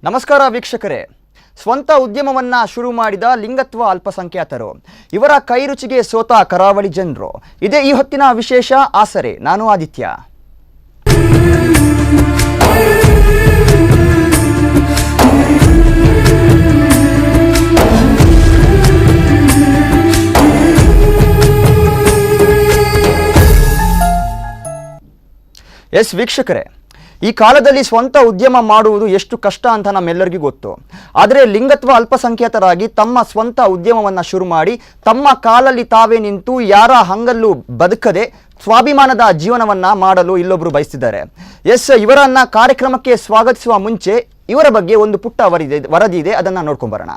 ನಮಸ್ಕಾರ ವೀಕ್ಷಕರೇ. ಸ್ವಂತ ಉದ್ಯಮವನ್ನ ಶುರು ಮಾಡಿದ ಲಿಂಗತ್ವ ಅಲ್ಪಸಂಖ್ಯಾತರು, ಇವರ ಕೈರುಚಿಗೆ ಸೋತ ಕರಾವಳಿ ಜನರು. ಇದೇ ಈ ಹೊತ್ತಿನ ವಿಶೇಷ ಆಸರೆ. ನಾನು ಆದಿತ್ಯ. ಎಸ್ ವೀಕ್ಷಕರೇ, ಈ ಕಾಲದಲ್ಲಿ ಸ್ವಂತ ಉದ್ಯಮ ಮಾಡುವುದು ಎಷ್ಟು ಕಷ್ಟ ಅಂತ ನಮ್ಮೆಲ್ಲರಿಗೂ ಗೊತ್ತು. ಆದರೆ ಲಿಂಗತ್ವ ಅಲ್ಪಸಂಖ್ಯಾತರಾಗಿ ತಮ್ಮ ಸ್ವಂತ ಉದ್ಯಮವನ್ನು ಶುರು ಮಾಡಿ ತಮ್ಮ ಕಾಲಲ್ಲಿ ತಾವೇ ನಿಂತು ಯಾರ ಹಂಗಲ್ಲೂ ಬದುಕದೆ ಸ್ವಾಭಿಮಾನದ ಜೀವನವನ್ನು ಮಾಡಲು ಇಲ್ಲೊಬ್ಬರು ಬಯಸ್ತಿದ್ದಾರೆ. ಎಸ್, ಇವರನ್ನ ಕಾರ್ಯಕ್ರಮಕ್ಕೆ ಸ್ವಾಗತಿಸುವ ಮುಂಚೆ ಇವರ ಬಗ್ಗೆ ಒಂದು ಪುಟ್ಟ ವರದಿ ಇದೆ, ಅದನ್ನು ನೋಡ್ಕೊಂಬರೋಣ.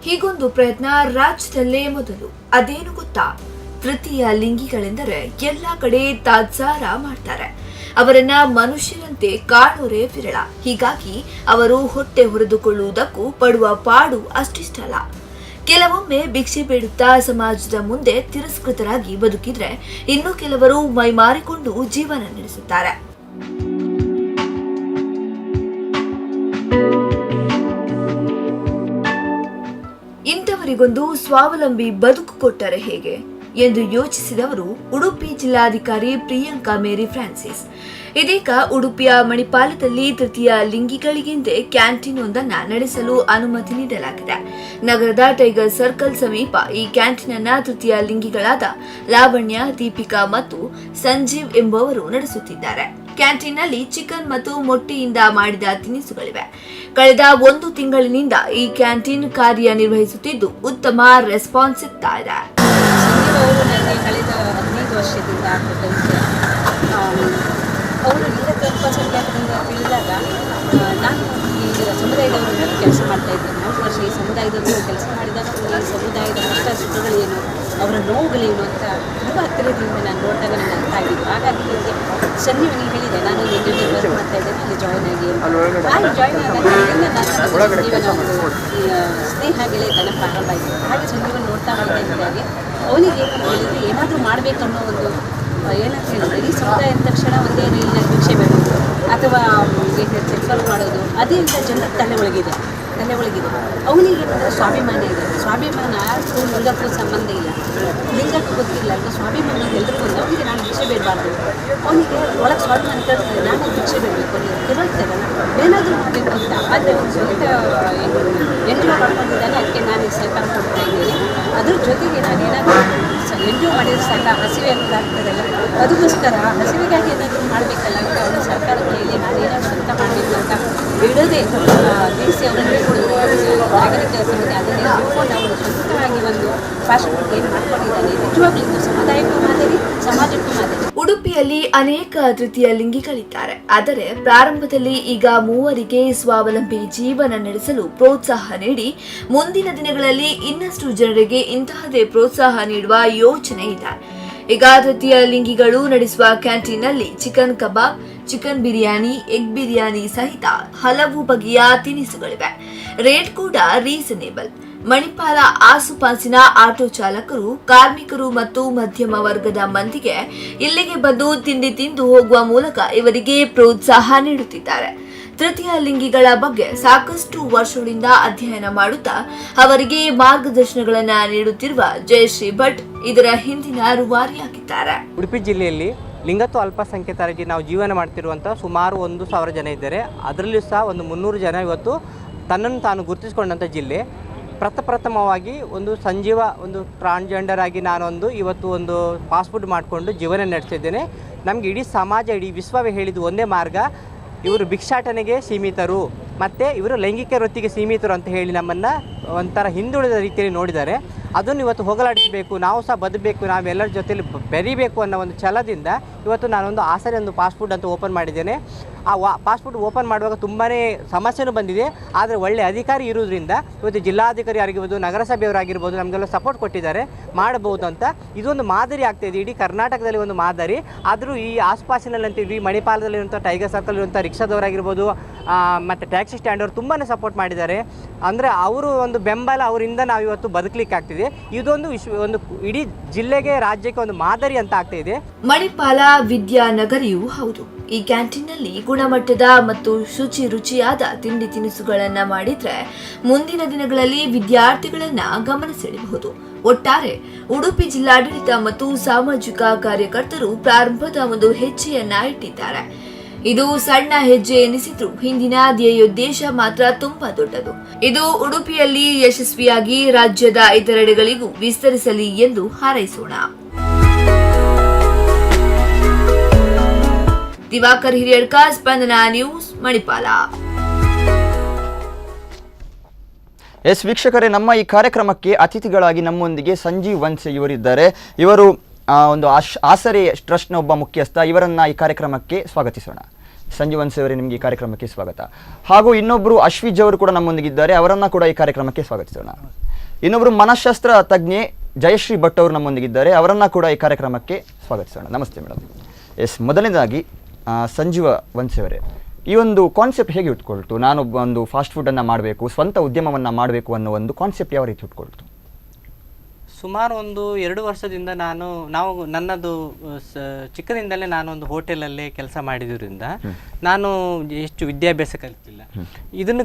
ಹೀಗೊಂದು ಪ್ರಯತ್ನ ರಾಜ್ಯದಲ್ಲೇ ಮೊದಲು. ಅದೇನು ಗೊತ್ತಾ? ತೃತೀಯ ಲಿಂಗಿಗಳೆಂದರೆ ಎಲ್ಲ ಕಡೆ ತಾತ್ಸಾರ ಮಾಡ್ತಾರೆ. ಅವರನ್ನ ಮನುಷ್ಯರಂತೆ ಕಾಣೋರೇ ವಿರಳ. ಹೀಗಾಗಿ ಅವರು ಹೊಟ್ಟೆ ಹೊರೆದುಕೊಳ್ಳುವುದಕ್ಕೂ ಪಡುವ ಪಾಡು ಅಷ್ಟಿಷ್ಟಲ್ಲ. ಕೆಲವೊಮ್ಮೆ ಭಿಕ್ಷೆ ಬೇಡುತ್ತಾ ಸಮಾಜದ ಮುಂದೆ ತಿರಸ್ಕೃತರಾಗಿ ಬದುಕಿದ್ರೆ, ಇನ್ನು ಕೆಲವರು ಮೈಮಾರಿಕೊಂಡು ಜೀವನ ನಡೆಸುತ್ತಾರೆ. ಇಂಥವರಿಗೊಂದು ಸ್ವಾವಲಂಬಿ ಬದುಕು ಕೊಟ್ಟರೆ ಹೇಗೆ ಎಂದು ಯೋಚಿಸಿದವರು ಉಡುಪಿ ಜಿಲ್ಲಾಧಿಕಾರಿ ಪ್ರಿಯಾಂಕಾ ಮೇರಿ ಫ್ರಾನ್ಸಿಸ್. ಇದೀಗ ಉಡುಪಿಯ ಮಣಿಪಾಲದಲ್ಲಿ ತೃತೀಯ ಲಿಂಗಿಗಳಿಗೆಂದೇ ಕ್ಯಾಂಟೀನ್ ಒಂದನ್ನು ನಡೆಸಲು ಅನುಮತಿ ನೀಡಲಾಗಿದೆ. ನಗರದ ಟೈಗರ್ ಸರ್ಕಲ್ ಸಮೀಪ ಈ ಕ್ಯಾಂಟೀನ್ ಅನ್ನ ತೃತೀಯ ಲಿಂಗಿಗಳಾದ ಲಾವಣ್ಯ, ದೀಪಿಕಾ ಮತ್ತು ಸಂಜೀವ್ ಎಂಬುವರು ನಡೆಸುತ್ತಿದ್ದಾರೆ. ಕ್ಯಾಂಟೀನ್ನಲ್ಲಿ ಚಿಕನ್ ಮತ್ತು ಮೊಟ್ಟೆಯಿಂದ ಮಾಡಿದ ತಿನಿಸುಗಳಿವೆ. ಕಳೆದ 1 ತಿಂಗಳಿನಿಂದ ಈ ಕ್ಯಾಂಟೀನ್ ಕಾರ್ಯನಿರ್ವಹಿಸುತ್ತಿದ್ದು ಉತ್ತಮ ರೆಸ್ಪಾನ್ಸ್ ಸಿಗ್ತಾ ಇದೆ. ಕಳೆದ 15 ವರ್ಷದಿಂದ ಅವರು ಲಿಂಗತ್ವ ಅಲ್ಪಸಂಖ್ಯಾತರಿಂದ ತಿಳಿದಾಗ ನಾನು ಈ ಸಮುದಾಯದವರನ್ನು ಕೆಲಸ ಮಾಡ್ತಾ ಇದ್ದೇನೆ. 4 ವರ್ಷ ಈ ಸಮುದಾಯದವರು ಕೆಲಸ ಮಾಡಿದಾಗ ಈ ಸಮುದಾಯದ ಕಷ್ಟ ಸುಖಗಳೇನು, ಅವರ ನೋವುಗಳೇನು ಅಂತ ತುಂಬ ಹತ್ತಿರದಿಂದ ನಾನು ನೋಡಿದಾಗ ನನಗೆ ಅರ್ಥ ಆಗಿದ್ದು. ಹಾಗಾಗಿ ನನಗೆ ಸಂಜೀವನಿಗೆ ಹೇಳಿದೆ, ನಾನು ಎಲ್ಲಿ ವರ್ಕ್ ಮಾಡ್ತಾ ಇದ್ದೇನೆ, ಅಲ್ಲಿ ಜಾಯ್ನ್ ಆಗಿ. ಅಲ್ಲಿ ಜಾಯ್ನ್ ಆದಾಗಿಂದ ನಾನು ಸಂಜೀವನ ಒಂದು ಸ್ನೇಹ ಗೆಳೆತನ ಪ್ರಾರಂಭ ಆಯಿತು. ಹಾಗೆ ಸಂಜೀವನ ನೋಡ್ತಾ ಇದ್ದಾಗೆ ಅವನಿಗೆ ಹೇಳಿದರೆ ಏನಾದರೂ ಮಾಡಬೇಕು ಅನ್ನೋ ಒಂದು ಏನಂತ ಹೇಳಿದ್ರೆ, ಈ ಸಮುದಾಯ ಅಂದ ತಕ್ಷಣ ಒಂದೇ ಇಲ್ಲಿ ಭಿಕ್ಷೆ ಬೇಡೋದು ಅಥವಾ ಸರ್ವ್ ಮಾಡೋದು ಅದೇ ಅಂತ ಜನರ ತಲೆ ಒಳಗಿದೆ. ಅವನಿಗೆ ಸ್ವಾಭಿಮಾನ ಇದೆ. ಸ್ವಾಭಿಮಾನ ಲಿಂಗಕ್ಕೂ ಸಂಬಂಧ ಇಲ್ಲ, ಲಿಂಗಕ್ಕೂ ಗೊತ್ತಿಲ್ಲ ಅಂತ ಸ್ವಾಭಿಮಾನ ಎಲ್ರಿಗೂ ಒಂದು. ಅವನಿಗೆ ನಾನು ಭಿಕ್ಷೆ ಬೇಡಬಾರ್ದು, ಅವನಿಗೆ ಒಳಗೆ ಸ್ವಾಭಿಮಾನ ಕೇಳ್ತಾರೆ, ನಾನು ಭಿಕ್ಷೆ ಬೇಡಬೇಕು ಅನ್ನೋದು ಕೇಳ್ತೇನೆ, ಏನಾದರೂ ಮಾಡಬೇಕು ಅಂತ. ಆದರೆ ಒಂದು ಸ್ವಂತ ಎಂಜಾಯ್ ಮಾಡ್ಕೊಂಡಿದ್ದಾನೆ. ಅದಕ್ಕೆ ನಾನು ಸಹಕಾರ ಕೊಡ್ತಾ ಇದ್ದೀನಿ. ಅದ್ರ ಜೊತೆಗೆ ನಾನು ಏನಾದರೂ ಎಂಜಾಯ್ ಮಾಡಿದ್ರೆ ಸಾಕ, ಹಸಿವೆ ಅನ್ನೋದಾಗ್ತದಲ್ಲ, ಅದಕ್ಕೋಸ್ಕರ ಹಸಿವೆಗಾಗಿ ಏನಾದರೂ ಮಾಡಬೇಕಲ್ಲ ಅಂತ ಅವರ ಸರ್ಕಾರದ ಹೇಳಿ ನಾನು ಏನಾದರೂ ಸ್ವಂತ ಮಾಡಬೇಕು ಅಂತ ಬಿಡೋದೇ ದೇಸಿ ಅವರನ್ನು ನಾಗರಿಕ ಸಮಿತಿ ಅದನ್ನೇ ತಿಳ್ಕೊಂಡು ಅವರು ಸ್ವಂತವಾಗಿ ಒಂದು ಫ್ಯಾಷನ್ ಏನು ಮಾಡ್ಕೊಂಡಿದ್ದಾನೆ. ನಿಜವಾಗ್ಲೂ ಸಮುದಾಯಕ್ಕೂ ಮಾದರಿ, ಸಮಾಜಕ್ಕೂ ಮಾದರಿ. ಉಡುಪಿಯಲ್ಲಿ ಅನೇಕ ತೃತೀಯ ಲಿಂಗಿಗಳಿದ್ದಾರೆ. ಆದರೆ ಪ್ರಾರಂಭದಲ್ಲಿ ಈಗ 3 ಸ್ವಾವಲಂಬಿ ಜೀವನ ನಡೆಸಲು ಪ್ರೋತ್ಸಾಹ ನೀಡಿ ಮುಂದಿನ ದಿನಗಳಲ್ಲಿ ಇನ್ನಷ್ಟು ಜನರಿಗೆ ಇಂತಹದೇ ಪ್ರೋತ್ಸಾಹ ನೀಡುವ ಯೋಚನೆ ಇದೆ. ಈಗ ತೃತೀಯ ಲಿಂಗಿಗಳು ನಡೆಸುವ ಕ್ಯಾಂಟೀನ್ನಲ್ಲಿ ಚಿಕನ್ ಕಬಾಬ್, ಚಿಕನ್ ಬಿರಿಯಾನಿ, ಎಗ್ ಬಿರಿಯಾನಿ ಸಹಿತ ಹಲವು ಬಗೆಯ ತಿನಿಸುಗಳಿವೆ. ರೇಟ್ ಕೂಡ ರೀಸನೇಬಲ್. ಮಣಿಪಾಲ ಆಸುಪಾಸಿನ ಆಟೋ ಚಾಲಕರು, ಕಾರ್ಮಿಕರು ಮತ್ತು ಮಧ್ಯಮ ವರ್ಗದ ಮಂದಿಗೆ ಇಲ್ಲಿಗೆ ಬಂದು ತಿಂಡಿ ತಿಂದು ಹೋಗುವ ಮೂಲಕ ಇವರಿಗೆ ಪ್ರೋತ್ಸಾಹ ನೀಡುತ್ತಿದ್ದಾರೆ. ತೃತೀಯ ಲಿಂಗಿಗಳ ಬಗ್ಗೆ ಸಾಕಷ್ಟು ವರ್ಷಗಳಿಂದ ಅಧ್ಯಯನ ಮಾಡುತ್ತಾ ಅವರಿಗೆ ಮಾರ್ಗದರ್ಶನಗಳನ್ನು ನೀಡುತ್ತಿರುವ ಜಯಶ್ರೀ ಭಟ್ ಇದರ ಹಿಂದಿನ ರೂವಾರಿಯಾಗಿದ್ದಾರೆ. ಉಡುಪಿ ಜಿಲ್ಲೆಯಲ್ಲಿ ಲಿಂಗತ್ವ ಅಲ್ಪಸಂಖ್ಯಾತರಾಗಿ ನಾವು ಜೀವನ ಮಾಡ್ತಿರುವಂಥ ಸುಮಾರು 1,000 ಜನ ಇದ್ದಾರೆ. ಅದರಲ್ಲೂ ಸಹ ಒಂದು 300 ಜನ ಇವತ್ತು ತನ್ನನ್ನು ತಾನು ಗುರುತಿಸಿಕೊಂಡಂಥ ಜಿಲ್ಲೆ. ಪ್ರಥಮವಾಗಿ ಒಂದು ಸಂಜೀವ, ಒಂದು ಟ್ರಾನ್ಸ್ಜೆಂಡರ್ ಆಗಿ ನಾನೊಂದು ಇವತ್ತು ಒಂದು ಫಾಸ್ಟ್ ಫುಡ್ ಮಾಡಿಕೊಂಡು ಜೀವನ ನಡೆಸ್ತಿದ್ದೇನೆ. ನಮಗೆ ಇಡೀ ಸಮಾಜ, ಇಡೀ ವಿಶ್ವವೇ ಹೇಳಿದ್ದು ಒಂದೇ ಮಾರ್ಗ, ಇವರು ಭಿಕ್ಷಾಟನೆಗೆ ಸೀಮಿತರು ಮತ್ತು ಇವರು ಲೈಂಗಿಕ ವೃತ್ತಿಗೆ ಸೀಮಿತರು ಅಂತ ಹೇಳಿ ನಮ್ಮನ್ನು ಒಂಥರ ಹಿಂದುಳಿದ ರೀತಿಯಲ್ಲಿ ನೋಡಿದ್ದಾರೆ. ಅದನ್ನು ಇವತ್ತು ಹೋಗಲಾಡಿಸಬೇಕು, ನಾವು ಸಹ ಬದುಕಬೇಕು, ನಾವೆಲ್ಲರ ಜೊತೆಯಲ್ಲಿ ಬೆರೀಬೇಕು ಅನ್ನೋ ಒಂದು ಛಲದಿಂದ ಇವತ್ತು ನಾನೊಂದು ಆಸರೆ ಒಂದು ಫಾಸ್ಟ್ ಫುಡ್ ಅಂತ ಓಪನ್ ಮಾಡಿದ್ದೇನೆ. ಆ ಫಾಸ್ಟ್ ಫುಡ್ ಓಪನ್ ಮಾಡುವಾಗ ತುಂಬಾ ಸಮಸ್ಯೆನೂ ಬಂದಿದೆ. ಆದರೆ ಒಳ್ಳೆಯ ಅಧಿಕಾರಿ ಇರೋದ್ರಿಂದ ಇವತ್ತು ಜಿಲ್ಲಾಧಿಕಾರಿ ಆಗಿರ್ಬೋದು, ನಗರಸಭೆಯವರಾಗಿರ್ಬೋದು ನಮಗೆಲ್ಲ ಸಪೋರ್ಟ್ ಕೊಟ್ಟಿದ್ದಾರೆ, ಮಾಡಬಹುದು ಅಂತ. ಇದೊಂದು ಮಾದರಿ ಆಗ್ತಾಯಿದೆ ಇಡೀ ಕರ್ನಾಟಕದಲ್ಲಿ, ಒಂದು ಮಾದರಿ. ಆದರೂ ಈ ಆಸುಪಾಸಿನಲ್ಲಂತ ಇಡೀ ಮಣಿಪಾಲದಲ್ಲಿರುವಂಥ ಟೈಗರ್ ಸರ್ಕಲ್ ಇರುವಂಥ ರಿಕ್ಷಾದವರಾಗಿರ್ಬೋದು, ಮತ್ತು ಟ್ಯಾಕ್ಸಿ ಸ್ಟ್ಯಾಂಡ್ ಅವರು ತುಂಬಾ ಸಪೋರ್ಟ್ ಮಾಡಿದ್ದಾರೆ. ಅಂದರೆ ಅವರು ಒಂದು ಬೆಂಬಲ ಅವರಿಂದ ನಾವು ಇವತ್ತು ಬದುಕಲಿಕ್ಕೆ ಆಗ್ತಿದೆ. ಇದೊಂದು ಒಂದು ಇಡೀ ಜಿಲ್ಲೆಗೆ ರಾಜ್ಯಕ್ಕೆ ಒಂದು ಮಾದರಿ ಅಂತ ಆಗ್ತಾ ಇದೆ. ಮಣಿಪಾಲ ವಿದ್ಯಾನಗರಿಯೂ ಹೌದು. ಈ ಕ್ಯಾಂಟೀನ್ನಲ್ಲಿ ಗುಣಮಟ್ಟದ ಮತ್ತು ರುಚಿಯಾದ ತಿಂಡಿ ತಿನಿಸುಗಳನ್ನ ಮಾಡಿದ್ರೆ ಮುಂದಿನ ದಿನಗಳಲ್ಲಿ ವಿದ್ಯಾರ್ಥಿಗಳನ್ನ ಗಮನ ಸೆಳೆಯಬಹುದು. ಒಟ್ಟಾರೆ ಉಡುಪಿ ಜಿಲ್ಲಾಡಳಿತ ಮತ್ತು ಸಾಮಾಜಿಕ ಕಾರ್ಯಕರ್ತರು ಪ್ರಾರಂಭದ ಒಂದು ಹೆಜ್ಜೆಯನ್ನ ಇಟ್ಟಿದ್ದಾರೆ. ಇದು ಸಣ್ಣ ಹೆಜ್ಜೆ ಎನಿಸಿದ್ರು ಹಿಂದಿನ ಧ್ಯೇಯೋದ್ದೇಶ ಮಾತ್ರ ತುಂಬಾ ದೊಡ್ಡದು. ಇದು ಉಡುಪಿಯಲ್ಲಿ ಯಶಸ್ವಿಯಾಗಿ ರಾಜ್ಯದ ಇತರೆಡೆಗಳಿಗೂ ವಿಸ್ತರಿಸಲಿ ಎಂದು ಹಾರೈಸೋಣ. ದಿವಾಕರ್ ಹಿರಿಯಡ್ಕ, ಸ್ಪಂದನ ನ್ಯೂಸ್, ಮಣಿಪಾಲ. ಎಸ್ ವೀಕ್ಷಕರೇ, ನಮ್ಮ ಈ ಕಾರ್ಯಕ್ರಮಕ್ಕೆ ಅತಿಥಿಗಳಾಗಿ ನಮ್ಮೊಂದಿಗೆ ಸಂಜೀವ್ ವಂಸೆ ಇವರಿದ್ದಾರೆ. ಇವರು ಒಂದು ಆಸರೆ ಟ್ರಸ್ಟ್ನ ಒಬ್ಬ ಮುಖ್ಯಸ್ಥ. ಇವರನ್ನು ಈ ಕಾರ್ಯಕ್ರಮಕ್ಕೆ ಸ್ವಾಗತಿಸೋಣ. ಸಂಜೀವ್ ವಂಸೆ ಅವರೇ, ನಿಮಗೆ ಈ ಕಾರ್ಯಕ್ರಮಕ್ಕೆ ಸ್ವಾಗತ. ಹಾಗೂ ಇನ್ನೊಬ್ಬರು ಅಶ್ವಿಜ್ ಅವರು ಕೂಡ ನಮ್ಮೊಂದಿಗಿದ್ದಾರೆ. ಅವರನ್ನು ಕೂಡ ಈ ಕಾರ್ಯಕ್ರಮಕ್ಕೆ ಸ್ವಾಗತಿಸೋಣ. ಇನ್ನೊಬ್ಬರು ಮನಃಶಾಸ್ತ್ರ ತಜ್ಞೆ ಜಯಶ್ರೀ ಭಟ್ ಅವರು ನಮ್ಮೊಂದಿಗಿದ್ದಾರೆ. ಅವರನ್ನು ಕೂಡ ಈ ಕಾರ್ಯಕ್ರಮಕ್ಕೆ ಸ್ವಾಗತಿಸೋಣ. ನಮಸ್ತೆ ಮೇಡಮ್. ಎಸ್, ಮೊದಲನೇದಾಗಿ ಸಂಜೀವ ವಂಸೆ ಅವರೇ, ಈ ಒಂದು ಕಾನ್ಸೆಪ್ಟ್ ಹೇಗೆ ಉಟ್ಕೊಳ್ತು? ನಾನೊಬ್ಬ ಒಂದು ಫಾಸ್ಟ್ ಫುಡ್ಡನ್ನು ಮಾಡಬೇಕು, ಸ್ವಂತ ಉದ್ಯಮವನ್ನು ಮಾಡಬೇಕು ಅನ್ನೋ ಒಂದು ಕಾನ್ಸೆಪ್ಟ್ ಯಾವ ರೀತಿ ಉಟ್ಕೊಳ್ತು? ಸುಮಾರು ಒಂದು 2 ವರ್ಷದಿಂದ ನಾವು ನನ್ನದು ಚಿಕ್ಕದಿಂದಲೇ ನಾನು ಒಂದು ಹೋಟೆಲಲ್ಲೇ ಕೆಲಸ ಮಾಡಿದ್ರಿಂದ ನಾನು ಎಷ್ಟು ವಿದ್ಯಾಭ್ಯಾಸ ಕಲಿತಿಲ್ಲ. ಇದನ್ನು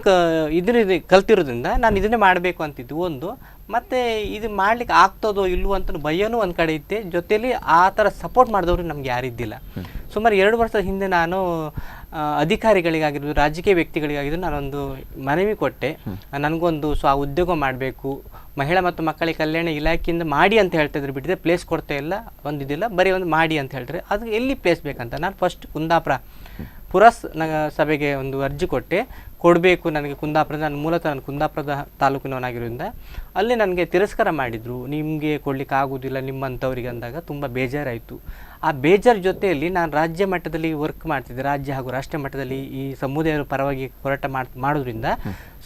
ಕಲ್ತಿರೋದ್ರಿಂದ ನಾನು ಇದನ್ನೇ ಮಾಡಬೇಕು ಅಂತಿದ್ದು ಒಂದು. ಮತ್ತು ಇದು ಮಾಡ್ಲಿಕ್ಕೆ ಆಗ್ತದೋ ಇಲ್ವೋ ಅಂತ ಭಯನೂ ಒಂದು ಕಡೆ ಇತ್ತೆ. ಜೊತೆಯಲ್ಲಿ ಆ ಥರ ಸಪೋರ್ಟ್ ಮಾಡಿದವರು ನಮ್ಗೆ ಯಾರಿದ್ದಿಲ್ಲ. ಸುಮಾರು 2 ವರ್ಷದ ಹಿಂದೆ ನಾನು ಅಧಿಕಾರಿಗಳಿಗಾಗಿರ್ಬೋದು, ರಾಜಕೀಯ ವ್ಯಕ್ತಿಗಳಿಗಾಗಿರ್ಬೋದು ನಾನೊಂದು ಮನವಿ ಕೊಟ್ಟೆ. ನನಗೊಂದು ಉದ್ಯೋಗ ಮಾಡಬೇಕು, ಮಹಿಳಾ ಮತ್ತು ಮಕ್ಕಳ ಕಲ್ಯಾಣ ಇಲಾಖೆಯಿಂದ ಮಾಡಿ ಅಂತ ಹೇಳ್ತಾ ಇದ್ರು, ಬಿಟ್ಟಿದೆ ಪ್ಲೇಸ್ ಕೊಡ್ತಾ ಇಲ್ಲ, ಒಂದಿದಿಲ್ಲ, ಬರೀ ಒಂದು ಮಾಡಿ ಅಂತ ಹೇಳ್ತಾರೆ. ಅದು ಎಲ್ಲಿ ಪ್ಲೇಸ್ ಬೇಕಂತ ನಾನು ಫಸ್ಟ್ ಕುಂದಾಪುರ ಪುರಸಭೆಗೆ ಒಂದು ಅರ್ಜಿ ಕೊಟ್ಟೆ, ಕೊಡಬೇಕು ನನಗೆ ಕುಂದಾಪುರದ. ನಾನು ಮೂಲತಃ ನಾನು ಕುಂದಾಪುರದ ತಾಲೂಕಿನವನಾಗಿರೋದ್ರಿಂದ ಅಲ್ಲಿ ನನಗೆ ತಿರಸ್ಕಾರ ಮಾಡಿದರು. ನಿಮಗೆ ಕೊಡಲಿಕ್ಕೆ ಆಗೋದಿಲ್ಲ ನಿಮ್ಮಂಥವ್ರಿಗೆ ಅಂದಾಗ ತುಂಬ ಬೇಜಾರಾಯಿತು. ಆ ಬೇಜಾರು ಜೊತೆಯಲ್ಲಿ ನಾನು ರಾಜ್ಯ ಮಟ್ಟದಲ್ಲಿ ವರ್ಕ್ ಮಾಡ್ತಿದ್ದೆ, ರಾಜ್ಯ ಹಾಗೂ ರಾಷ್ಟ್ರೀಯ ಮಟ್ಟದಲ್ಲಿ ಈ ಸಮುದಾಯದ ಪರವಾಗಿ ಹೋರಾಟ ಮಾಡೋದ್ರಿಂದ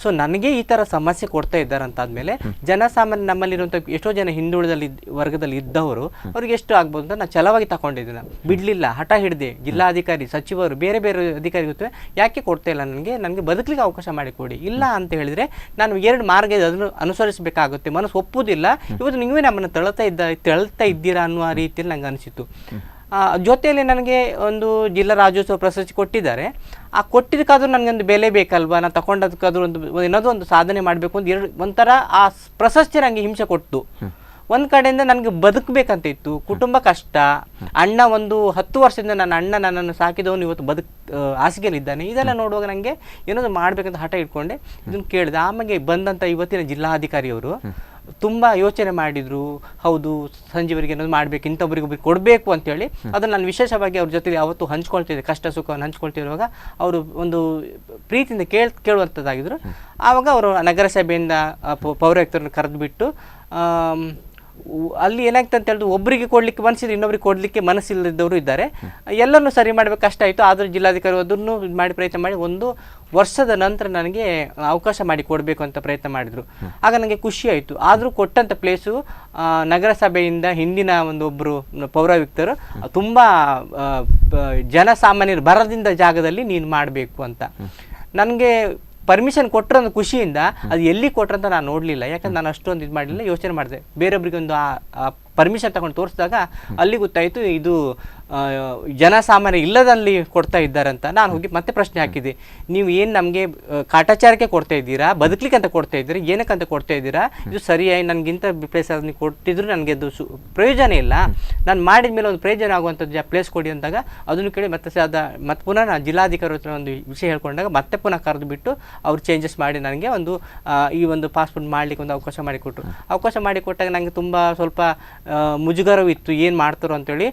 ಸೊ ನನಗೆ ಈ ಥರ ಸಮಸ್ಯೆ ಕೊಡ್ತಾ ಇದ್ದಾರೆ ಅಂತಾದಮೇಲೆ ಜನಸಾಮಾನ್ಯ ನಮ್ಮಲ್ಲಿರುವಂಥ ಎಷ್ಟೋ ಜನ ಹಿಂದುಳಿದಲ್ಲಿ ವರ್ಗದಲ್ಲಿ ಇದ್ದವರು ಅವ್ರಿಗೆ ಎಷ್ಟು ಆಗ್ಬೋದು ಅಂತ ನಾನು ಛಲವಾಗಿ ತಗೊಂಡಿದ್ದೆ. ಬಿಡಲಿಲ್ಲ, ಹಠ ಹಿಡಿದೆ. ಜಿಲ್ಲಾಧಿಕಾರಿ, ಸಚಿವರು, ಬೇರೆ ಬೇರೆ ಅಧಿಕಾರಿ ಗೊತ್ತೇ ಯಾಕೆ ಕೊಡ್ತಾ ಇಲ್ಲ ನನಗೆ ಬದುಕಲಿಕ್ಕೆ ಅವಕಾಶ ಮಾಡಿಕೊಡಿ. ಇಲ್ಲ ಅಂತ ಹೇಳಿದರೆ ನಾನು 2 ಮಾರ್ಗ ಅದನ್ನು ಅನುಸರಿಸಬೇಕಾಗುತ್ತೆ. ಮನಸ್ಸು ಒಪ್ಪುವುದಿಲ್ಲ. ಇವತ್ತು ನೀವೇ ನಮ್ಮನ್ನು ತಳ್ತಾ ಇದ್ದೀರಾ ಅನ್ನುವ ರೀತಿಯಲ್ಲಿ ನಂಗೆ ಅನಿಸಿತು. ಜೊತೆಯಲ್ಲಿ ನನಗೆ ಒಂದು ಜಿಲ್ಲಾ ರಾಜ್ಯೋತ್ಸವ ಪ್ರಶಸ್ತಿ ಕೊಟ್ಟಿದ್ದಾರೆ. ಆ ಕೊಟ್ಟಿದ್ದಕ್ಕಾದ್ರೂ ನನಗೊಂದು ಬೆಲೆ ಬೇಕಲ್ವಾ, ನಾನು ತಗೊಂಡದಕ್ಕಾದ್ರೂ ಏನಾದರೂ ಒಂದು ಸಾಧನೆ ಮಾಡಬೇಕು ಅಂತ ಒಂಥರ ಆ ಪ್ರಶಸ್ತಿ ನನಗೆ ಹಿಂಸೆ ಕೊಟ್ಟು. ಒಂದು ಕಡೆಯಿಂದ ನನಗೆ ಬದುಕಬೇಕಂತ ಇತ್ತು. ಕುಟುಂಬ ಕಷ್ಟ, ಅಣ್ಣ ಒಂದು 10 ವರ್ಷದಿಂದ ನನ್ನ ಅಣ್ಣ ನನ್ನನ್ನು ಸಾಕಿದವನು ಇವತ್ತು ಹಾಸಿಗೆಯಲ್ಲಿದ್ದಾನೆ. ಇದೆಲ್ಲ ನೋಡುವಾಗ ನನಗೆ ಏನಾದರೂ ಮಾಡಬೇಕಂತ ಹಠ ಇಟ್ಕೊಂಡೆ. ಇದನ್ನು ಕೇಳಿದೆ. ಆಮೇಲೆ ಬಂದಂಥ ಇವತ್ತಿನ ಜಿಲ್ಲಾಧಿಕಾರಿಯವರು ತುಂಬ ಯೋಚನೆ ಮಾಡಿದರು. ಹೌದು, ಸಂಜೀವರಿಗೆ ಏನಾದ್ರು ಮಾಡಬೇಕು, ಇಂಥೊಬ್ಬರಿಗೊಬ್ಬರಿಗೆ ಕೊಡಬೇಕು ಅಂತೇಳಿ ಅದನ್ನು ನಾನು ವಿಶೇಷವಾಗಿ ಅವ್ರ ಜೊತೆ ಯಾವತ್ತೂ ಹಂಚ್ಕೊಳ್ತಿದ್ದೆ. ಕಷ್ಟ ಸುಖವನ್ನು ಹಂಚ್ಕೊಳ್ತಿರುವಾಗ ಅವರು ಒಂದು ಪ್ರೀತಿಯಿಂದ ಕೇಳುವಂಥದ್ದಾಗಿದ್ದರು. ಆವಾಗ ಅವರು ನಗರಸಭೆಯಿಂದ ಪೌರಾಯುಕ್ತರನ್ನು ಕರೆದುಬಿಟ್ಟು ಅಲ್ಲಿ ಏನಾಗ್ತದೆ ಅಂತ ಹೇಳಿದ್ರು, ಒಬ್ಬರಿಗೆ ಕೊಡಲಿಕ್ಕೆ ಮನಸ್ಸಿದೆ, ಇನ್ನೊಬ್ರಿಗೆ ಕೊಡಲಿಕ್ಕೆ ಮನಸ್ಸಿಲ್ಲದವರು ಇದ್ದಾರೆ. ಎಲ್ಲನೂ ಸರಿ ಮಾಡಬೇಕು, ಕಷ್ಟ ಆಯಿತು. ಆದರೂ ಜಿಲ್ಲಾಧಿಕಾರಿ ಅದನ್ನು ಮಾಡಿ ಪ್ರಯತ್ನ ಮಾಡಿ 1 ವರ್ಷದ ನಂತರ ನನಗೆ ಅವಕಾಶ ಮಾಡಿ ಕೊಡಬೇಕು ಅಂತ ಪ್ರಯತ್ನ ಮಾಡಿದರು. ಆಗ ನನಗೆ ಖುಷಿ ಆಯಿತು. ಆದರೂ ಕೊಟ್ಟಂಥ ಪ್ಲೇಸು ನಗರಸಭೆಯಿಂದ ಹಿಂದಿನ ಒಬ್ಬರು ಪೌರಾಯುಕ್ತರು ತುಂಬ ಜನಸಾಮಾನ್ಯರು ಬರದಿಂದ ಜಾಗದಲ್ಲಿ ನೀನು ಮಾಡಬೇಕು ಅಂತ ನನಗೆ ಪರ್ಮಿಷನ್ ಕೊಟ್ಟರೆ ಒಂದು ಖುಷಿಯಿಂದ ಅದು ಎಲ್ಲಿ ಕೊಟ್ರಂತ ನಾನು ನೋಡಲಿಲ್ಲ. ಯಾಕಂದ್ರೆ ನಾನು ಅಷ್ಟೊಂದು ಇದು ಮಾಡಲಿಲ್ಲ, ಯೋಚನೆ ಮಾಡಿದೆ. ಬೇರೊಬ್ಬರಿಗೆ ಒಂದು ಪರ್ಮಿಷನ್ ತಗೊಂಡು ತೋರಿಸಿದಾಗ ಅಲ್ಲಿ ಗೊತ್ತಾಯಿತು ಇದು ಜನಸಾಮಾನ್ಯ ಇಲ್ಲದಲ್ಲಿ ಕೊಡ್ತಾ ಇದ್ದಾರೆ ಅಂತ. ನಾನು ಹೋಗಿ ಮತ್ತೆ ಪ್ರಶ್ನೆ ಹಾಕಿದೆ, ನೀವು ಏನು ನಮಗೆ ಕಾಟಾಚಾರಕ್ಕೆ ಕೊಡ್ತಾ ಇದ್ದೀರಾ, ಬದುಕಲಿಕ್ಕೆ ಅಂತ ಕೊಡ್ತಾ ಇದ್ದೀರಾ, ಏನಕ್ಕಂತ ಕೊಡ್ತಾ ಇದ್ದೀರಾ? ಇದು ಸರಿಯಾಗಿ ನನಗಿಂತ ಪ್ಲೇಸ್ ನೀವು ಕೊಟ್ಟಿದ್ರು ನನಗೆ ಅದು ಪ್ರಯೋಜನ ಇಲ್ಲ. ನಾನು ಮಾಡಿದ ಮೇಲೆ ಒಂದು ಪ್ರಯೋಜನ ಆಗುವಂಥದ್ದು ಪ್ಲೇಸ್ ಕೊಡಿ ಅಂದಾಗ ಅದನ್ನು ಕೇಳಿ ಮತ್ತೆ ಪುನಃ ನಾನು ಜಿಲ್ಲಾಧಿಕಾರಿ ಹತ್ರ ಒಂದು ವಿಷಯ ಹೇಳ್ಕೊಂಡಾಗ ಮತ್ತೆ ಪುನಃ ಕರೆದು ಬಿಟ್ಟು ಅವ್ರು ಚೇಂಜಸ್ ಮಾಡಿ ನನಗೆ ಈ ಒಂದು ಪಾಸ್ಪೋರ್ಟ್ ಮಾಡಲಿಕ್ಕೆ ಒಂದು ಅವಕಾಶ ಮಾಡಿಕೊಟ್ರು. ಅವಕಾಶ ಮಾಡಿಕೊಟ್ಟಾಗ ನನಗೆ ತುಂಬ ಸ್ವಲ್ಪ ಮುಜುಗರವಿತ್ತು, ಏನು ಮಾಡ್ತಾರೋ ಅಂತೇಳಿ.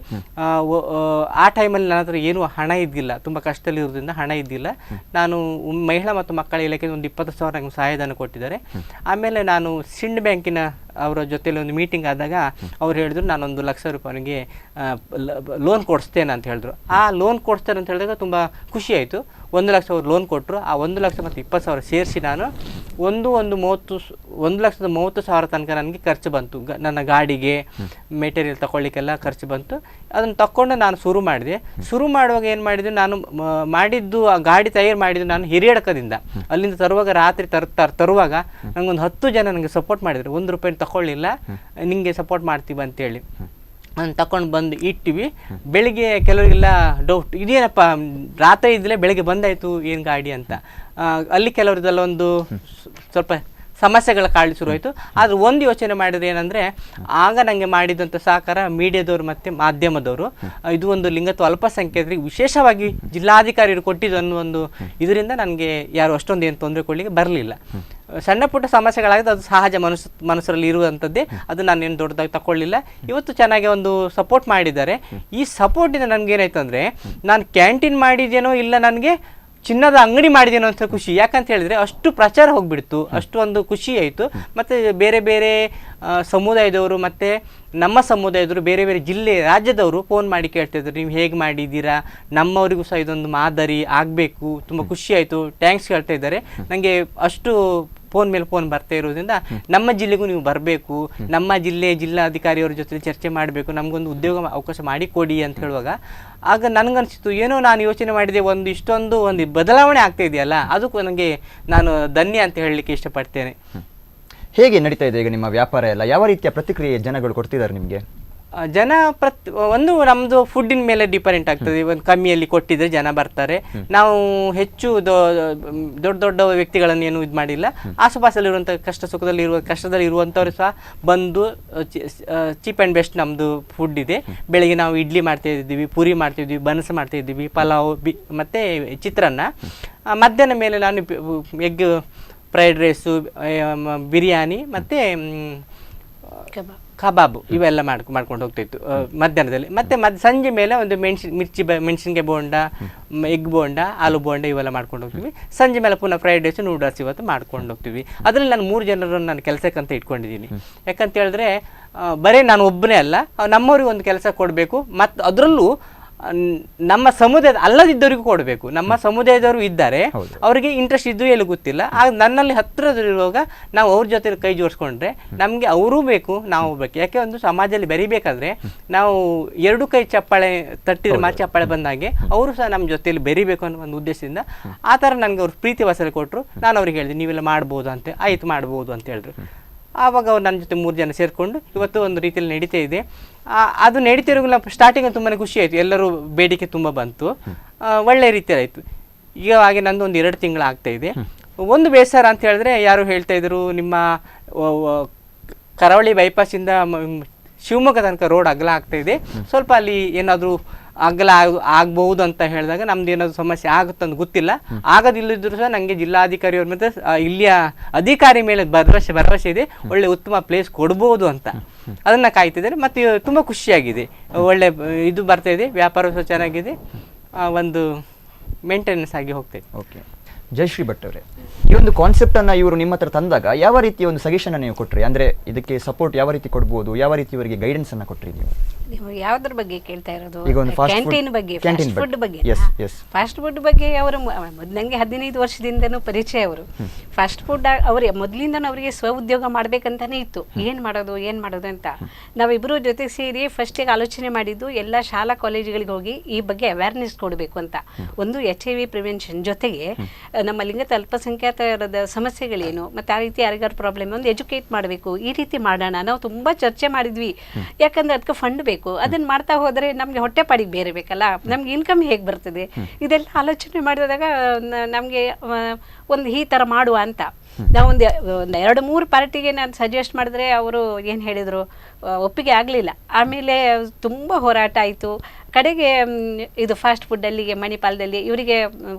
ಆ ಟೈಮಲ್ಲಿ ನನ್ನ ಹತ್ರ ಏನೂ ಹಣ ಇದ್ದಿಲ್ಲ, ತುಂಬ ಕಷ್ಟದಲ್ಲಿ ಇರೋದ್ರಿಂದ ಹಣ ಇದ್ದಿಲ್ಲ. ನಾನು ಮಹಿಳಾ ಮತ್ತು ಮಕ್ಕಳ ಇಲಾಖೆ ಒಂದು 20,000 ನಂಗೆ ಸಹಾಯಧನ ಕೊಟ್ಟಿದ್ದಾರೆ. ಆಮೇಲೆ ನಾನು ಸಿಂಡ್ ಬ್ಯಾಂಕಿನ ಅವರ ಜೊತೆಲಿ ಒಂದು ಮೀಟಿಂಗ್ ಆದಾಗ ಅವ್ರು ಹೇಳಿದ್ರು ನಾನು 1 ಲಕ್ಷ ರೂಪಾಯಿಗೆ ಲೋನ್ ಕೊಡಿಸ್ತೇನೆ ಅಂತ ಹೇಳಿದ್ರು. ಆ ಲೋನ್ ಕೊಡಿಸ್ತೇನೆ ಅಂತ ಹೇಳಿದಾಗ ತುಂಬ ಖುಷಿ ಆಯಿತು. 1 ಲಕ್ಷ ಅವ್ರು ಲೋನ್ ಕೊಟ್ಟರು. ಆ 1 ಲಕ್ಷ ಮತ್ತು 20,000 ಸೇರಿಸಿ ನಾನು 1,30,000 ತನಕ ನನಗೆ ಖರ್ಚು ಬಂತು. ನನ್ನ ಗಾಡಿಗೆ ಮೆಟೀರಿಯಲ್ ತಗೊಳ್ಳಿಕ್ಕೆಲ್ಲ ಖರ್ಚು ಬಂತು. ಅದನ್ನು ತಗೊಂಡು ನಾನು ಶುರು ಮಾಡಿದೆ. ಶುರು ಮಾಡುವಾಗ ಏನು ಮಾಡಿದ್ದು, ನಾನು ಮಾಡಿದ್ದು ಆ ಗಾಡಿ ತಯಾರು ಮಾಡಿದ್ದು ನಾನು ಹಿರಿಯಡಕದಿಂದ. ಅಲ್ಲಿಂದ ತರುವಾಗ ರಾತ್ರಿ ತರುವಾಗ ನನಗೊಂದು 10 ಜನ ನನಗೆ ಸಪೋರ್ಟ್ ಮಾಡಿದರು. 1 ರೂಪಾಯಿ ತಗೊಳ್ಳಿಲ್ಲ, ನಿಮಗೆ ಸಪೋರ್ಟ್ ಮಾಡ್ತೀವಿ ಅಂತೇಳಿ ನಾನು ತಗೊಂಡು ಬಂದು ಇಟ್ಟಿವಿ. ಬೆಳಿಗ್ಗೆ ಕೆಲವರಿಗೆಲ್ಲ ಡೌಟ್, ಇದೇನಪ್ಪ ರಾತ್ರಿ ಇದ್ದರೆ ಬೆಳಗ್ಗೆ ಬಂದಾಯಿತು ಏನು ಗಾಡಿ ಅಂತ. ಅಲ್ಲಿ ಕೆಲವ್ರದ್ದೆಲ್ಲ ಒಂದು ಸ್ವಲ್ಪ ಸಮಸ್ಯೆಗಳ ಕಾಳಿ ಶುರುವಾಯಿತು. ಆದರೆ ಒಂದು ಯೋಚನೆ ಮಾಡಿದ್ರೆ ಏನಂದರೆ, ಆಗ ನನಗೆ ಮಾಡಿದಂಥ ಸಹಕಾರ ಮೀಡಿಯಾದವರು ಮತ್ತು ಮಾಧ್ಯಮದವರು. ಇದು ಒಂದು ಲಿಂಗತ್ವ ಅಲ್ಪಸಂಖ್ಯಾತರಿಗೆ ವಿಶೇಷವಾಗಿ ಜಿಲ್ಲಾಧಿಕಾರಿಗಳು ಕೊಟ್ಟಿದ್ದು ಅನ್ನೋ ಒಂದು ಇದರಿಂದ ನನಗೆ ಯಾರು ಅಷ್ಟೊಂದು ಏನು ತೊಂದರೆ ಕೊಡಲಿಕ್ಕೆ ಬರಲಿಲ್ಲ. ಸಣ್ಣ ಪುಟ್ಟ ಸಮಸ್ಯೆಗಳಾಗಿದೆ, ಅದು ಸಹಜ ಮನಸ್ಸರಲ್ಲಿ ಇರುವಂಥದ್ದೇ. ಅದು ನಾನೇನು ದೊಡ್ಡದಾಗಿ ತಗೊಳ್ಳಿಲ್ಲ. ಇವತ್ತು ಚೆನ್ನಾಗಿ ಒಂದು ಸಪೋರ್ಟ್ ಮಾಡಿದ್ದಾರೆ. ಈ ಸಪೋರ್ಟಿಂದ ನನಗೇನಾಯ್ತು ಅಂದರೆ, ನಾನು ಕ್ಯಾಂಟೀನ್ ಮಾಡಿದ್ದೇನೋ ಇಲ್ಲ ನನಗೆ ಚಿನ್ನದ ಅಂಗಡಿ ಮಾಡಿದೇನೋ ಅಂತ ಖುಷಿ. ಯಾಕಂತ ಹೇಳಿದರೆ ಅಷ್ಟು ಪ್ರಚಾರ ಹೋಗಿಬಿಡ್ತು, ಅಷ್ಟು ಒಂದು ಖುಷಿ ಆಯಿತು. ಮತ್ತು ಬೇರೆ ಬೇರೆ ಸಮುದಾಯದವರು ಮತ್ತು ನಮ್ಮ ಸಮುದಾಯದವರು, ಬೇರೆ ಬೇರೆ ಜಿಲ್ಲೆ ರಾಜ್ಯದವರು ಫೋನ್ ಮಾಡಿ ಕೇಳ್ತಾಯಿದ್ರು, ನೀವು ಹೇಗೆ ಮಾಡಿದ್ದೀರಾ, ನಮ್ಮವರಿಗೂ ಸಹ ಇದೊಂದು ಮಾದರಿ ಆಗಬೇಕು, ತುಂಬ ಖುಷಿ ಆಯಿತು, ಥ್ಯಾಂಕ್ಸ್ ಹೇಳ್ತಾ ಇದ್ದಾರೆ. ನನಗೆ ಅಷ್ಟು ಫೋನ್ ಮೇಲೆ ಫೋನ್ ಬರ್ತಾ ಇರೋದ್ರಿಂದ ನಮ್ಮ ಜಿಲ್ಲೆಗೂ ನೀವು ಬರಬೇಕು, ನಮ್ಮ ಜಿಲ್ಲಾಧಿಕಾರಿಯವ್ರ ಜೊತೆ ಚರ್ಚೆ ಮಾಡಬೇಕು, ನಮಗೊಂದು ಉದ್ಯೋಗ ಅವಕಾಶ ಮಾಡಿಕೊಡಿ ಅಂತ ಹೇಳುವಾಗ ಆಗ ನನಗನ್ಸಿತ್ತು, ಏನೋ ನಾನು ಯೋಚನೆ ಮಾಡಿದೆ, ಇಷ್ಟೊಂದು ಬದಲಾವಣೆ ಆಗ್ತಾ ಇದೆಯಲ್ಲ, ಅದಕ್ಕೂ ನನಗೆ ನಾನು ಧನ್ಯ ಅಂತ ಹೇಳಲಿಕ್ಕೆ ಇಷ್ಟಪಡ್ತೇನೆ. ಹೇಗೆ ನಡೀತಾ ಇದೆ ಈಗ ನಿಮ್ಮ ವ್ಯಾಪಾರ ಎಲ್ಲ? ಯಾವ ರೀತಿಯ ಪ್ರತಿಕ್ರಿಯೆ ಜನಗಳು ಕೊಡ್ತಿದ್ದಾರೆ ನಿಮಗೆ? ಜನ ಒಂದು ನಮ್ಮದು ಫುಡ್ಡಿನ ಮೇಲೆ ಡಿಪೆಂಡೆಂಟ್ ಆಗ್ತದೆ. ಒಂದು ಕಮ್ಮಿಯಲ್ಲಿ ಕೊಟ್ಟಿದ್ರೆ ಜನ ಬರ್ತಾರೆ. ನಾವು ಹೆಚ್ಚು ದೊಡ್ಡ ವ್ಯಕ್ತಿಗಳನ್ನು ಏನು ಇದು ಮಾಡಿಲ್ಲ. ಆಸುಪಾಸಲ್ಲಿರುವಂಥ ಕಷ್ಟದಲ್ಲಿ ಇರುವಂಥವ್ರು ಸಹ ಬಂದು ಚೀಪ್ ಆ್ಯಂಡ್ ಬೆಸ್ಟ್ ನಮ್ಮದು ಫುಡ್ ಇದೆ. ಬೆಳಗ್ಗೆ ನಾವು ಇಡ್ಲಿ ಮಾಡ್ತಾ ಇದ್ದೀವಿ, ಪೂರಿ ಮಾಡ್ತಾಯಿದ್ವಿ, ಬನಸು ಮಾಡ್ತಾಯಿದ್ದೀವಿ, ಪಲಾವ್ ಮತ್ತು ಚಿತ್ರಾನ್ನ. ಮಧ್ಯಾಹ್ನ ಮೇಲೆ ನಾನು ಎಗ್ ಫ್ರೈಡ್ ರೈಸು, ಬಿರಿಯಾನಿ ಮತ್ತು ಕಬಾಬು ಇವೆಲ್ಲ ಮಾಡ್ಕೊಂಡು ಹೋಗ್ತಾಯಿತ್ತು ಮಧ್ಯಾಹ್ನದಲ್ಲಿ. ಮತ್ತು ಸಂಜೆ ಮೇಲೆ ಒಂದು ಮೆಣಸಿನ್ಕಾಯಿ ಬೋಂಡ, ಎಗ್ ಬೋಂಡ, ಆಲೂ ಬೋಂಡ ಇವೆಲ್ಲ ಮಾಡ್ಕೊಂಡು ಹೋಗ್ತೀವಿ. ಸಂಜೆ ಮೇಲೆ ಪುನಃ ಫ್ರೈಡ್ ರೈಸು, ನೂಡಲ್ಸ್ ಇವತ್ತು ಮಾಡ್ಕೊಂಡು ಹೋಗ್ತೀವಿ. ಅದರಲ್ಲಿ ನಾನು 3 ಜನರನ್ನು ನಾನು ಕೆಲಸಕ್ಕಂತ ಇಟ್ಕೊಂಡಿದ್ದೀನಿ. ಯಾಕಂತ ಹೇಳಿದ್ರೆ ಬರೀ ನಾನು ಒಬ್ಬನೇ ಅಲ್ಲ, ನಮ್ಮವ್ರಿಗೆ ಒಂದು ಕೆಲಸ ಕೊಡಬೇಕು. ಮತ್ತು ಅದರಲ್ಲೂ ನಮ್ಮ ಸಮುದಾಯದ ಅಲ್ಲದಿದ್ದವರಿಗೂ ಕೊಡಬೇಕು. ನಮ್ಮ ಸಮುದಾಯದವರು ಇದ್ದಾರೆ, ಅವರಿಗೆ ಇಂಟ್ರೆಸ್ಟ್ ಇದ್ದು ಎಲ್ಲೂ ಗೊತ್ತಿಲ್ಲ. ಆಗ ನನ್ನಲ್ಲಿ ಹತ್ತಿರದಲ್ಲಿರುವಾಗ ನಾವು ಅವ್ರ ಜೊತೆ ಕೈ ಜೋಡಿಸ್ಕೊಂಡ್ರೆ ನಮಗೆ ಅವರೂ ಬೇಕು, ನಾವು ಬೇಕು. ಯಾಕೆ ಒಂದು ಸಮಾಜದಲ್ಲಿ ಬೆರಿಬೇಕಾದ್ರೆ ನಾವು 2 ಕೈ ಚಪ್ಪಾಳೆ ತಟ್ಟಿದ್ರೆ ಮಾತ್ರ ಚಪ್ಪಾಳೆ ಬಂದಾಗೆ ಅವರು ಸಹ ನಮ್ಮ ಜೊತೆಯಲ್ಲಿ ಬೆರಿಬೇಕು ಅನ್ನೋ ಒಂದು ಉದ್ದೇಶದಿಂದ ಆ ಥರ ನನಗೆ ಅವ್ರು ಪ್ರೀತಿ ವಸಲಿ ಕೊಟ್ಟರು. ನಾನು ಅವ್ರಿಗೆ ಹೇಳಿದೆ, ನೀವೆಲ್ಲ ಮಾಡ್ಬೋದು ಅಂತ. ಆಯಿತು, ಮಾಡ್ಬೋದು ಅಂತ ಹೇಳಿದ್ರು. ಆವಾಗ ಅವ್ರು ನನ್ನ ಜೊತೆ 3 ಜನ ಸೇರಿಕೊಂಡು ಇವತ್ತು ಒಂದು ರೀತಿಯಲ್ಲಿ ನಡೀತಾ ಇದೆ. ಅದು ನಡೀತಿರೋಲ್ಲ. ಸ್ಟಾರ್ಟಿಂಗ್ ತುಂಬಾ ಖುಷಿ ಆಯಿತು, ಎಲ್ಲರೂ ಬೇಡಿಕೆ ತುಂಬ ಬಂತು, ಒಳ್ಳೆ ರೀತಿಯಲ್ಲಿ ಆಯಿತು. ಈಗ ಹಾಗೆ ನಂದು ಒಂದು 2 ತಿಂಗಳು ಆಗ್ತಾ ಇದೆ. ಒಂದು ಬೇಸರ ಅಂತ ಹೇಳಿದ್ರೆ, ಯಾರು ಹೇಳ್ತಾ ಇದ್ರು, ನಿಮ್ಮ ಕರಾವಳಿ ಬೈಪಾಸಿಂದ ಶಿವಮೊಗ್ಗ ತನಕ ರೋಡ್ ಅಗಲ ಆಗ್ತಾ ಇದೆ, ಸ್ವಲ್ಪ ಅಲ್ಲಿ ಏನಾದರೂ ಅಗಲ ಆಗ್ಬಹುದು ಅಂತ ಹೇಳಿದಾಗ ನಮ್ದು ಏನಾದರೂ ಸಮಸ್ಯೆ ಆಗುತ್ತಂತ ಗೊತ್ತಿಲ್ಲ. ಆಗದಿಲ್ಲದಿದ್ರು ಸಹ ನನಗೆ ಜಿಲ್ಲಾಧಿಕಾರಿಯವ್ರ ಮತ್ತು ಇಲ್ಲಿಯ ಅಧಿಕಾರಿ ಮೇಲೆ ಭರವಸೆ ಇದೆ, ಒಳ್ಳೆ ಉತ್ತಮ ಪ್ಲೇಸ್ ಕೊಡ್ಬೋದು ಅಂತ. ಅದನ್ನು ಕಾಯ್ತಿದ್ದಾರೆ. ಮತ್ತು ತುಂಬ ಖುಷಿಯಾಗಿದೆ, ಒಳ್ಳೆ ಇದು ಬರ್ತಾ ಇದೆ, ವ್ಯಾಪಾರ ಸಹ ಚೆನ್ನಾಗಿದೆ, ಒಂದು ಮೇಂಟೆನೆನ್ಸ್ ಆಗಿ ಹೋಗ್ತಾ ಇದೆ. ಓಕೆ, ಜಯಶ್ರೀ ಭಟ್ ಅವರೇ, ಈ ಒಂದು ಕಾನ್ಸೆಪ್ಟನ್ನು ಇವರು ನಿಮ್ಮ ಹತ್ರ ತಂದಾಗ ಯಾವ ರೀತಿಯ ಒಂದು ಸಜೆಷನ್ ನೀವು ಕೊಟ್ರಿ? ಅಂದರೆ ಇದಕ್ಕೆ ಸಪೋರ್ಟ್ ಯಾವ ರೀತಿ ಕೊಡ್ಬೋದು, ಯಾವ ರೀತಿ ಇವರಿಗೆ ಗೈಡೆನ್ಸ್ ಅನ್ನು ಕೊಟ್ರಿ ನೀವು? ಯಾವುದ್ರ ಬಗ್ಗೆ ಕೇಳ್ತಾ ಇರೋದು? ಈಗ ಒಂದು ಕ್ಯಾಂಟೀನ್ ಬಗ್ಗೆ, ಫಾಸ್ಟ್ ಫುಡ್ ಬಗ್ಗೆ. ಫಾಸ್ಟ್ ಫುಡ್ ಬಗ್ಗೆ ಅವರು ನನಗೆ 15 ವರ್ಷದಿಂದನೂ ಪರಿಚಯ. ಅವರು ಫಾಸ್ಟ್ ಫುಡ್ ಅವ್ರಿಗೆ ಮೊದಲಿಂದನೂ ಅವರಿಗೆ ಸ್ವ ಉದ್ಯೋಗ ಮಾಡ್ಬೇಕಂತಾನೆ ಇತ್ತು. ಏನು ಮಾಡೋದು ಅಂತ ನಾವಿಬ್ಬರು ಜೊತೆ ಸೇರಿ ಫಸ್ಟಿಗೆ ಆಲೋಚನೆ ಮಾಡಿದ್ದು, ಎಲ್ಲ ಶಾಲಾ ಕಾಲೇಜುಗಳಿಗೆ ಹೋಗಿ ಈ ಬಗ್ಗೆ ಅವೇರ್ನೆಸ್ ಕೊಡಬೇಕು ಅಂತ. ಒಂದು HIV ಪ್ರಿವೆನ್ಷನ್ ಜೊತೆಗೆ ನಮ್ಮ ಲಿಂಗದ ಅಲ್ಪಸಂಖ್ಯಾತರ ಸಮಸ್ಯೆಗಳೇನು, ಮತ್ತು ಆ ರೀತಿ ಯಾರಿಗಾರು ಪ್ರಾಬ್ಲಮ್ ಒಂದು ಎಜುಕೇಟ್ ಮಾಡಬೇಕು. ಈ ರೀತಿ ಮಾಡೋಣ. ನಾವು ತುಂಬ ಚರ್ಚೆ ಮಾಡಿದ್ವಿ, ಯಾಕಂದ್ರೆ ಅದಕ್ಕೆ ಫಂಡ್ ಬೇಕು. ಅದನ್ನು ಮಾಡ್ತಾ ಹೋದರೆ ನಮಗೆ ಹೊಟ್ಟೆಪಾಡಿಗೆ ಬೇರೆ ಬೇಕಲ್ಲ, ನಮ್ಗೆ ಇನ್ಕಮ್ ಹೇಗೆ ಬರ್ತದೆ, ಇದೆಲ್ಲ ಆಲೋಚನೆ ಮಾಡಿದಾಗ ನಮಗೆ ಒಂದು ಈ ಥರ ಮಾಡುವ ಅಂತ ನಾವೊಂದು 2-3 ಪಾರ್ಟಿಗೆ ನಾನು ಸಜೆಸ್ಟ್ ಮಾಡಿದ್ರೆ ಅವರು ಏನು ಹೇಳಿದರು, ಒಪ್ಪಿಗೆ ಆಗಲಿಲ್ಲ. ಆಮೇಲೆ ತುಂಬ ಹೋರಾಟ ಆಯಿತು. ಕಡೆಗೆ ಇದು ಫಾಸ್ಟ್ ಫುಡ್ ಅಲ್ಲಿಗೆ ಮಣಿಪಾಲದಲ್ಲಿ ಇವರಿಗೆ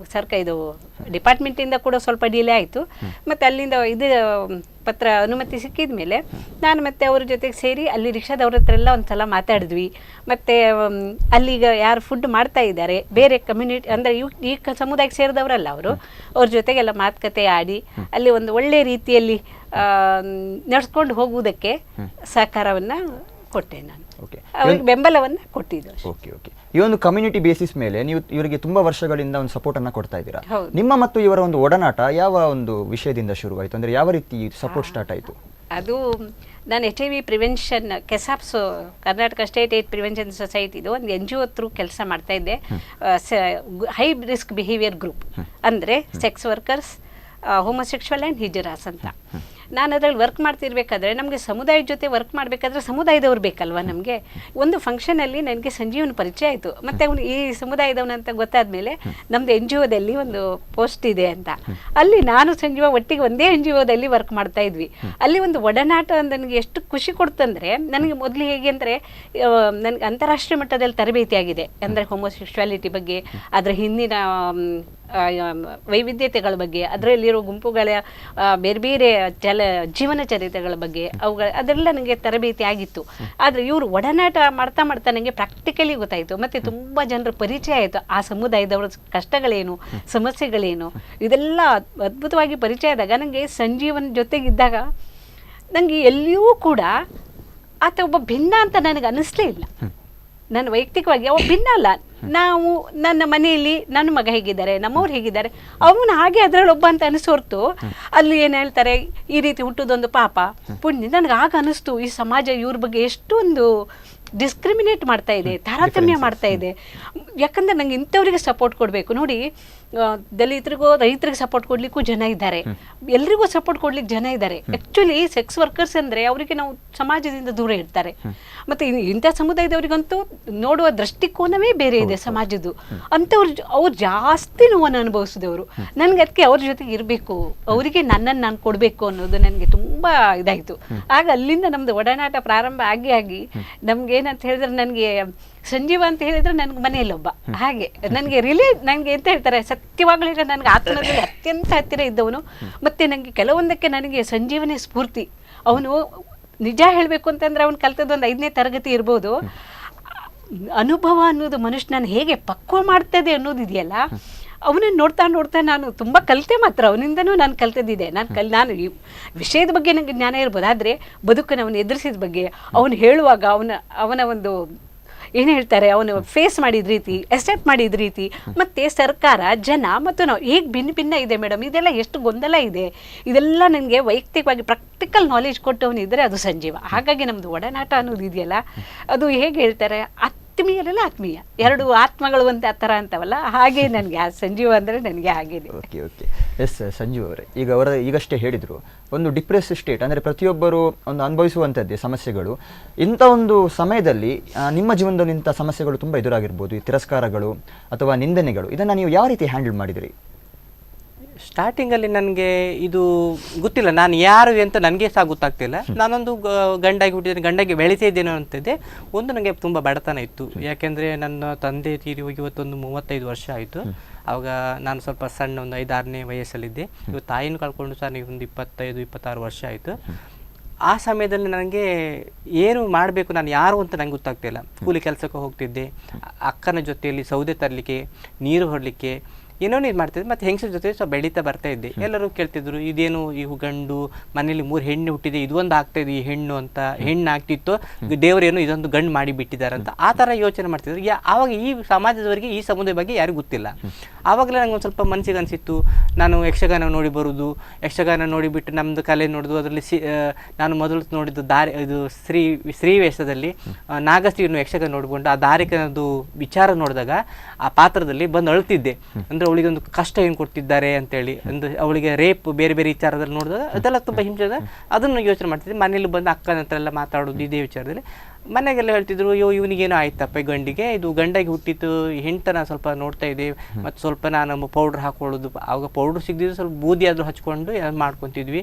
ಇದು ಡಿಪಾರ್ಟ್ಮೆಂಟಿಂದ ಕೂಡ ಸ್ವಲ್ಪ ಡಿಲೇ ಆಯಿತು. ಮತ್ತು ಅಲ್ಲಿಂದ ಇದು ಪತ್ರ ಅನುಮತಿ ಸಿಕ್ಕಿದ ಮೇಲೆ ನಾನು ಮತ್ತೆ ಅವ್ರ ಜೊತೆಗೆ ಸೇರಿ ಅಲ್ಲಿ ರಿಕ್ಷಾದವ್ರ ಹತ್ರ ಎಲ್ಲ ಒಂದು ಸಲ ಮಾತಾಡಿದ್ವಿ. ಮತ್ತು ಅಲ್ಲಿಗ ಯಾರು ಫುಡ್ ಮಾಡ್ತಾ ಇದ್ದಾರೆ ಬೇರೆ ಕಮ್ಯುನಿಟಿ ಅಂದರೆ ಈ ಸಮುದಾಯಕ್ಕೆ ಸೇರಿದವರಲ್ಲ ಅವರು, ಅವ್ರ ಜೊತೆಗೆಲ್ಲ ಮಾತುಕತೆ ಆಡಿ ಅಲ್ಲಿ ಒಂದು ಒಳ್ಳೆ ರೀತಿಯಲ್ಲಿ ನಡೆಸ್ಕೊಂಡು ಹೋಗುವುದಕ್ಕೆ ಸಹಕಾರವನ್ನು ಕೊಟ್ಟೆ ನಾನು. ಅವ್ರಿಗೆ ಬೆಂಬಲವನ್ನು ಕೊಟ್ಟಿದ್ದು. Okay okay. ಈ ಒಂದು ಕಮ್ಯುನಿಟಿ ಬೇಸಿಸ್ ಮೇಲೆ ನೀವು ಇವರಿಗೆ ತುಂಬಾ ವರ್ಷಗಳಿಂದ ಒಂದು ಸಪೋರ್ಟ್ ಅನ್ನ ಕೊಡ್ತಾ ಇದ್ದೀರಾ. ನಿಮ್ಮ ಮತ್ತು ಇವರ ಒಂದು ಒಡನಾಟ ಯಾವ ಒಂದು ವಿಷಯದಿಂದ ಶುರುವಾಯಿತು, ಅಂದ್ರೆ ಯಾವ ರೀತಿ ಸಪೋರ್ಟ್ ಸ್ಟಾರ್ಟ್ ಆಯಿತು? ಅದು ನಾನು HIV prevention KSAPS Karnataka state AIDS prevention ಸೊಸೈಟಿದು ಒಂದು NGO ಥ್ರೂ ಕೆಲಸ ಮಾಡ್ತಾ ಇದ್ದೆ. ಹೈ ರಿಸ್ಕ್ ಬಿಹೇವಿಯರ್ ಗ್ರೂಪ್ ಅಂದರೆ sex workers, homosexual and hijras ಅಂತ. ನಾನು ಅದರಲ್ಲಿ ವರ್ಕ್ ಮಾಡ್ತಿರ್ಬೇಕಾದ್ರೆ ನಮಗೆ ಸಮುದಾಯದ ಜೊತೆ ವರ್ಕ್ ಮಾಡಬೇಕಾದ್ರೆ ಸಮುದಾಯದವ್ರು ಬೇಕಲ್ವ. ನಮಗೆ ಒಂದು ಫಂಕ್ಷನಲ್ಲಿ ನನಗೆ ಸಂಜೀವನ ಪರಿಚಯ ಆಯಿತು. ಮತ್ತು ಅವನು ಈ ಸಮುದಾಯದವನಂತ ಗೊತ್ತಾದ ಮೇಲೆ ನಮ್ಮದು NGOದಲ್ಲಿ ಒಂದು ಪೋಸ್ಟ್ ಇದೆ ಅಂತ, ಅಲ್ಲಿ ನಾನು ಸಂಜೀವ ಒಟ್ಟಿಗೆ ಒಂದೇ NGOದಲ್ಲಿ ವರ್ಕ್ ಮಾಡ್ತಾ ಇದ್ವಿ. ಅಲ್ಲಿ ಒಂದು ಒಡನಾಟ ನನಗೆ ಎಷ್ಟು ಖುಷಿ ಕೊಡ್ತಂದರೆ, ನನಗೆ ಮೊದಲು ಹೇಗೆ ಅಂದರೆ ನನಗೆ ಅಂತಾರಾಷ್ಟ್ರೀಯ ಮಟ್ಟದಲ್ಲಿ ತರಬೇತಿ ಆಗಿದೆ. ಅಂದರೆ ಹೋಮೋಸೆಕ್ಷುವಾಲಿಟಿ ಬಗ್ಗೆ, ಅದರ ಹಿಂದಿನ ವೈವಿಧ್ಯತೆಗಳ ಬಗ್ಗೆ, ಅದರಲ್ಲಿರೋ ಗುಂಪುಗಳ ಬೇರೆ ಬೇರೆ ಜೀವನ ಚರಿತ್ರೆಗಳ ಬಗ್ಗೆ ಅದೆಲ್ಲ ನನಗೆ ತರಬೇತಿ ಆಗಿತ್ತು. ಆದರೆ ಇವರು ಒಡನಾಟ ಮಾಡ್ತಾ ಮಾಡ್ತಾ ನನಗೆ ಪ್ರಾಕ್ಟಿಕಲಿ ಗೊತ್ತಾಯಿತು. ಮತ್ತು ತುಂಬ ಜನರ ಪರಿಚಯ ಆಯಿತು. ಆ ಸಮುದಾಯದವರ ಕಷ್ಟಗಳೇನು, ಸಮಸ್ಯೆಗಳೇನು, ಇದೆಲ್ಲ ಅದ್ಭುತವಾಗಿ ಪರಿಚಯ ಆದಾಗ ನನಗೆ ಸಂಜೀವನ ಜೊತೆಗಿದ್ದಾಗ ನನಗೆ ಎಲ್ಲಿಯೂ ಕೂಡ ಆತ ಒಬ್ಬ ಭಿನ್ನ ಅಂತ ನನಗೆ ಅನ್ನಿಸ್ಲೇ ಇಲ್ಲ. ನನ್ನ ವೈಯಕ್ತಿಕವಾಗಿ ಅವ ಭಿನ್ನ ಅಲ್ಲ. ನಾವು ನನ್ನ ಮನೆಯಲ್ಲಿ ನನ್ನ ಮಗ ಹೇಗಿದ್ದಾರೆ, ನಮ್ಮವ್ರು ಹೇಗಿದ್ದಾರೆ, ಅವನು ಹಾಗೆ ಅದರಲ್ಲೊಬ್ಬ ಅಂತ ಅನಿಸೋರ್ತು ಅಲ್ಲಿ ಏನು ಹೇಳ್ತಾರೆ ಈ ರೀತಿ ಹುಟ್ಟೋದೊಂದು ಪಾಪ ಪುಣ್ಯ. ನನಗೆ ಆಗ ಅನ್ನಿಸ್ತು ಈ ಸಮಾಜ ಇವ್ರ ಬಗ್ಗೆ ಎಷ್ಟೊಂದು ಡಿಸ್ಕ್ರಿಮಿನೇಟ್ ಮಾಡ್ತಾ ಇದೆ, ತಾರತಮ್ಯ ಮಾಡ್ತಾ ಇದೆ. ಯಾಕಂದರೆ ನಂಗೆ ಇಂಥವ್ರಿಗೆ ಸಪೋರ್ಟ್ ಕೊಡಬೇಕು. ನೋಡಿ, ದಲಿತರಿಗೂ ರೈತರಿಗೆ ಸಪೋರ್ಟ್ ಕೊಡಲಿಕ್ಕೂ ಜನ ಇದ್ದಾರೆ, ಎಲ್ರಿಗೂ ಸಪೋರ್ಟ್ ಕೊಡ್ಲಿಕ್ಕೆ ಜನ ಇದ್ದಾರೆ. ಆ್ಯಕ್ಚುಲಿ ಸೆಕ್ಸ್ ವರ್ಕರ್ಸ್ ಅಂದರೆ ಅವರಿಗೆ ನಾವು ಸಮಾಜದಿಂದ ದೂರ ಇರ್ತಾರೆ. ಮತ್ತು ಇಂಥ ಸಮುದಾಯದವರಿಗಂತೂ ನೋಡುವ ದೃಷ್ಟಿಕೋನವೇ ಬೇರೆ ಇದೆ ಸಮಾಜದ್ದು. ಅವ್ರು ಜಾಸ್ತಿ ನೋವನ್ನು ಅನುಭವಿಸಿದವರು. ನನಗೆ ಅದಕ್ಕೆ ಅವ್ರ ಜೊತೆಗೆ ಇರಬೇಕು, ಅವರಿಗೆ ನನ್ನನ್ನು ನಾನು ಕೊಡಬೇಕು ಅನ್ನೋದು ನನಗೆ ತುಂಬ ಇದಾಯಿತು. ಆಗ ಅಲ್ಲಿಂದ ನಮ್ಮದು ಒಡನಾಟ ಪ್ರಾರಂಭ ಆಗಿ ನಮ್ಗೇನಂತ ಹೇಳಿದ್ರೆ, ನನಗೆ ಸಂಜೀವ ಅಂತ ಹೇಳಿದ್ರೆ ನನಗೆ ಮನೆಯಲ್ಲೊಬ್ಬ ಹಾಗೆ ನನಗೆ ನನಗೆ ಎಂತ ಹೇಳ್ತಾರೆ, ಸತ್ಯವಾಗಲೂ ಈಗ ನನಗೆ ಆತ್ಮದಲ್ಲಿ ಅತ್ಯಂತ ಹತ್ತಿರ ಇದ್ದವನು. ಮತ್ತು ನನಗೆ ಕೆಲವೊಂದಕ್ಕೆ ನನಗೆ ಸಂಜೀವನೇ ಸ್ಫೂರ್ತಿ. ಅವನು ನಿಜ ಹೇಳಬೇಕು ಅಂತಂದರೆ ಅವನು ಕಲ್ತದ್ದೊಂದು 5ನೇ ತರಗತಿ ಇರ್ಬೋದು. ಅನುಭವ ಅನ್ನೋದು ಮನುಷ್ಯನನ್ನು ಹೇಗೆ ಪಕ್ವ ಮಾಡ್ತದೆ ಅನ್ನೋದಿದೆಯಲ್ಲ, ಅವನನ್ನು ನೋಡ್ತಾ ನೋಡ್ತಾ ನಾನು ತುಂಬ ಕಲಿತೆ. ಮಾತ್ರ ಅವನಿಂದನೂ ನಾನು ಕಲ್ತದ್ದಿದೆ. ನಾನು ಈ ವಿಷಯದ ಬಗ್ಗೆ ನನಗೆ ಜ್ಞಾನ ಇರ್ಬೋದು, ಆದರೆ ಬದುಕನ್ನು ಅವನು ಎದುರಿಸಿದ ಬಗ್ಗೆ ಅವನು ಹೇಳುವಾಗ ಅವನ ಒಂದು ಏನು ಹೇಳ್ತಾರೆ, ಅವನು ಫೇಸ್ ಮಾಡಿದ ರೀತಿ, ಎಸೆಪ್ಟ್ ಮಾಡಿದ ರೀತಿ, ಮತ್ತು ಸರ್ಕಾರ, ಜನ ಮತ್ತು ನಾವು ಹೇಗೆ ಭಿನ್ನ ಭಿನ್ನ ಇದೆ ಮೇಡಮ್, ಇದೆಲ್ಲ ಎಷ್ಟು ಗೊಂದಲ ಇದೆ, ಇದೆಲ್ಲ ನನಗೆ ವೈಯಕ್ತಿಕವಾಗಿ ಪ್ರಾಕ್ಟಿಕಲ್ ನಾಲೆಜ್ ಕೊಟ್ಟವನಿದ್ದರೆ ಅದು ಸಂಜೀವ. ಹಾಗಾಗಿ ನಮ್ಮದು ಒಡನಾಟ ಅನ್ನೋದು ಇದೆಯಲ್ಲ, ಅದು ಹೇಗೆ ಹೇಳ್ತಾರೆ, ಆತ್ಮೀಯರಲ್ಲ ಆತ್ಮೀಯ, ಎರಡು ಆತ್ಮಗಳು ಅಂತ ಆ ಥರ ಅಂತವಲ್ಲ, ಹಾಗೆ ನನಗೆ ಆ ಸಂಜೀವ ಅಂದರೆ ನನಗೆ ಹಾಗೇನೆ. Okay okay. ಎಸ್ ಸಂಜೀವ್ ಅವರೇ, ಈಗಷ್ಟೇ ಹೇಳಿದರು, ಒಂದು ಡಿಪ್ರೆಸ್ ಸ್ಟೇಟ್ ಅಂದರೆ ಪ್ರತಿಯೊಬ್ಬರು ಒಂದು ಅನುಭವಿಸುವಂಥದ್ದೇ ಸಮಸ್ಯೆಗಳು. ಇಂಥ ಒಂದು ಸಮಯದಲ್ಲಿ ನಿಮ್ಮ ಜೀವನದಲ್ಲಿ ಇಂಥ ಸಮಸ್ಯೆಗಳು ತುಂಬ ಎದುರಾಗಿರ್ಬೋದು, ಈ ತಿರಸ್ಕಾರಗಳು ಅಥವಾ ನಿಂದನೆಗಳು, ಇದನ್ನು ನೀವು ಯಾವ ರೀತಿ ಹ್ಯಾಂಡಲ್ ಮಾಡಿದಿರಿ? ಸ್ಟಾರ್ಟಿಂಗಲ್ಲಿ ನನಗೆ ಇದು ಗೊತ್ತಿಲ್ಲ, ನಾನು ಯಾರು ಅಂತ ನನಗೆ ಸಹ ಗೊತ್ತಾಗ್ತಿಲ್ಲ. ನಾನೊಂದು ಗಂಡಾಗಿ ಹುಟ್ಟಿದ್ದೇನೆ, ಗಂಡಾಗಿ ಬೆಳೀತಾ ಇದ್ದೇನೆ ಅಂತಿದ್ದೆ. ಒಂದು ನನಗೆ ತುಂಬ ಬಡತನ ಇತ್ತು. ಯಾಕೆಂದರೆ ನನ್ನ ತಂದೆ ತೀರಿ ಹೋಗಿ ಇವತ್ತೊಂದು 35 ವರ್ಷ ಆಯಿತು. ಆವಾಗ ನಾನು ಸ್ವಲ್ಪ ಸಣ್ಣ, ಒಂದು 5-6ನೇ ವಯಸ್ಸಲ್ಲಿದ್ದೆ. ಇವತ್ತು ತಾಯಿನೂ ಕಳ್ಕೊಂಡು ಸಹ ಒಂದು 25-26 ವರ್ಷ ಆಯಿತು. ಆ ಸಮಯದಲ್ಲಿ ನನಗೆ ಏನು ಮಾಡಬೇಕು, ನಾನು ಯಾರು ಅಂತ ನಂಗೆ ಗೊತ್ತಾಗ್ತಿಲ್ಲ. ಕೂಲಿ ಕೆಲಸಕ್ಕೆ ಹೋಗ್ತಿದ್ದೆ, ಅಕ್ಕನ ಜೊತೆಯಲ್ಲಿ ಸೌದೆ ತರಲಿಕ್ಕೆ, ನೀರು ಹೊರಲಿಕ್ಕೆ ಏನೋ ಇದು ಮಾಡ್ತಿದ್ದೆ. ಮತ್ತು ಹೆಂಗಸರ ಜೊತೆ ಸ್ವಲ್ಪ ಬೆಳೀತಾ ಬರ್ತಾ ಇದ್ದೆ. ಎಲ್ಲರೂ ಕೇಳ್ತಿದ್ರು, ಇದೇನು ಇವು ಗಂಡು, ಮನೇಲಿ 3 ಹೆಣ್ಣು ಹುಟ್ಟಿದೆ, ಇದೊಂದು ಆಗ್ತಾಯಿದೆ ಈ ಹೆಣ್ಣು ಅಂತ, ಹೆಣ್ಣು ಆಗ್ತಿತ್ತು, ದೇವರೇನು ಇದೊಂದು ಗಂಡು ಮಾಡಿ ಬಿಟ್ಟಿದ್ದಾರೆ ಅಂತ ಆ ಥರ ಯೋಚನೆ ಮಾಡ್ತಿದ್ರು. ಆವಾಗ ಈ ಸಮಾಜದವರಿಗೆ ಈ ಸಮುದಾಯ ಬಗ್ಗೆ ಯಾರಿಗೂ ಗೊತ್ತಿಲ್ಲ. ಆವಾಗಲೇ ನಂಗೆ ಒಂದು ಸ್ವಲ್ಪ ಮನಸ್ಸಿಗೆ ಅನಿಸಿತ್ತು, ನಾನು ಯಕ್ಷಗಾನ ನೋಡಿ ಬರೋದು, ಯಕ್ಷಗಾನ ನೋಡಿಬಿಟ್ಟು ನಮ್ಮದು ಕಲೆ ನೋಡೋದು. ಅದರಲ್ಲಿ ನಾನು ಮೊದಲು ನೋಡಿದ್ದು ಇದು ಸ್ತ್ರೀ ವೇಷದಲ್ಲಿ ನಾಗಶ್ರೀಯನ್ನು ಯಕ್ಷಗಾನ ನೋಡಿಕೊಂಡು ಆ ದಾರಿಕನದು ವಿಚಾರ ನೋಡಿದಾಗ ಆ ಪಾತ್ರದಲ್ಲಿ ಬಂದು ಅಳ್ತಿದ್ದೆ. ಅಂದರೆ ಅವಳಿಗೆ ಒಂದು ಕಷ್ಟ ಏನು ಕೊಡ್ತಿದ್ದಾರೆ ಅಂತೇಳಿ, ಅಂದರೆ ಅವಳಿಗೆ ರೇಪ್ ಬೇರೆ ಬೇರೆ ವಿಚಾರದಲ್ಲಿ ನೋಡಿದಾಗ ಅದೆಲ್ಲ ತುಂಬ ಹಿಂಸೆ, ಅದನ್ನು ಯೋಚನೆ ಮಾಡ್ತಿದ್ದೆ. ಮನೇಲಿ ಬಂದು ಅಕ್ಕನ ಹತ್ರ ಎಲ್ಲ ಮಾತಾಡೋದು ಇದೇ ವಿಚಾರದಲ್ಲಿ. ಮನೆಗೆಲ್ಲ ಹೇಳ್ತಿದ್ರು, ಅಯ್ಯೋ ಇವನಿಗೇನೋ ಆಯ್ತಪ್ಪ ಗಂಡಿಗೆ, ಇದು ಗಂಡಾಗಿ ಹುಟ್ಟಿತ್ತು, ಹೆಂಡ್ತನ ಸ್ವಲ್ಪ ನೋಡ್ತಾ ಇದ್ದೀವಿ, ಮತ್ತು ಸ್ವಲ್ಪ ನಾನು ಪೌಡ್ರ್ ಹಾಕೊಳ್ಳೋದು, ಆವಾಗ ಪೌಡ್ರ್ ಸಿಗದಿದ್ದು ಸ್ವಲ್ಪ ಬೂದಿ ಆದರೂ ಹಚ್ಕೊಂಡು ಮಾಡ್ಕೊತಿದ್ವಿ,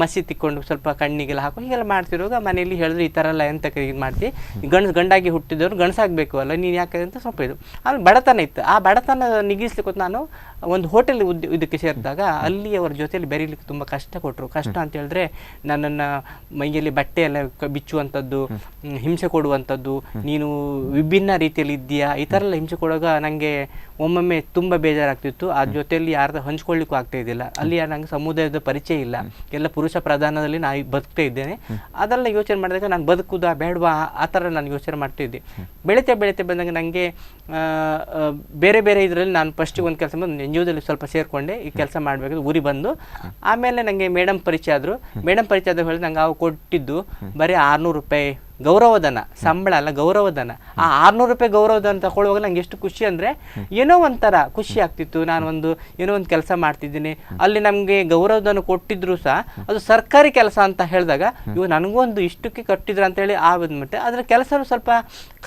ಮಸಿ ತಿಕ್ಕೊಂಡು ಸ್ವಲ್ಪ ಕಣ್ಣಿಗೆಲ್ಲ ಹಾಕೊಂಡು ಹೀಗೆಲ್ಲ ಮಾಡ್ತಿರುವಾಗ ಮನೆಯಲ್ಲಿ ಹೇಳಿದ್ರು ಈ ಥರ ಎಲ್ಲ ಎಂತ ಇದು ಮಾಡ್ತಿ, ಗಂಡಾಗಿ ಹುಟ್ಟಿದವರು ಗಂಡಸಾಗಬೇಕು ಅಲ್ಲ ನೀನು ಯಾಕೆ ಅಂತ ಸ್ವಲ್ಪ ಇದು. ಆಮೇಲೆ ಬಡತನ ಇತ್ತು, ಆ ಬಡತನ ನಿಗಿಸ್ಲಿಕ್ಕೆ ನಾನು ಒಂದು ಹೋಟೆಲ್ ಇದಕ್ಕೆ ಸೇರಿದಾಗ ಅಲ್ಲಿ ಅವ್ರ ಜೊತೆಯಲ್ಲಿ ಬೆರೀಲಿಕ್ಕೆ ತುಂಬ ಕಷ್ಟ ಕೊಟ್ಟರು. ಕಷ್ಟ ಅಂತ ಹೇಳಿದ್ರೆ ನನ್ನನ್ನು ಮೈಯಲ್ಲಿ ಬಟ್ಟೆ ಎಲ್ಲ ಬಿಚ್ಚುವಂಥದ್ದು, ಹಿಂಸೆ ಕೊಡುವಂಥದ್ದು, ನೀನು ವಿಭಿನ್ನ ರೀತಿಯಲ್ಲಿ ಇದ್ದೀಯಾ, ಈ ಥರ ಎಲ್ಲ ಹಿಂಸೆ ಕೊಡುವಾಗ ನನಗೆ ಒಮ್ಮೊಮ್ಮೆ ತುಂಬ ಬೇಜಾರಾಗ್ತಿತ್ತು. ಆ ಜೊತೆಯಲ್ಲಿ ಯಾರ್ದು ಹಂಚ್ಕೊಳ್ಳಿಕ್ಕೂ ಆಗ್ತಾ ಇದ್ದಿಲ್ಲ. ಅಲ್ಲಿ ನನಗೆ ಸಮುದಾಯದ ಪರಿಚಯ ಇಲ್ಲ, ಎಲ್ಲ ಪುರುಷ ಪ್ರಧಾನದಲ್ಲಿ ನಾನು ಬದುಕ್ತಾ ಇದ್ದೇನೆ. ಅದೆಲ್ಲ ಯೋಚನೆ ಮಾಡಿದಾಗ ನಾನು ಬದುಕುದಾ ಬೇಡವಾ ಆ ಥರ ನಾನು ಯೋಚನೆ ಮಾಡ್ತಿದ್ದೆ. ಬೆಳೀತೆ ಬಂದಾಗ ನನಗೆ ಬೇರೆ ಬೇರೆ ಇದರಲ್ಲಿ ನಾನು ಫಸ್ಟಿಗೆ ಒಂದು ಕೆಲಸ ಬಂದು ಎನ್ ಜಿ ಒದಲ್ಲಿ ಸ್ವಲ್ಪ ಸೇರಿಕೊಂಡೆ, ಈ ಕೆಲಸ ಮಾಡಬೇಕು ಊರಿಗೆ ಬಂದು. ಆಮೇಲೆ ನನಗೆ ಮೇಡಮ್ ಪರಿಚಯ ಆದರು. ಮೇಡಮ್ ಪರಿಚಯ ಆದಾಗ ಹೇಳಿ ನಂಗೆ ಅವು ಕೊಟ್ಟಿದ್ದು ಬರೀ 600 ರೂಪಾಯಿ ಗೌರವಧನ, ಸಂಬಳ ಅಲ್ಲ ಗೌರವಧನ. ಆ 600 ರೂಪಾಯಿ ಗೌರವಧನ ತಗೊಳ್ಳುವಾಗ ನಂಗೆ ಎಷ್ಟು ಖುಷಿ ಅಂದರೆ ಏನೋ ಒಂಥರ ಖುಷಿ ಆಗ್ತಿತ್ತು. ನಾನು ಏನೋ ಒಂದು ಕೆಲಸ ಮಾಡ್ತಿದ್ದೀನಿ, ಅಲ್ಲಿ ನಮಗೆ ಗೌರವಧನ ಕೊಟ್ಟಿದ್ರು ಸಹ ಅದು ಸರ್ಕಾರಿ ಕೆಲಸ ಅಂತ ಹೇಳಿದಾಗ ಇವು ನನಗೂ ಒಂದು ಇಷ್ಟಕ್ಕೆ ಕಟ್ಟಿದ್ರು ಅಂತೇಳಿ ಮತ್ತೆ ಅದರ ಕೆಲಸನೂ ಸ್ವಲ್ಪ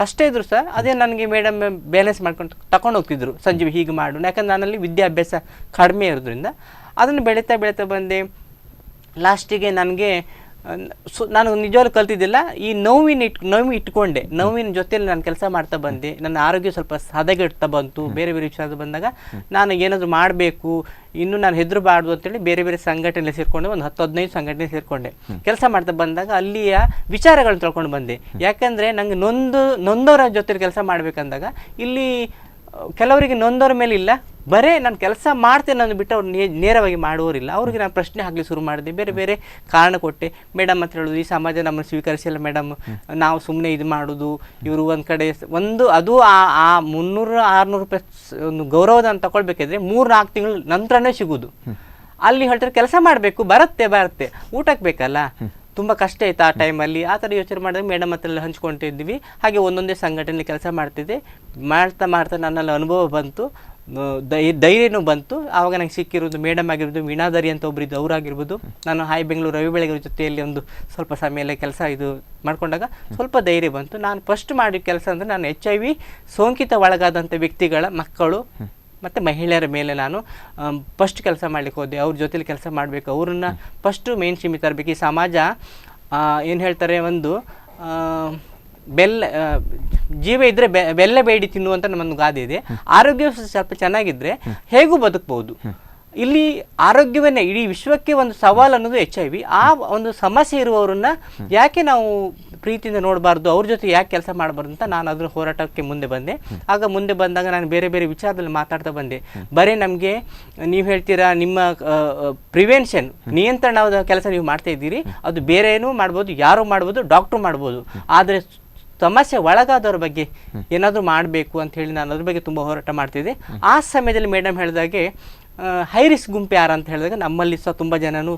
ಕಷ್ಟ ಇದ್ರು ಸಹ ಅದೇ ನನಗೆ ಮೇಡಮ್ ಬ್ಯಾಲೆನ್ಸ್ ಮಾಡ್ಕೊಂಡು ತಗೊಂಡು ಹೋಗ್ತಿದ್ರು. ಸಂಜೀವ್ ಹೀಗೆ ಮಾಡು, ಯಾಕಂದ್ರೆ ನನ್ನಲ್ಲಿ ವಿದ್ಯಾಭ್ಯಾಸ ಕಡಿಮೆ ಇರೋದ್ರಿಂದ ಅದನ್ನು ಬೆಳೀತಾ ಬಂದೆ. ಲಾಸ್ಟಿಗೆ ನನಗೆ ನಾನು ನಿಜವಾಗ್ಲೂ ಕಲ್ತಿದ್ದಿಲ್ಲ, ಈ ನೋವು ಇಟ್ಕೊಂಡೆ, ನೋವಿನ ಜೊತೆಯಲ್ಲಿ ನಾನು ಕೆಲಸ ಮಾಡ್ತಾ ಬಂದೆ. ನನ್ನ ಆರೋಗ್ಯ ಸ್ವಲ್ಪ ಹದಗೆಡ್ತಾ ಬಂತು. ಬೇರೆ ಬೇರೆ ವಿಚಾರ ಬಂದಾಗ ನಾನು ಏನಾದರೂ ಮಾಡಬೇಕು, ಇನ್ನು ನಾನು ಹೆದರಬಾರ್ದು ಅಂತೇಳಿ ಬೇರೆ ಬೇರೆ ಸಂಘಟನೆ ಸೇರಿಕೊಂಡೆ, ಒಂದು 10-15 ಸಂಘಟನೆ ಸೇರಿಕೊಂಡೆ. ಕೆಲಸ ಮಾಡ್ತಾ ಬಂದಾಗ ಅಲ್ಲಿಯ ವಿಚಾರಗಳನ್ನ ತಿಳ್ಕೊಂಡು ಬಂದೆ. ಯಾಕಂದರೆ ನನಗೆ ನೊಂದವರ ಜೊತೆ ಕೆಲಸ ಮಾಡಬೇಕಂದಾಗ ಇಲ್ಲಿ ಕೆಲವರಿಗೆ ನೊಂದವ್ರ ಮೇಲೆ ಇಲ್ಲ, ಬರೇ ನಾನು ಕೆಲಸ ಮಾಡ್ತೇನೆ ಅಂದು ಬಿಟ್ಟು ಅವ್ರು ನೇರವಾಗಿ ಮಾಡುವವರಿಲ್ಲ. ಅವ್ರಿಗೆ ನಾನು ಪ್ರಶ್ನೆ ಹಾಕಲಿ ಶುರು ಮಾಡಿದೆ, ಬೇರೆ ಬೇರೆ ಕಾರಣ ಕೊಟ್ಟೆ. ಮೇಡಮ್ ಅಂತ ಹೇಳೋದು, ಈ ಸಮಾಜ ನಮ್ಮನ್ನು ಸ್ವೀಕರಿಸಿಲ್ಲ ಮೇಡಮ್, ನಾವು ಸುಮ್ಮನೆ ಇದು ಮಾಡೋದು, ಇವರು ಒಂದು ಕಡೆ ಅದು ಆ 300-600 ರೂಪಾಯಿ ಒಂದು ಗೌರವಧನ ತಗೊಳ್ಬೇಕಿದ್ರೆ 3-4 ತಿಂಗಳು ನಂತರನೇ ಸಿಗೋದು. ಅಲ್ಲಿ ಹೇಳ್ತಾರೆ ಕೆಲಸ ಮಾಡಬೇಕು, ಬರುತ್ತೆ ಊಟಕ್ಕೆ ಬೇಕಲ್ಲ, ತುಂಬ ಕಷ್ಟ ಇತ್ತು ಆ ಟೈಮಲ್ಲಿ. ಆ ಥರ ಯೋಚನೆ ಮಾಡಿದಾಗ ಮೇಡಮ್ ಹತ್ರ ಎಲ್ಲ ಹಂಚ್ಕೊಳ್ತಿದ್ವಿ. ಹಾಗೆ ಒಂದೊಂದೇ ಸಂಘಟನೆ ಕೆಲಸ ಮಾಡ್ತಿದ್ದೆ. ಮಾಡ್ತಾ ನನ್ನಲ್ಲಿ ಅನುಭವ ಬಂತು, ಧೈರ್ಯನೂ ಬಂತು. ಆವಾಗ ನಂಗೆ ಸಿಕ್ಕಿರೋದು ಮೇಡಮ್ ಆಗಿರ್ಬೋದು, ವೀಣಾಧರಿ ಅಂತ ಒಬ್ಬರಿದ್ದು ಅವರಾಗಿರ್ಬೋದು, ನಾನು ಹಾಯ್ ಬೆಂಗಳೂರು ರವಿ ಬೆಳಗೆರೆ ಜೊತೆಯಲ್ಲಿ ಒಂದು ಸ್ವಲ್ಪ ಸಮಯ ಕೆಲಸ ಇದು ಮಾಡ್ಕೊಂಡಾಗ ಸ್ವಲ್ಪ ಧೈರ್ಯ ಬಂತು. ನಾನು ಫಸ್ಟ್ ಮಾಡಿದ ಕೆಲಸ ಅಂದರೆ ನಾನು HIV ಸೋಂಕಿತ ಒಳಗಾದಂಥ ವ್ಯಕ್ತಿಗಳ ಮಕ್ಕಳು ಮತ್ತು ಮಹಿಳೆಯರ ಮೇಲೆ ನಾನು ಫಸ್ಟ್ ಕೆಲಸ ಮಾಡ್ಲಿಕ್ಕೆ ಹೋದೆ. ಅವ್ರ ಜೊತೆಲಿ ಕೆಲಸ ಮಾಡಬೇಕು, ಅವ್ರನ್ನ ಫಸ್ಟು ಮೇನ್ ಸ್ಟ್ರೀಮ್ ತರಬೇಕು. ಈ ಸಮಾಜ ಏನು ಹೇಳ್ತಾರೆ, ಒಂದು ಜೀವ ಇದ್ದರೆ ಬೆಲ್ಲ ಬೇಡಿ ತಿನ್ನುವಂಥ ನಮ್ಮೊಂದು ಗಾದೆ ಇದೆ. ಆರೋಗ್ಯ ಸ್ವಲ್ಪ ಚೆನ್ನಾಗಿದ್ದರೆ ಹೇಗೂ ಬದುಕ್ಬೋದು. ಇಲ್ಲಿ ಆರೋಗ್ಯವನ್ನೇ ಇಡೀ ವಿಶ್ವಕ್ಕೆ ಒಂದು ಸವಾಲು ಅನ್ನೋದು HIV. ಆ ಒಂದು ಸಮಸ್ಯೆ ಇರುವವರನ್ನ ಯಾಕೆ ನಾವು ಪ್ರೀತಿಯಿಂದ ನೋಡಬಾರ್ದು, ಅವ್ರ ಜೊತೆ ಯಾಕೆ ಕೆಲಸ ಮಾಡಬಾರ್ದು ಅಂತ ನಾನು ಅದರ ಹೋರಾಟಕ್ಕೆ ಮುಂದೆ ಬಂದೆ. ಆಗ ಮುಂದೆ ಬಂದಾಗ ನಾನು ಬೇರೆ ಬೇರೆ ವಿಚಾರದಲ್ಲಿ ಮಾತಾಡ್ತಾ ಬಂದೆ. ಬರೀ ನಮಗೆ ನೀವು ಹೇಳ್ತೀರಾ ನಿಮ್ಮ ಪ್ರಿವೆನ್ಷನ್ ನಿಯಂತ್ರಣದ ಕೆಲಸ ನೀವು ಮಾಡ್ತಾ ಇದ್ದೀರಿ, ಅದು ಬೇರೇನೂ ಮಾಡ್ಬೋದು, ಯಾರು ಮಾಡ್ಬೋದು, ಡಾಕ್ಟ್ರು ಮಾಡ್ಬೋದು, ಆದರೆ ಸಮಸ್ಯೆ ಒಳಗಾದವ್ರ ಬಗ್ಗೆ ಏನಾದರೂ ಮಾಡಬೇಕು ಅಂತ ಹೇಳಿ ನಾನು ಅದ್ರ ಬಗ್ಗೆ ತುಂಬ ಹೋರಾಟ ಮಾಡ್ತಿದ್ದೆ. ಆ ಸಮಯದಲ್ಲಿ ಮೇಡಮ್ ಹೇಳಿದಾಗೆ ಹೈ ರಿಸ್ಕ್ ಗುಂಪು ಯಾರು ಅಂತ ಹೇಳಿದಾಗ ನಮ್ಮಲ್ಲಿ ಸಹ ತುಂಬ ಜನನು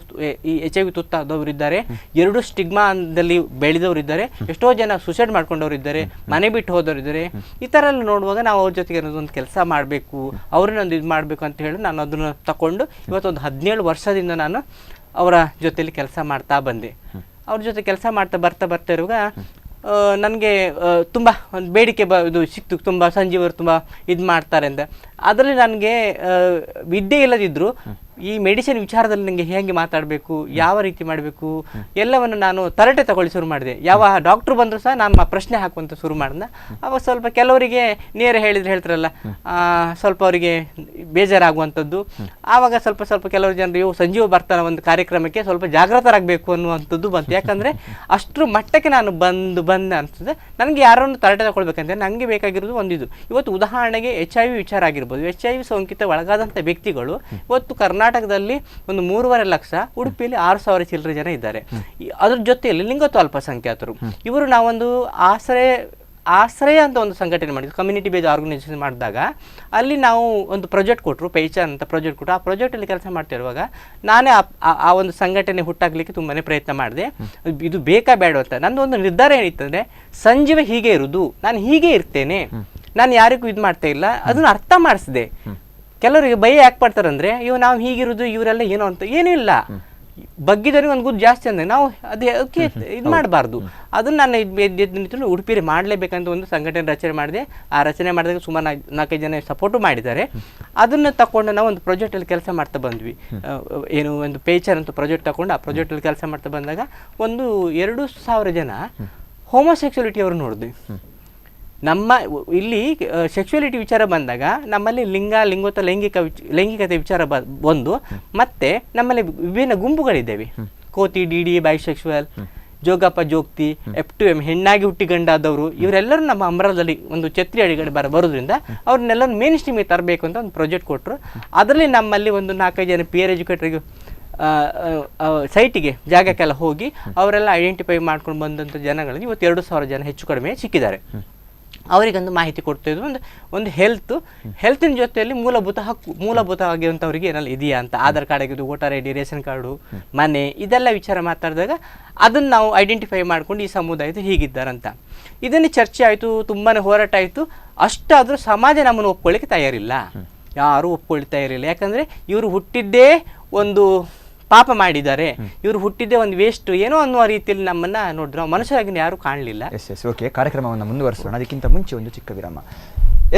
ಈ HIV ತುತ್ತಾದವರು ಇದ್ದಾರೆ, 2 ಸ್ಟಿಗ್ಮಾದಲ್ಲಿ ಬೆಳೆದವರು ಇದ್ದಾರೆ, ಎಷ್ಟೋ ಜನ ಸುಸೈಡ್ ಮಾಡ್ಕೊಂಡವ್ರು ಇದ್ದಾರೆ, ಮನೆ ಬಿಟ್ಟು ಹೋದವರು ಇದ್ದಾರೆ. ಈ ಥರ ಎಲ್ಲ ನೋಡುವಾಗ ನಾವು ಅವ್ರ ಜೊತೆಗೆ ಒಂದು ಕೆಲಸ ಮಾಡಬೇಕು, ಅವ್ರನ್ನೊಂದು ಇದು ಮಾಡಬೇಕು ಅಂತ ಹೇಳಿ ನಾನು ಅದನ್ನು ತಗೊಂಡು ಇವತ್ತೊಂದು 17 ವರ್ಷದಿಂದ ನಾನು ಅವರ ಜೊತೆಯಲ್ಲಿ ಕೆಲಸ ಮಾಡ್ತಾ ಬಂದೆ. ಅವ್ರ ಜೊತೆ ಕೆಲಸ ಬರ್ತಾ ಇರುವಾಗ ನನಗೆ ತುಂಬ ಒಂದು ಬೇಡಿಕೆ ಇದು ಸಿಕ್ತು, ತುಂಬ ಸಂಜೀವರು ತುಂಬ ಇದು ಮಾಡ್ತಾರೆ ಅಂತ. ಅದರಲ್ಲಿ ನನಗೆ ವಿದ್ಯೆ ಇಲ್ಲದಿದ್ದರೂ ಈ ಮೆಡಿಸಿನ್ ವಿಚಾರದಲ್ಲಿ ನನಗೆ ಹೇಗೆ ಮಾತಾಡಬೇಕು, ಯಾವ ರೀತಿ ಮಾಡಬೇಕು ಎಲ್ಲವನ್ನು ನಾನು ತರಟೆ ತಗೊಳ್ಳಿ ಶುರು ಮಾಡಿದೆ. ಯಾವ ಡಾಕ್ಟ್ರು ಬಂದರೂ ಸಹ ನಾನು ಪ್ರಶ್ನೆ ಹಾಕುವಂತ ಶುರು ಮಾಡಿದೆ. ಅವಾಗ ಸ್ವಲ್ಪ ಕೆಲವರಿಗೆ ನೇರ ಹೇಳ್ತಾರಲ್ಲ, ಸ್ವಲ್ಪ ಅವರಿಗೆ ಬೇಜಾರಾಗುವಂಥದ್ದು. ಆವಾಗ ಸ್ವಲ್ಪ ಕೆಲವರು ಜನರು ಸಂಜೀವ ಬರ್ತಾನೆ ಒಂದು ಕಾರ್ಯಕ್ರಮಕ್ಕೆ ಸ್ವಲ್ಪ ಜಾಗೃತರಾಗಬೇಕು ಅನ್ನುವಂಥದ್ದು ಬಂತು. ಯಾಕಂದರೆ ಅಷ್ಟರ ಮಟ್ಟಕ್ಕೆ ನಾನು ಬಂದೆ ಅನಿಸ್ತದೆ. ನನಗೆ ಯಾರನ್ನು ತರಟೆ ತಗೊಳ್ಬೇಕಂತ ನನಗೆ ಬೇಕಾಗಿರೋದು ಒಂದಿದು. ಇವತ್ತು ಉದಾಹರಣೆಗೆ HIV ವಿಚಾರ ಆಗಿರ್ಬೋದು, HIV ಸೋಂಕಿತ ಒಳಗಾದಂಥ ವ್ಯಕ್ತಿಗಳು ಇವತ್ತು ಕರ್ನಾಟಕದಲ್ಲಿ ಒಂದು 3.5 ಲಕ್ಷ, ಉಡುಪಿಯಲ್ಲಿ 6,000 ಚಿಲ್ಲರೆ ಜನ ಇದ್ದಾರೆ. ಅದ್ರ ಜೊತೆಯಲ್ಲಿ ಲಿಂಗತ್ವ ಅಲ್ಪಸಂಖ್ಯಾತರು ಇವರು ನಾವೊಂದು ಆಶ್ರಯ ಅಂತ ಒಂದು ಸಂಘಟನೆ ಮಾಡಿದ್ವಿ, ಕಮ್ಯುನಿಟಿ ಬೇಸ್ಡ್ ಆರ್ಗನೈಸೇಷನ್ ಮಾಡಿದಾಗ ಅಲ್ಲಿ ನಾವು ಒಂದು ಪ್ರಾಜೆಕ್ಟ್ ಕೊಟ್ಟರು, ಪೈಚಾನ್ ಅಂತ ಪ್ರಾಜೆಕ್ಟ್ ಕೊಟ್ಟರು. ಆ ಪ್ರಾಜೆಕ್ಟಲ್ಲಿ ಕೆಲಸ ಮಾಡ್ತಿರುವಾಗ ನಾನೇ ಆ ಒಂದು ಸಂಘಟನೆ ಹುಟ್ಟಾಗಲಿಕ್ಕೆ ತುಂಬಾ ಪ್ರಯತ್ನ ಮಾಡಿದೆ. ಇದು ಬೇಕಾ ಬೇಡ ಅಂತ ನಂದು ಒಂದು ನಿರ್ಧಾರ ಏನಿತ್ತಂದರೆ, ಸಂಜೀವ ಹೀಗೆ ಇರೋದು, ನಾನು ಹೀಗೆ ಇರ್ತೇನೆ, ನಾನು ಯಾರಿಗೂ ಇದು ಮಾಡ್ತಾ ಇಲ್ಲ, ಅದನ್ನು ಅರ್ಥ ಮಾಡಿಸಿದೆ. ಕೆಲವರಿಗೆ ಭಯ ಯಾಕೆ ಪಡ್ತಾರಂದರೆ, ನಾವು ಹೀಗಿರೋದು ಇವರೆಲ್ಲ ಏನೋ ಅಂತ. ಏನೂ ಇಲ್ಲ, ಬಗ್ಗಿದವರಿಗೆ ಒಂದು ಗುದ್ದು ಜಾಸ್ತಿ ಅಂದರೆ ನಾವು ಅದಕ್ಕೆ ಇದು ಮಾಡಬಾರ್ದು. ಅದನ್ನು ನಾನು ಉಡುಪಿಯಲ್ಲಿ ಮಾಡಲೇಬೇಕಂತ ಒಂದು ಸಂಘಟನೆ ರಚನೆ ಮಾಡಿದೆ. ಆ ರಚನೆ ಮಾಡಿದಾಗ ಸುಮಾರು 4-5 ಜನ ಸಪೋರ್ಟು ಮಾಡಿದ್ದಾರೆ. ಅದನ್ನು ತಗೊಂಡು ನಾವು ಒಂದು ಪ್ರಾಜೆಕ್ಟಲ್ಲಿ ಕೆಲಸ ಮಾಡ್ತಾ ಬಂದ್ವಿ. ಏನು ಒಂದು ಪೇಚರ್ ಅಂತ ಪ್ರಾಜೆಕ್ಟ್ ತಗೊಂಡು ಆ ಪ್ರಾಜೆಕ್ಟಲ್ಲಿ ಕೆಲಸ ಮಾಡ್ತಾ ಬಂದಾಗ ಒಂದು 2,000 ಜನ ಹೋಮೋಸೆಕ್ಸುಲಿಟಿ ಅವರು ನೋಡಿದ್ವಿ. ನಮ್ಮ ಇಲ್ಲಿ ಸೆಕ್ಸುಯಾಲಿಟಿ ವಿಚಾರ ಬಂದಾಗ ನಮ್ಮಲ್ಲಿ ಲಿಂಗೋತ್ತರ ಲೈಂಗಿಕತೆ ವಿಚಾರ ಒಂದು, ಮತ್ತು ನಮ್ಮಲ್ಲಿ ವಿಭಿನ್ನ ಗುಂಪುಗಳಿದ್ದೇವೆ. ಕೋತಿ, ಡಿ ಬೈಸೆಕ್ಸುವಲ್, ಜೋಗಪ್ಪ ಜೋಗ್ತಿ, F2M ಹೆಣ್ಣಾಗಿ ಹುಟ್ಟಿ ಗಂಡಾದವರು, ಇವರೆಲ್ಲರೂ ನಮ್ಮ ಅಂಬರದಲ್ಲಿ ಒಂದು ಛತ್ರಿ ಅಡಿಗಡೆ ಬರೋದ್ರಿಂದ ಅವ್ರನ್ನೆಲ್ಲರೂ ಮೇನ್ ಸ್ಟ್ರೀಮಿಗೆ ತರಬೇಕು ಅಂತ ಒಂದು ಪ್ರಾಜೆಕ್ಟ್ ಕೊಟ್ಟರು. ಅದರಲ್ಲಿ ನಮ್ಮಲ್ಲಿ ಒಂದು 4-5 ಜನ peer ಎಜುಕೇಟರ್ಗೆ ಸೈಟಿಗೆ ಜಾಗಕ್ಕೆಲ್ಲ ಹೋಗಿ ಅವರೆಲ್ಲ ಐಡೆಂಟಿಫೈ ಮಾಡ್ಕೊಂಡು ಬಂದಂಥ ಜನಗಳಲ್ಲಿ ಇವತ್ತು 2,000 ಜನ ಹೆಚ್ಚು ಕಡಿಮೆ ಸಿಕ್ಕಿದ್ದಾರೆ. ಅವರಿಗೊಂದು ಮಾಹಿತಿ ಕೊಡ್ತಾಯಿದ್ರು. ಒಂದು ಹೆಲ್ತಿನ ಜೊತೆಯಲ್ಲಿ ಮೂಲಭೂತವಾಗಿರುವಂಥವ್ರಿಗೆ ಏನೆಲ್ಲ ಇದೆಯಾ ಅಂತ, ಆಧಾರ್ ಕಾರ್ಡ್ ಆಗಿದ್ದು, ವೋಟರ್ ID, ರೇಷನ್ ಕಾರ್ಡು, ಮನೆ, ಇದೆಲ್ಲ ವಿಚಾರ ಮಾತಾಡಿದಾಗ ಅದನ್ನು ನಾವು ಐಡೆಂಟಿಫೈ ಮಾಡ್ಕೊಂಡು ಈ ಸಮುದಾಯದ ಹೀಗಿದ್ದಾರಂತ ಇದನ್ನು ಚರ್ಚೆ ಆಯಿತು, ತುಂಬಾ ಹೋರಾಟ ಆಯಿತು. ಅಷ್ಟಾದರೂ ಸಮಾಜ ನಮ್ಮನ್ನು ಒಪ್ಕೊಳ್ಳಿಕ್ಕೆ ತಯಾರಿಲ್ಲ, ಯಾರೂ ಒಪ್ಕೊಳ್ತಾ ಇರಲಿಲ್ಲ. ಯಾಕಂದರೆ ಇವರು ಹುಟ್ಟಿದ್ದೇ ಒಂದು ಪಾಪ ಮಾಡಿದ್ದಾರೆ, ಇವರು ಹುಟ್ಟಿದ್ದೇ ಒಂದು ವೇಸ್ಟ್ ಏನೋ ಅನ್ನುವ ರೀತಿಯಲ್ಲಿ ನಮ್ಮನ್ನು ನೋಡಿದ್ರು. ಮನುಷ್ಯರಾಗಿ ಯಾರು ಕಾಣಲಿಲ್ಲ. ಎಸ್ ಓಕೆ, ಕಾರ್ಯಕ್ರಮವನ್ನು ಮುಂದುವರಿಸೋಣ. ಅದಕ್ಕಿಂತ ಮುಂಚೆ ಒಂದು ಚಿಕ್ಕ ವಿರಾಮ.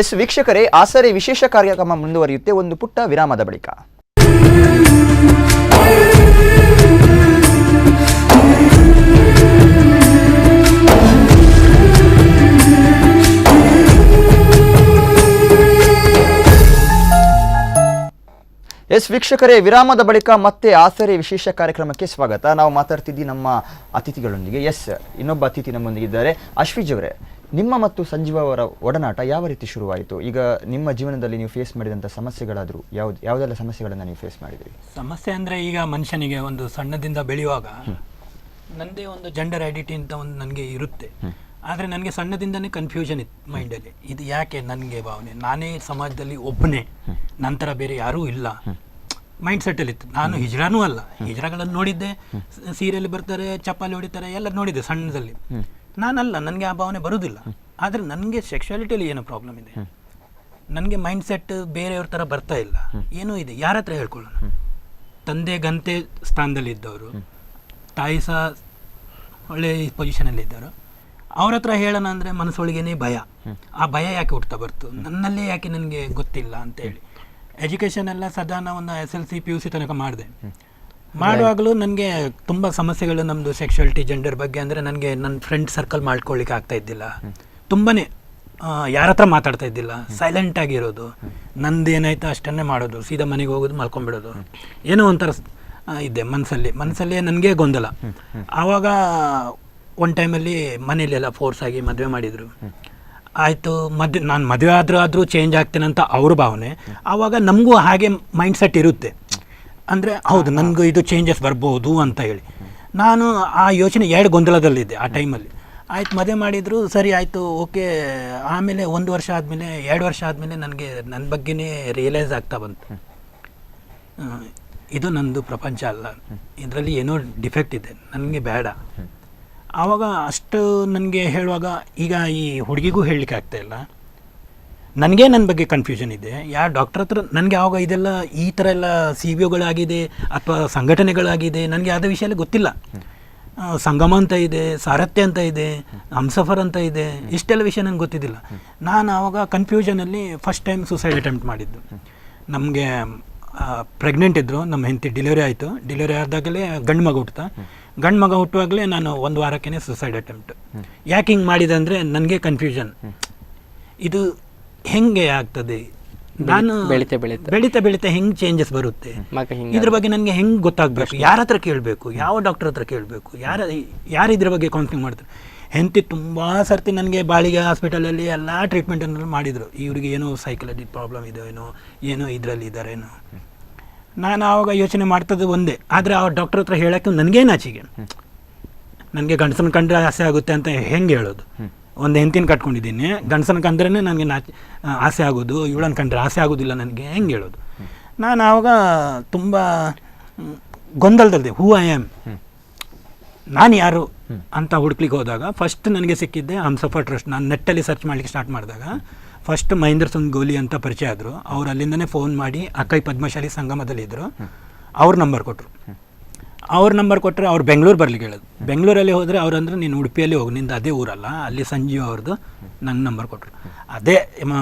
ಎಸ್ ವೀಕ್ಷಕರೇ, ಆಸರೆ ವಿಶೇಷ ಕಾರ್ಯಕ್ರಮ ಮುಂದುವರಿಯುತ್ತೆ ಒಂದು ಪುಟ್ಟ ವಿರಾಮದ ಬಳಿಕ. ಎಸ್ ವೀಕ್ಷಕರೇ, ವಿರಾಮದ ಬಳಿಕ ಮತ್ತೆ ಆಸರೆ ವಿಶೇಷ ಕಾರ್ಯಕ್ರಮಕ್ಕೆ ಸ್ವಾಗತ. ನಾವು ಮಾತಾಡ್ತಿದ್ದೀವಿ ನಮ್ಮ ಅತಿಥಿಗಳೊಂದಿಗೆ. ಎಸ್, ಇನ್ನೊಬ್ಬ ಅತಿಥಿ ನಮ್ಮೊಂದಿಗಿದ್ದಾರೆ. ಅಶ್ವಿಜ್ ಅವರೇ, ನಿಮ್ಮ ಮತ್ತು ಸಂಜೀವ ಅವರ ಒಡನಾಟ ಯಾವ ರೀತಿ ಶುರುವಾಯಿತು? ಈಗ ನಿಮ್ಮ ಜೀವನದಲ್ಲಿ ನೀವು ಫೇಸ್ ಮಾಡಿದಂಥ ಸಮಸ್ಯೆಗಳಾದರೂ ಯಾವುದೆಲ್ಲ ಸಮಸ್ಯೆಗಳನ್ನು ನೀವು ಫೇಸ್ ಮಾಡಿದ್ರಿ? ಸಮಸ್ಯೆ ಅಂದರೆ, ಈಗ ಮನುಷ್ಯನಿಗೆ ಒಂದು ಸಣ್ಣದಿಂದ ಬೆಳೆಯುವಾಗ ನನ್ನದೇ ಒಂದು ಜೆಂಡರ್ ಐಡೆಂಟಿಟಿ ಅಂತ ಒಂದು ನನಗೆ ಇರುತ್ತೆ. ಆದರೆ ನನಗೆ ಸಣ್ಣದಿಂದನೇ ಕನ್ಫ್ಯೂಷನ್ ಇತ್ತು ಮೈಂಡಲ್ಲಿ. ಇದು ಯಾಕೆ ನನಗೆ ಭಾವನೆ, ನಾನೇ ಸಮಾಜದಲ್ಲಿ ಒಬ್ಬನೇ, ನಂತರ ಬೇರೆ ಯಾರೂ ಇಲ್ಲ ಮೈಂಡ್ ಸೆಟ್ಟಲ್ಲಿತ್ತು. ನಾನು ಹಿಜ್ರಾನೂ ಅಲ್ಲ, ಹಿಜ್ರಾಗಳನ್ನು ನೋಡಿದ್ದೆ, ಸೀರಿಯಲ್ ಬರ್ತಾರೆ, ಚಪ್ಪಾಲಿ ಹೊಡಿತಾರೆ ಎಲ್ಲ ನೋಡಿದ್ದೆ ಸಣ್ಣದಲ್ಲಿ. ನಾನಲ್ಲ, ನನಗೆ ಆ ಭಾವನೆ ಬರುವುದಿಲ್ಲ. ಆದರೆ ನನಗೆ ಸೆಕ್ಷುಯಾಲಿಟಿಯಲ್ಲಿ ಏನೋ ಪ್ರಾಬ್ಲಮ್ ಇದೆ, ನನಗೆ ಮೈಂಡ್ ಸೆಟ್ ಬೇರೆಯವ್ರ ಥರ ಬರ್ತಾ ಇಲ್ಲ, ಏನೋ ಇದೆ. ಯಾರ ಹತ್ರ ಹೇಳ್ಕೊಳ್ಳೋಣ? ತಂದೆ ಗಂತೆ ಸ್ಥಾನದಲ್ಲಿದ್ದವರು, ತಾಯಿ ಸಹ ಒಳ್ಳೆ ಪೊಸಿಷನಲ್ಲಿದ್ದವರು, ಅವ್ರ ಹತ್ರ ಹೇಳೋಣ ಅಂದರೆ ಮನಸ್ಸೊಳಗೇನೆ ಭಯ. ಆ ಭಯ ಯಾಕೆ ಹುಡ್ತಾ ಬರ್ತು, ನನ್ನಲ್ಲೇ ಯಾಕೆ ನನಗೆ ಗೊತ್ತಿಲ್ಲ ಅಂತೇಳಿ. ಎಜುಕೇಷನ್ ಎಲ್ಲ ಸಾಧಾರಣ ಒಂದು SLC PUC ತನಕ ಮಾಡಿದೆ. ಮಾಡುವಾಗಲೂ ನನಗೆ ತುಂಬ ಸಮಸ್ಯೆಗಳು ನಮ್ಮದು ಸೆಕ್ಷುಯಾಲಿಟಿ ಜೆಂಡರ್ ಬಗ್ಗೆ. ಅಂದರೆ ನನಗೆ ನನ್ನ ಫ್ರೆಂಡ್ ಸರ್ಕಲ್ ಮಾಡ್ಕೊಳ್ಳಿಕ್ಕೆ ಆಗ್ತಾ ಇದ್ದಿಲ್ಲ, ತುಂಬಾ ಯಾರ ಹತ್ರ ಮಾತಾಡ್ತಾ ಇದ್ದಿಲ್ಲ, ಸೈಲೆಂಟಾಗಿರೋದು, ನಂದು ಏನಾಯ್ತು ಅಷ್ಟನ್ನೇ ಮಾಡೋದು, ಸೀದಾ ಮನೆಗೆ ಹೋಗೋದು, ಮಲ್ಕೊಂಡ್ಬಿಡೋದು, ಏನೋ ಒಂಥರ ಇದೆ ಮನಸ್ಸಲ್ಲಿ ನನಗೆ ಗೊಂದಲ. ಆವಾಗ ಒಂದು ಟೈಮಲ್ಲಿ ಮನೇಲೆಲ್ಲ ಫೋರ್ಸ್ ಆಗಿ ಮದುವೆ ಮಾಡಿದರು. ಆಯಿತು, ನಾನು ಮದುವೆ ಆದರೂ ಚೇಂಜ್ ಆಗ್ತೇನೆ ಅಂತ ಅವ್ರ ಭಾವನೆ. ಆವಾಗ ನಮಗೂ ಹಾಗೆ ಮೈಂಡ್ ಸೆಟ್ ಇರುತ್ತೆ, ಅಂದರೆ ಹೌದು ನನಗೂ ಇದು ಚೇಂಜಸ್ ಬರ್ಬೋದು ಅಂತ ಹೇಳಿ. ನಾನು ಆ ಯೋಚನೆ 2 ಗೊಂದಲದಲ್ಲಿದ್ದೆ ಆ ಟೈಮಲ್ಲಿ. ಆಯ್ತು, ಮದುವೆ ಮಾಡಿದರು, ಸರಿ ಆಯಿತು, ಓಕೆ. ಆಮೇಲೆ 1 ವರ್ಷ ಆದಮೇಲೆ 2 ವರ್ಷ ಆದಮೇಲೆ ನನಗೆ ನನ್ನ ಬಗ್ಗೆನೇ ರಿಯಲೈಸ್ ಆಗ್ತಾ ಬಂತು, ಇದು ನನ್ನದು ಪ್ರಪಂಚ ಅಲ್ಲ, ಇದರಲ್ಲಿ ಏನೋ ಡಿಫೆಕ್ಟ್ ಇದೆ, ನನಗೆ ಬೇಡ. ಆವಾಗ ಅಷ್ಟು ನನಗೆ ಹೇಳುವಾಗ ಈಗ ಈ ಹುಡುಗಿಗೂ ಹೇಳಲಿಕ್ಕೆ ಆಗ್ತಾಯಿಲ್ಲ, ನನಗೆ ನನ್ನ ಬಗ್ಗೆ ಕನ್ಫ್ಯೂಷನ್ ಇದೆ. ಯಾರು ಡಾಕ್ಟರ್ ಹತ್ರ ನನಗೆ ಆವಾಗ ಇದೆಲ್ಲ ಈ ಥರ ಎಲ್ಲ CBOಗಳಾಗಿದೆ ಅಥವಾ ಸಂಘಟನೆಗಳಾಗಿದೆ, ನನಗೆ ಯಾವುದೇ ವಿಷಯ ಗೊತ್ತಿಲ್ಲ. ಸಂಗಮ ಅಂತ ಇದೆ, ಸಾರಥ್ಯ ಅಂತ ಇದೆ, ಹಮ್ಸಫರ್ ಅಂತ ಇದೆ, ಇಷ್ಟೆಲ್ಲ ವಿಷಯ ನನಗೆ ಗೊತ್ತಿದ್ದಿಲ್ಲ. ನಾನು ಆವಾಗ ಕನ್ಫ್ಯೂಷನಲ್ಲಿ ಫಸ್ಟ್ ಟೈಮ್ ಸುಸೈಡ್ ಅಟೆಂಪ್ಟ್ ಮಾಡಿದ್ದು. ನಮಗೆ ಪ್ರೆಗ್ನೆಂಟ್ ಇದ್ದರು, ನಮ್ಮ ಹೆಂಡತಿ ಡೆಲಿವರಿ ಆಯಿತು. ಡೆಲಿವರಿ ಆದಾಗಲೇ ಗಂಡು ಮಗ ಹುಟ್ಟುವಾಗಲೇ ನಾನು 1 ವಾರಕ್ಕೇ ಸುಸೈಡ್ ಅಟೆಂಪ್ಟ್. ಯಾಕೆ ಹಿಂಗೆ ಮಾಡಿದೆ ಅಂದರೆ ನನಗೆ ಕನ್ಫ್ಯೂಷನ್, ಇದು ಹೆಂಗೆ ಆಗ್ತದೆ, ನಾನು ಬೆಳೀತಾ ಹೆಂಗೆ ಚೇಂಜಸ್ ಬರುತ್ತೆ, ಇದ್ರ ಬಗ್ಗೆ ನನಗೆ ಹೆಂಗೆ ಗೊತ್ತಾಗಬೇಕು, ಯಾರ ಹತ್ರ ಕೇಳಬೇಕು, ಯಾವ ಡಾಕ್ಟರ್ ಹತ್ರ ಕೇಳಬೇಕು, ಯಾರು ಇದ್ರ ಬಗ್ಗೆ ಕೌನ್ಸಿಲಿಂಗ್ ಮಾಡ್ತಾರೆ. ಹೆಂಡತಿ ತುಂಬ ಸರ್ತಿ ನನಗೆ ಬಾಳಿಗೆ ಹಾಸ್ಪಿಟಲಲ್ಲಿ ಎಲ್ಲ ಟ್ರೀಟ್ಮೆಂಟನ್ನು ಮಾಡಿದರು, ಇವ್ರಿಗೆ ಏನೋ ಸೈಕಲಾಜಿ ಪ್ರಾಬ್ಲಮ್ ಇದೆ ಏನೋ ಇದರಲ್ಲಿ ಇದ್ದಾರೇನೋ. ನಾನು ಆವಾಗ ಯೋಚನೆ ಮಾಡ್ತದ್ದು ಒಂದೇ, ಆದರೆ ಆ ಡಾಕ್ಟರ್ ಹತ್ರ ಹೇಳೋಕ್ಕೆ ನನಗೇನು ಆಚೆಗೆ, ನನಗೆ ಗಂಡಸನ ಕಂಡ್ರೆ ಆಸೆ ಆಗುತ್ತೆ ಅಂತ ಹೆಂಗೆ ಹೇಳೋದು? ಒಂದು ಹೆಂಡತಿನ ಕಟ್ಕೊಂಡಿದ್ದೀನಿ, ಗಂಡಸನ ಕಂಡ್ರೆ ನನಗೆ ಆಸೆ ಆಗೋದು, ಇವಳನ್ನು ಕಂಡ್ರೆ ಆಸೆ ಆಗೋದಿಲ್ಲ ನನಗೆ ಹೆಂಗೆ ಹೇಳೋದು? ನಾನು ಆವಾಗ ತುಂಬ ಗೊಂದಲದಲ್ಲಿದೆ, ಹೂ ಐ ಆಮ್, ನಾನು ಯಾರು ಅಂತ ಹುಡುಕ್ಲಿಕ್ಕೆ ಹೋದಾಗ ಫಸ್ಟ್ ನನಗೆ ಸಿಕ್ಕಿದ್ದೆ ಹಮ್ಸಫರ್ ಟ್ರಸ್ಟ್. ನಾನು ನೆಟ್ಟಲ್ಲಿ ಸರ್ಚ್ ಮಾಡಲಿಕ್ಕೆ ಸ್ಟಾರ್ಟ್ ಮಾಡಿದಾಗ ಫಸ್ಟ್ ಮಹೇಂದ್ರ ಸಿಂಗ್ ಗೋಲಿ ಅಂತ ಪರಿಚಯ ಆದರು. ಅವ್ರು ಅಲ್ಲಿಂದನೇ ಫೋನ್ ಮಾಡಿ ಅಕ್ಕೈ ಪದ್ಮಶಾಲಿ ಸಂಗಮದಲ್ಲಿದ್ದರು, ಅವ್ರ ನಂಬರ್ ಕೊಟ್ಟರು. ಅವ್ರ ನಂಬರ್ ಕೊಟ್ಟರೆ ಅವ್ರು ಬೆಂಗಳೂರು ಬರ್ಲಿಕ್ಕೆ ಹೇಳೋದು. ಬೆಂಗಳೂರಲ್ಲಿ ಹೋದರೆ ಅವ್ರು ಅಂದ್ರೆ ನೀನು ಉಡುಪಿಯಲ್ಲಿ ಹೋಗಿ, ನಿಂದು ಅದೇ ಊರಲ್ಲ, ಅಲ್ಲಿ ಸಂಜೀವ್ ಅವ್ರದ್ದು ನಂಗೆ ನಂಬರ್ ಕೊಟ್ಟರು. ಅದೇ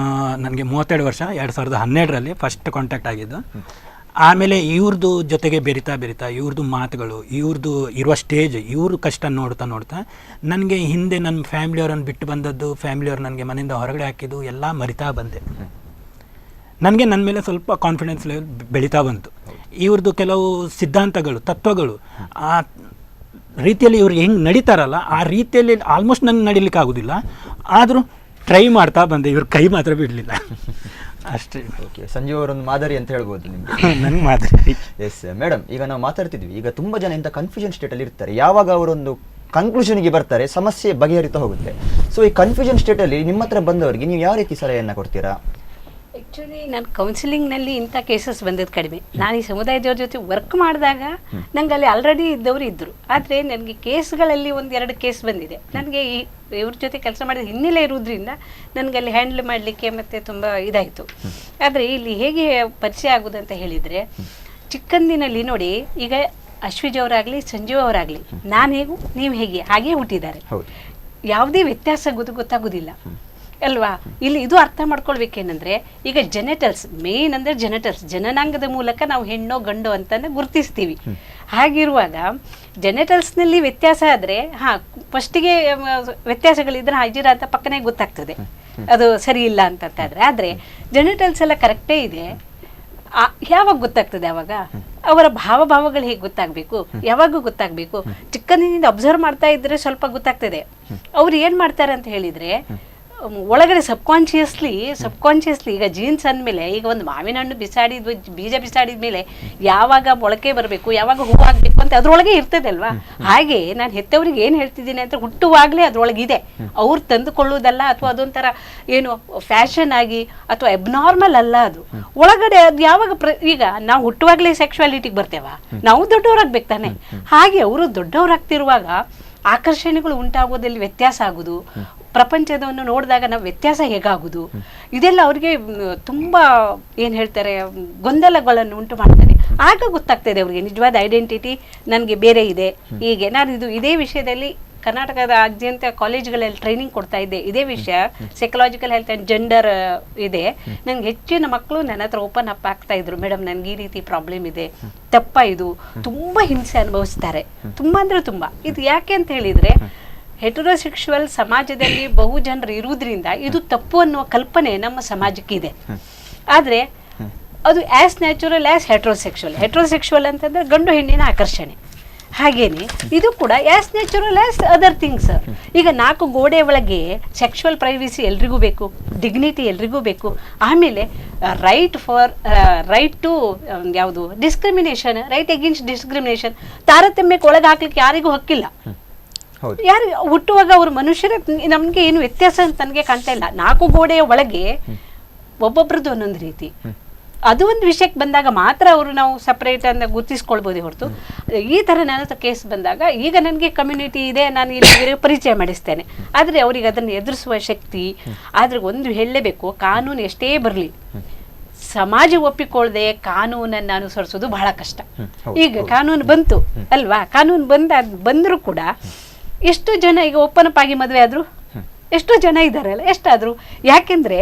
ನನಗೆ 32 ವರ್ಷ, 2012ರಲ್ಲಿ ಫಸ್ಟ್ ಕಾಂಟ್ಯಾಕ್ಟ್ ಆಗಿದ್ದು. ಆಮೇಲೆ ಇವ್ರದ್ದು ಜೊತೆಗೆ ಬೆರಿತಾ ಇವ್ರದ್ದು ಮಾತುಗಳು, ಇವ್ರದ್ದು ಇರುವ ಸ್ಟೇಜ್, ಇವ್ರ ಕಷ್ಟ ನೋಡ್ತಾ ನನಗೆ ಹಿಂದೆ ನನ್ನ ಫ್ಯಾಮಿಲಿಯವ್ರನ್ನ ಬಿಟ್ಟು ಬಂದದ್ದು, ಫ್ಯಾಮಿಲಿಯವ್ರು ನನಗೆ ಮನೆಯಿಂದ ಹೊರಗಡೆ ಹಾಕಿದ್ದು ಎಲ್ಲ ಮರಿತಾ ಬಂದೆ. ನನಗೆ ನನ್ನ ಮೇಲೆ ಸ್ವಲ್ಪ ಕಾನ್ಫಿಡೆನ್ಸ್ ಲೆವೆಲ್ ಬೆಳೀತಾ ಬಂತು. ಇವ್ರದ್ದು ಕೆಲವು ಸಿದ್ಧಾಂತಗಳು, ತತ್ವಗಳು, ಆ ರೀತಿಯಲ್ಲಿ ಇವ್ರು ಹೆಂಗೆ ನಡೀತಾರಲ್ಲ ಆ ರೀತಿಯಲ್ಲಿ ಆಲ್ಮೋಸ್ಟ್ ನನಗೆ ನಡೀಲಿಕ್ಕೆ ಆಗೋದಿಲ್ಲ. ಆದರೂ ಟ್ರೈ ಮಾಡ್ತಾ ಬಂದೆ, ಇವ್ರ ಕೈ ಮಾತ್ರ ಬಿಡಲಿಲ್ಲ ಅಷ್ಟೇ. ಓಕೆ, ಸಂಜೀವ್ ಅವರೊಂದು ಮಾದರಿ ಅಂತ ಹೇಳ್ಬೋದು ನಿಮಗೆ. ನನಗೆ ಮಾದರಿ. ಎಸ್ ಮೇಡಮ್, ಈಗ ನಾವು ಮಾತಾಡ್ತಿದ್ವಿ, ಈಗ ತುಂಬ ಜನ ಇಂಥ ಕನ್ಫ್ಯೂಷನ್ ಸ್ಟೇಟಲ್ಲಿ ಇರ್ತಾರೆ. ಯಾವಾಗ ಅವರೊಂದು ಕನ್ಕ್ಲೂಷನ್ಗೆ ಬರ್ತಾರೆ ಸಮಸ್ಯೆ ಬಗೆಹರಿತಾ ಹೋಗುತ್ತೆ. ಸೊ ಈ ಕನ್ಫ್ಯೂಷನ್ ಸ್ಟೇಟಲ್ಲಿ ನಿಮ್ಮ ಹತ್ರ ಬಂದವರಿಗೆ ನೀವು ಯಾವ ರೀತಿ ಸಲಹೆಯನ್ನು ಕೊಡ್ತೀರಾ? ಆ್ಯಕ್ಚುಲಿ ನಾನು ಕೌನ್ಸಿಲಿಂಗ್ನಲ್ಲಿ ಇಂಥ ಕೇಸಸ್ ಬಂದದ್ದು ಕಡಿಮೆ. ನಾನು ಈ ಸಮುದಾಯದವ್ರ ಜೊತೆ ವರ್ಕ್ ಮಾಡಿದಾಗ ನಂಗೆ ಅಲ್ಲಿ ಆಲ್ರೆಡಿ ಇದ್ದವರು ಇದ್ದರು. ಆದರೆ ನನಗೆ ಕೇಸ್ಗಳಲ್ಲಿ 1-2 ಕೇಸ್ ಬಂದಿದೆ. ನನಗೆ ಇವ್ರ ಜೊತೆ ಕೆಲಸ ಮಾಡಿದ ಹಿನ್ನೆಲೆ ಇರೋದ್ರಿಂದ ನನಗೆ ಅಲ್ಲಿ ಹ್ಯಾಂಡಲ್ ಮಾಡಲಿಕ್ಕೆ ಮತ್ತು ತುಂಬ ಇದಾಯಿತು. ಆದರೆ ಇಲ್ಲಿ ಹೇಗೆ ಪರಿಚಯ ಆಗೋದಂತ ಹೇಳಿದರೆ, ಚಿಕ್ಕಂದಿನಲ್ಲಿ ನೋಡಿ, ಈಗ ಅಶ್ವಿಜ್ ಅವರಾಗಲಿ ಸಂಜೀವ್ ಅವರಾಗಲಿ ನಾನು ಹೇಗೂ ನೀವು ಹೇಗೆ ಹಾಗೇ ಹುಟ್ಟಿದ್ದಾರೆ. ಯಾವುದೇ ವ್ಯತ್ಯಾಸ ಗೊತ್ತಾಗೋದಿಲ್ಲ ಅಲ್ವಾ? ಇಲ್ಲಿ ಇದು ಅರ್ಥ ಮಾಡ್ಕೊಳ್ಬೇಕೇನೆಂದರೆ, ಈಗ ಜೆನೆಟಲ್ಸ್ ಮೇನ್ ಅಂದರೆ ಜನನಾಂಗದ ಮೂಲಕ ನಾವು ಹೆಣ್ಣೋ ಗಂಡು ಅಂತಂದು ಗುರುತಿಸ್ತೀವಿ. ಹಾಗಿರುವಾಗ ಜೆನೆಟಲ್ಸ್ನಲ್ಲಿ ವ್ಯತ್ಯಾಸ ಆದರೆ ಫಸ್ಟಿಗೆ ವ್ಯತ್ಯಾಸಗಳಿದ್ರೆ ಇದ್ದೀರಾ ಅಂತ ಪಕ್ಕನೇ ಗೊತ್ತಾಗ್ತದೆ, ಅದು ಸರಿ ಇಲ್ಲ ಅಂತಂತಾದ್ರೆ. ಆದರೆ ಜೆನೆಟಲ್ಸ್ ಎಲ್ಲ ಕರೆಕ್ಟೇ ಇದೆ, ಯಾವಾಗ ಗೊತ್ತಾಗ್ತದೆ? ಆವಾಗ ಅವರ ಭಾವಗಳು ಹೇಗೆ ಗೊತ್ತಾಗಬೇಕು, ಯಾವಾಗ ಗೊತ್ತಾಗಬೇಕು? ಚಿಕ್ಕಂದಿನಿಂದ ಅಬ್ಸರ್ವ್ ಮಾಡ್ತಾ ಇದ್ರೆ ಸ್ವಲ್ಪ ಗೊತ್ತಾಗ್ತದೆ. ಅವ್ರು ಏನು ಮಾಡ್ತಾರೆ ಅಂತ ಹೇಳಿದರೆ, ಒಳಗಡೆ ಸಬ್ಕಾನ್ಷಿಯಸ್ಲಿ ಈಗ ಜೀನ್ಸ್ ಅಂದಮೇಲೆ, ಈಗ ಒಂದು ಮಾವಿನ ಹಣ್ಣು ಬೀಜ ಬಿಸಾಡಿದ ಮೇಲೆ ಯಾವಾಗ ಮೊಳಕೆ ಬರಬೇಕು, ಯಾವಾಗ ಹೂವಾಗಬೇಕು ಅಂತ ಅದರೊಳಗೆ ಇರ್ತದೆ ಅಲ್ವಾ? ಹಾಗೆ ನಾನು ಹೆತ್ತವ್ರಿಗೆ ಏನು ಹೇಳ್ತಿದ್ದೀನಿ ಅಂತ, ಹುಟ್ಟುವಾಗಲೇ ಅದರೊಳಗಿದೆ, ಅವ್ರು ತಂದುಕೊಳ್ಳೋದಲ್ಲ, ಅಥವಾ ಅದೊಂಥರ ಏನು ಫ್ಯಾಷನ್ ಆಗಿ ಅಥವಾ ಅಬ್ನಾರ್ಮಲ್ ಅಲ್ಲ. ಅದು ಒಳಗಡೆ ಅದು ಯಾವಾಗ ಈಗ ನಾವು ಹುಟ್ಟುವಾಗಲೇ ಸೆಕ್ಸುವಾಲಿಟಿಗೆ ಬರ್ತೇವ, ನಾವು ದೊಡ್ಡವರಾಗ್ಬೇಕು ತಾನೆ. ಹಾಗೆ ಅವರು ದೊಡ್ಡವರಾಗ್ತಿರುವಾಗ ಆಕರ್ಷಣೆಗಳು ಉಂಟಾಗೋದಲ್ಲಿ ವ್ಯತ್ಯಾಸ ಆಗೋದು, ಪ್ರಪಂಚದವನ್ನು ನೋಡಿದಾಗ ನಾವು ವ್ಯತ್ಯಾಸ ಹೇಗಾಗೋದು, ಇದೆಲ್ಲ ಅವ್ರಿಗೆ ತುಂಬ ಏನು ಹೇಳ್ತಾರೆ ಗೊಂದಲಗಳನ್ನು ಉಂಟು ಮಾಡ್ತಾರೆ. ಆಗ ಗೊತ್ತಾಗ್ತದೆ ಅವ್ರಿಗೆ ನಿಜವಾದ ಐಡೆಂಟಿಟಿ ನನಗೆ ಬೇರೆ ಇದೆ. ಹೀಗೆ ನಾನು ಇದೇ ವಿಷಯದಲ್ಲಿ ಕರ್ನಾಟಕದಾದ್ಯಂತ ಕಾಲೇಜ್ಗಳಲ್ಲಿ ಟ್ರೈನಿಂಗ್ ಕೊಡ್ತಾ ಇದ್ದೆ. ಇದೇ ವಿಷಯ ಸೈಕಲಾಜಿಕಲ್ ಹೆಲ್ತ್ ಆ್ಯಂಡ್ ಜೆಂಡರ್ ಇದೆ. ನನಗೆ ಹೆಚ್ಚಿನ ಮಕ್ಕಳು ನನ್ನ ಹತ್ರ ಓಪನ್ ಅಪ್ ಆಗ್ತಾ ಇದ್ರು, ಮೇಡಮ್ ನನಗೆ ಈ ರೀತಿ ಪ್ರಾಬ್ಲಮ್ ಇದೆ, ತಪ್ಪ ಇದು, ತುಂಬ ಹಿಂಸೆ ಅನುಭವಿಸ್ತಾರೆ, ತುಂಬ ಅಂದರೆ ತುಂಬ. ಇದು ಯಾಕೆ ಅಂತ ಹೇಳಿದರೆ, ಹೆಟರೋಸೆಕ್ಷುವಲ್ ಸಮಾಜದಲ್ಲಿ ಬಹು ಜನರು ಇರುವುದರಿಂದ ಇದು ತಪ್ಪು ಅನ್ನುವ ಕಲ್ಪನೆ ನಮ್ಮ ಸಮಾಜಕ್ಕಿದೆ. ಆದರೆ ಅದು ಆ್ಯಸ್ ನ್ಯಾಚುರಲ್ ಆ್ಯಸ್ ಹೆಟ್ರೋಸೆಕ್ಷುವಲ್ ಅಂತಂದರೆ ಗಂಡು ಹೆಣ್ಣಿನ ಆಕರ್ಷಣೆ. ಹಾಗೇನೆ ಇದು ಕೂಡ as natural as other things. ಈಗ 4 ಗೋಡೆ ಒಳಗೆ ಸೆಕ್ಷುವಲ್ ಪ್ರೈವಸಿ ಎಲ್ರಿಗೂ ಬೇಕು, ಡಿಗ್ನಿಟಿ ಎಲ್ರಿಗೂ ಬೇಕು. ಆಮೇಲೆ ರೈಟ್ ಟು ಯಾವುದು ಡಿಸ್ಕ್ರಿಮಿನೇಷನ್, ರೈಟ್ ಅಗೇನ್ಸ್ಟ್ ಡಿಸ್ಕ್ರಿಮಿನೇಷನ್, ತಾರತಮ್ಯಕ್ಕೆ ಒಳಗೆ ಹಾಕ್ಲಿಕ್ಕೆ ಯಾರಿಗೂ ಹಕ್ಕಿಲ್ಲ. ಯಾರು ಹುಟ್ಟುವಾಗ ಅವರು ಮನುಷ್ಯರೇ, ನಮಗೆ ಏನು ವ್ಯತ್ಯಾಸ ಅಂತ ನನಗೆ ಕಾಣ್ತಾ ಇಲ್ಲ. 4 ಗೋಡೆಯ ಒಳಗೆ ಒಬ್ಬೊಬ್ರದ್ದು ಒಂದೊಂದು ರೀತಿ. ಅದು ಒಂದು ವಿಷಯಕ್ಕೆ ಬಂದಾಗ ಮಾತ್ರ ಅವರು ನಾವು ಸಪ್ರೇಟ್ ಅಂತ ಗುರುತಿಸ್ಕೊಳ್ಬೋದೇ ಹೊರತು, ಈ ಥರ ನನ್ನ ಹತ್ರ ಕೇಸ್ ಬಂದಾಗ ಈಗ ನನಗೆ ಕಮ್ಯುನಿಟಿ ಇದೆ, ನಾನು ಇಲ್ಲಿ ಪರಿಚಯ ಮಾಡಿಸ್ತೇನೆ. ಆದರೆ ಅವ್ರಿಗೆ ಅದನ್ನು ಎದುರಿಸುವ ಶಕ್ತಿ, ಆದರೆ ಒಂದು ಹೇಳಲೇಬೇಕು, ಕಾನೂನು ಎಷ್ಟೇ ಬರಲಿ ಸಮಾಜ ಒಪ್ಪಿಕೊಳ್ಳದೆ ಕಾನೂನನ್ನು ಅನುಸರಿಸೋದು ಬಹಳ ಕಷ್ಟ. ಈಗ ಕಾನೂನು ಬಂತು ಅಲ್ವಾ, ಕಾನೂನು ಬಂದರೂ ಕೂಡ ಎಷ್ಟು ಜನ ಈಗ ಓಪನ್ ಅಪ್ ಆಗಿ ಮದುವೆ ಆದರು, ಎಷ್ಟೋ ಜನ ಇದ್ದಾರಲ್ಲ, ಎಷ್ಟಾದರೂ. ಯಾಕೆಂದರೆ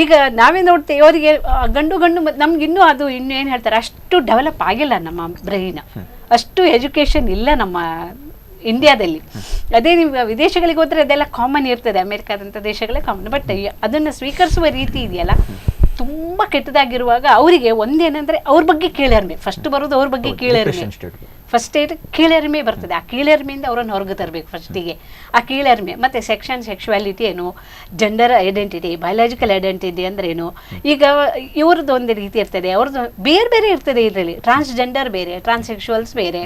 ಈಗ ನಾವೇ ನೋಡ್ತೇವೆ, ಅವರಿಗೆ ಗಂಡು ನಮ್ಗಿನ್ನೂ ಅದು ಇನ್ನೂ ಏನು ಹೇಳ್ತಾರೆ, ಅಷ್ಟು ಡೆವಲಪ್ ಆಗಿಲ್ಲ ನಮ್ಮ ಬ್ರೈನ್, ಅಷ್ಟು ಎಜುಕೇಷನ್ ಇಲ್ಲ ನಮ್ಮ ಇಂಡಿಯಾದಲ್ಲಿ. ಅದೇ ನೀವು ವಿದೇಶಗಳಿಗೆ ಹೋದರೆ ಅದೆಲ್ಲ ಕಾಮನ್ ಇರ್ತದೆ, ಅಮೇರಿಕಾದಂಥ ದೇಶಗಳೇ ಕಾಮನ್. ಬಟ್ ಅದನ್ನು ಸ್ವೀಕರಿಸುವ ರೀತಿ ಇದೆಯಲ್ಲ ತುಂಬ ಕೆಟ್ಟದಾಗಿರುವಾಗ ಅವರಿಗೆ ಒಂದೇನೆಂದರೆ ಅವ್ರ ಬಗ್ಗೆ ಕೀಳರಿಮೆ, ಫಸ್ಟ್ ಬರೋದು ಅವ್ರ ಬಗ್ಗೆ ಕೀಳರಿಮೆ. ಫಸ್ಟ್ ಕೀಳರಿಮೆ ಬರ್ತದೆ, ಆ ಕೀಳರಿಮೆಯಿಂದ ಅವರನ್ನು ಹೊರಗೆ ತರಬೇಕು ಫಸ್ಟಿಗೆ. ಆ ಕೀಳರಿಮೆ ಮತ್ತು ಸೆಕ್ಷುವಾಲಿಟಿ ಏನು, ಜೆಂಡರ್ ಐಡೆಂಟಿಟಿ, ಬಯಾಲಜಿಕಲ್ ಐಡೆಂಟಿಟಿ ಅಂದ್ರೇನು. ಈಗ ಇವ್ರದ್ದು ಒಂದು ರೀತಿ ಇರ್ತದೆ, ಅವ್ರದ್ದು ಬೇರೆ ಬೇರೆ ಇರ್ತದೆ. ಇದರಲ್ಲಿ ಟ್ರಾನ್ಸ್ಜೆಂಡರ್ ಬೇರೆ, ಟ್ರಾನ್ಸ್ಸೆಕ್ಷುವಲ್ಸ್ ಬೇರೆ.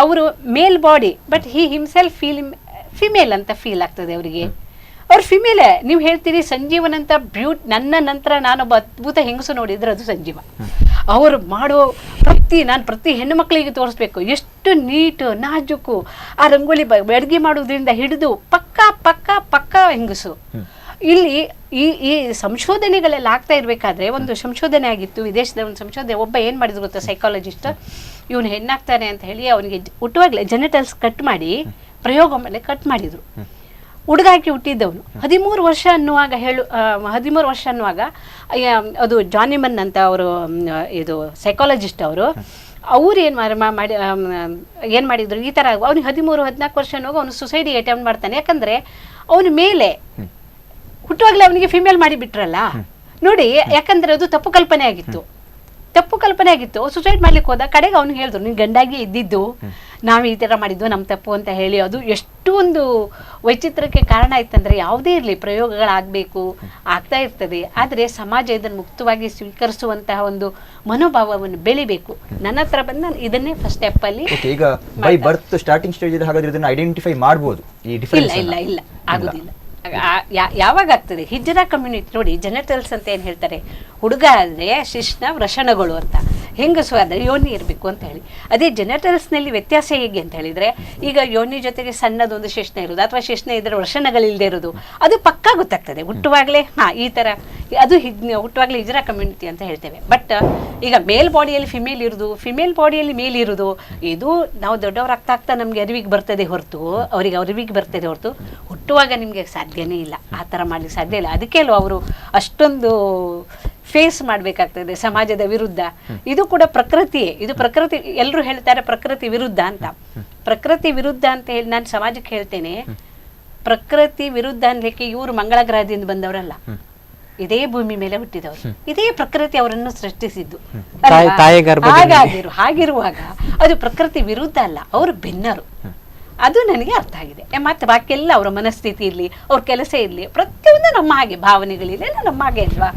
ಅವರು male body but he himself female ಅಂತ ಫೀಲ್ ಆಗ್ತದೆ ಅವರಿಗೆ. ಅವ್ರು ಫಿಮೇಲೆ. ನೀವು ಹೇಳ್ತೀರಿ ಸಂಜೀವನಂತ ನನ್ನ ನಂತರ ನಾನೊಬ್ಬ ಅದ್ಭುತ ಹೆಂಗಸು ನೋಡಿದ್ರೆ ಅದು ಸಂಜೀವ. ಅವರು ಮಾಡೋ ನಾನು ಪ್ರತಿ ಹೆಣ್ಣು ಮಕ್ಕಳಿಗೆ ತೋರಿಸ್ಬೇಕು, ಎಷ್ಟು ನೀಟು ನಾಜುಕು, ಆ ರಂಗೋಲಿ ಅಡುಗೆ ಮಾಡೋದ್ರಿಂದ ಹಿಡಿದು ಪಕ್ಕಾ ಹೆಂಗಸು. ಇಲ್ಲಿ ಈ ಸಂಶೋಧನೆಗಳೆಲ್ಲ ಆಗ್ತಾ ಇರಬೇಕಾದ್ರೆ, ಒಂದು ಸಂಶೋಧನೆ ಆಗಿತ್ತು ವಿದೇಶದ, ಒಂದು ಸಂಶೋಧನೆ, ಒಬ್ಬ ಏನು ಮಾಡಿದ್ರು ಗೊತ್ತಾ, ಸೈಕಾಲಜಿಸ್ಟ್, ಇವನು ಹೆಣ್ಣಾಗ್ತಾನೆ ಅಂತ ಹೇಳಿ ಅವನಿಗೆ ಹುಟ್ಟುವಾಗಲೇ ಜೆನೆಟಲ್ಸ್ ಕಟ್ ಮಾಡಿ ಪ್ರಯೋಗ ಮೇಲೆ ಕಟ್ ಮಾಡಿದರು. ಹುಡುಗಾಕಿ ಹುಟ್ಟಿದ್ದವನು 13 ವರ್ಷ ಅನ್ನುವಾಗ 13 ವರ್ಷ ಅನ್ನುವಾಗ ಅದು ಜಾನಿಮನ್ ಅಂತ ಅವರು ಇದು ಸೈಕಾಲಜಿಸ್ಟ್ ಅವ್ರು ಏನು ಮಾಡಿದ್ರು ಈ ಥರ ಅವ್ನಿಗೆ 13-14 ವರ್ಷ ಅನ್ನುವಾಗ ಅವನು ಸುಸೈಡಿ ಅಟೆಂಪ್ಟ್ ಮಾಡ್ತಾನೆ. ಯಾಕಂದರೆ ಅವನ ಮೇಲೆ ಹುಟ್ಟುವಾಗಲೇ ಅವನಿಗೆ ಫಿಮೇಲ್ ಮಾಡಿಬಿಟ್ರಲ್ಲ ನೋಡಿ, ಯಾಕಂದರೆ ಅದು ತಪ್ಪು ಕಲ್ಪನೆ ಆಗಿತ್ತು. ಸುಸೈಡ್ ಮಾಡ್ಲಿಕ್ಕೆ ಹೋದ ಕಡೆಗೆ ಅವ್ನಿಗೆ ಹೇಳಿದ್ರು ನೀನು ಗಂಡಾಗಿ ಇದ್ದಿದ್ದು, ನಾವು ಈ ಥರ ಮಾಡಿದ್ದು ನಮ್ಮ ತಪ್ಪು ಅಂತ ಹೇಳಿ. ಅದು ಎಷ್ಟು ಒಂದು ವೈಚಿತ್ರಕ್ಕೆ ಕಾರಣ ಆಯ್ತಂದ್ರೆ, ಯಾವುದೇ ಇರಲಿ ಪ್ರಯೋಗಗಳಾಗಬೇಕು, ಆಗ್ತಾ ಇರ್ತದೆ, ಆದರೆ ಸಮಾಜ ಇದನ್ನು ಮುಕ್ತವಾಗಿ ಸ್ವೀಕರಿಸುವಂತಹ ಒಂದು ಮನೋಭಾವವನ್ನು ಬೆಳಿಬೇಕು. ನನ್ನ ಹತ್ರ ಬಂದು ನಾನು ಇದನ್ನೇ ಫಸ್ಟ್ ಸ್ಟೆಪ್ಪಲ್ಲಿ ಈಗ ಬೈ ಬರ್ತ್ ಸ್ಟಾರ್ಟಿಂಗ್ ಸ್ಟೇಜ್ ಹಾಗಾದ್ರೆ ಇದನ್ನು ಐಡೆಂಟಿಫೈ ಮಾಡ್ಬೋದು. ಈ ಡಿಫರೆನ್ಸ್ ಇಲ್ಲ ಆಗೋದಿಲ್ಲ. ಯಾವಾಗ ಆಗ್ತದೆ ಹಿಜ್ರಾ ಕಮ್ಯುನಿಟಿ ನೋಡಿ, ಜೆನೆಟಲ್ಸ್ ಅಂತ ಏನು ಹೇಳ್ತಾರೆ, ಹುಡುಗ ಆದರೆ ಶಿಶ್ನ ವೃಷಣಗಳು ಅಂತ, ಹೆಂಗಸು ಆದರೆ ಯೋನಿ ಇರಬೇಕು ಅಂತ ಹೇಳಿ. ಅದೇ ಜೆನೆಟಲ್ಸ್ನಲ್ಲಿ ವ್ಯತ್ಯಾಸ ಹೇಗೆ ಅಂತ ಹೇಳಿದರೆ, ಈಗ ಯೋನಿ ಜೊತೆಗೆ ಸಣ್ಣದೊಂದು ಶಿಶ್ನ ಇರೋದು ಅಥವಾ ಶಿಶ್ನ ಇದ್ದರೆ ವೃಷಣಗಳಿಲ್ಲದೆ ಇರೋದು ಅದು ಪಕ್ಕಾ ಗೊತ್ತಾಗ್ತದೆ ಹುಟ್ಟುವಾಗಲೇ. ಈ ಥರ ಅದು ಹುಟ್ಟುವಾಗಲೇ ಹಿಜ್ರಾ ಕಮ್ಯುನಿಟಿ ಅಂತ ಹೇಳ್ತೇವೆ. ಬಟ್ ಈಗ ಮೇಲ್ ಬಾಡಿಯಲ್ಲಿ ಫಿಮೇಲ್ ಇರೋದು, ಫಿಮೇಲ್ ಬಾಡಿಯಲ್ಲಿ ಮೇಲ್ ಇರೋದು, ಇದು ನಾವು ದೊಡ್ಡವ್ರು ಆಗ್ತಾ ನಮಗೆ ಅರಿವಿಗೆ ಬರ್ತದೆ ಹೊರತು, ಅವರಿಗೆ ಅರಿವಿಗೆ ಬರ್ತದೆ ಹೊರತು ಹುಟ್ಟುವಾಗ ನಿಮಗೆ ಸಾಧ್ಯನೇ ಇಲ್ಲ, ಆ ಥರ ಮಾಡಲಿಕ್ಕೆ ಸಾಧ್ಯ ಇಲ್ಲ. ಅದಕ್ಕೆ ಅಲ್ವ ಅವರು ಅಷ್ಟೊಂದು ಫೇಸ್ ಮಾಡಬೇಕಾಗ್ತದೆ ಸಮಾಜದ ವಿರುದ್ಧ. ಇದು ಕೂಡ ಪ್ರಕೃತಿಯೇ, ಇದು ಪ್ರಕೃತಿ. ಎಲ್ಲರೂ ಹೇಳ್ತಾರೆ ಪ್ರಕೃತಿ ವಿರುದ್ಧ ಅಂತ. ಪ್ರಕೃತಿ ವಿರುದ್ಧ ಅಂತ ಹೇಳಿ ನಾನು ಸಮಾಜಕ್ಕೆ ಹೇಳ್ತೇನೆ, ಪ್ರಕೃತಿ ವಿರುದ್ಧ ಅನ್ಲಿಕ್ಕೆ ಇವರು ಮಂಗಳ ಗ್ರಹದಿಂದ ಬಂದವರಲ್ಲ, ಇದೇ ಭೂಮಿ ಮೇಲೆ ಹುಟ್ಟಿದವರು, ಇದೇ ಪ್ರಕೃತಿ ಅವರನ್ನು ಸೃಷ್ಟಿಸಿದ್ದು. ಹಾಗಿರುವಾಗ ಅದು ಪ್ರಕೃತಿ ವಿರುದ್ಧ ಅಲ್ಲ, ಅವರು ಭಿನ್ನರು. ಅದು ನನಗೆ ಅರ್ಥ ಆಗಿದೆ. ಮತ್ತೆ ಬಾಕಿಯೆಲ್ಲ ಅವರ ಮನಸ್ಥಿತಿ ಇರಲಿ, ಅವ್ರ ಕೆಲಸ ಇರಲಿ, ಪ್ರತಿಯೊಂದು ನಮ್ಮ ಹಾಗೆ, ಭಾವನೆಗಳಿಲ್ಲ ನಮ್ಮ ಹಾಗೆ ಅಲ್ವಾ,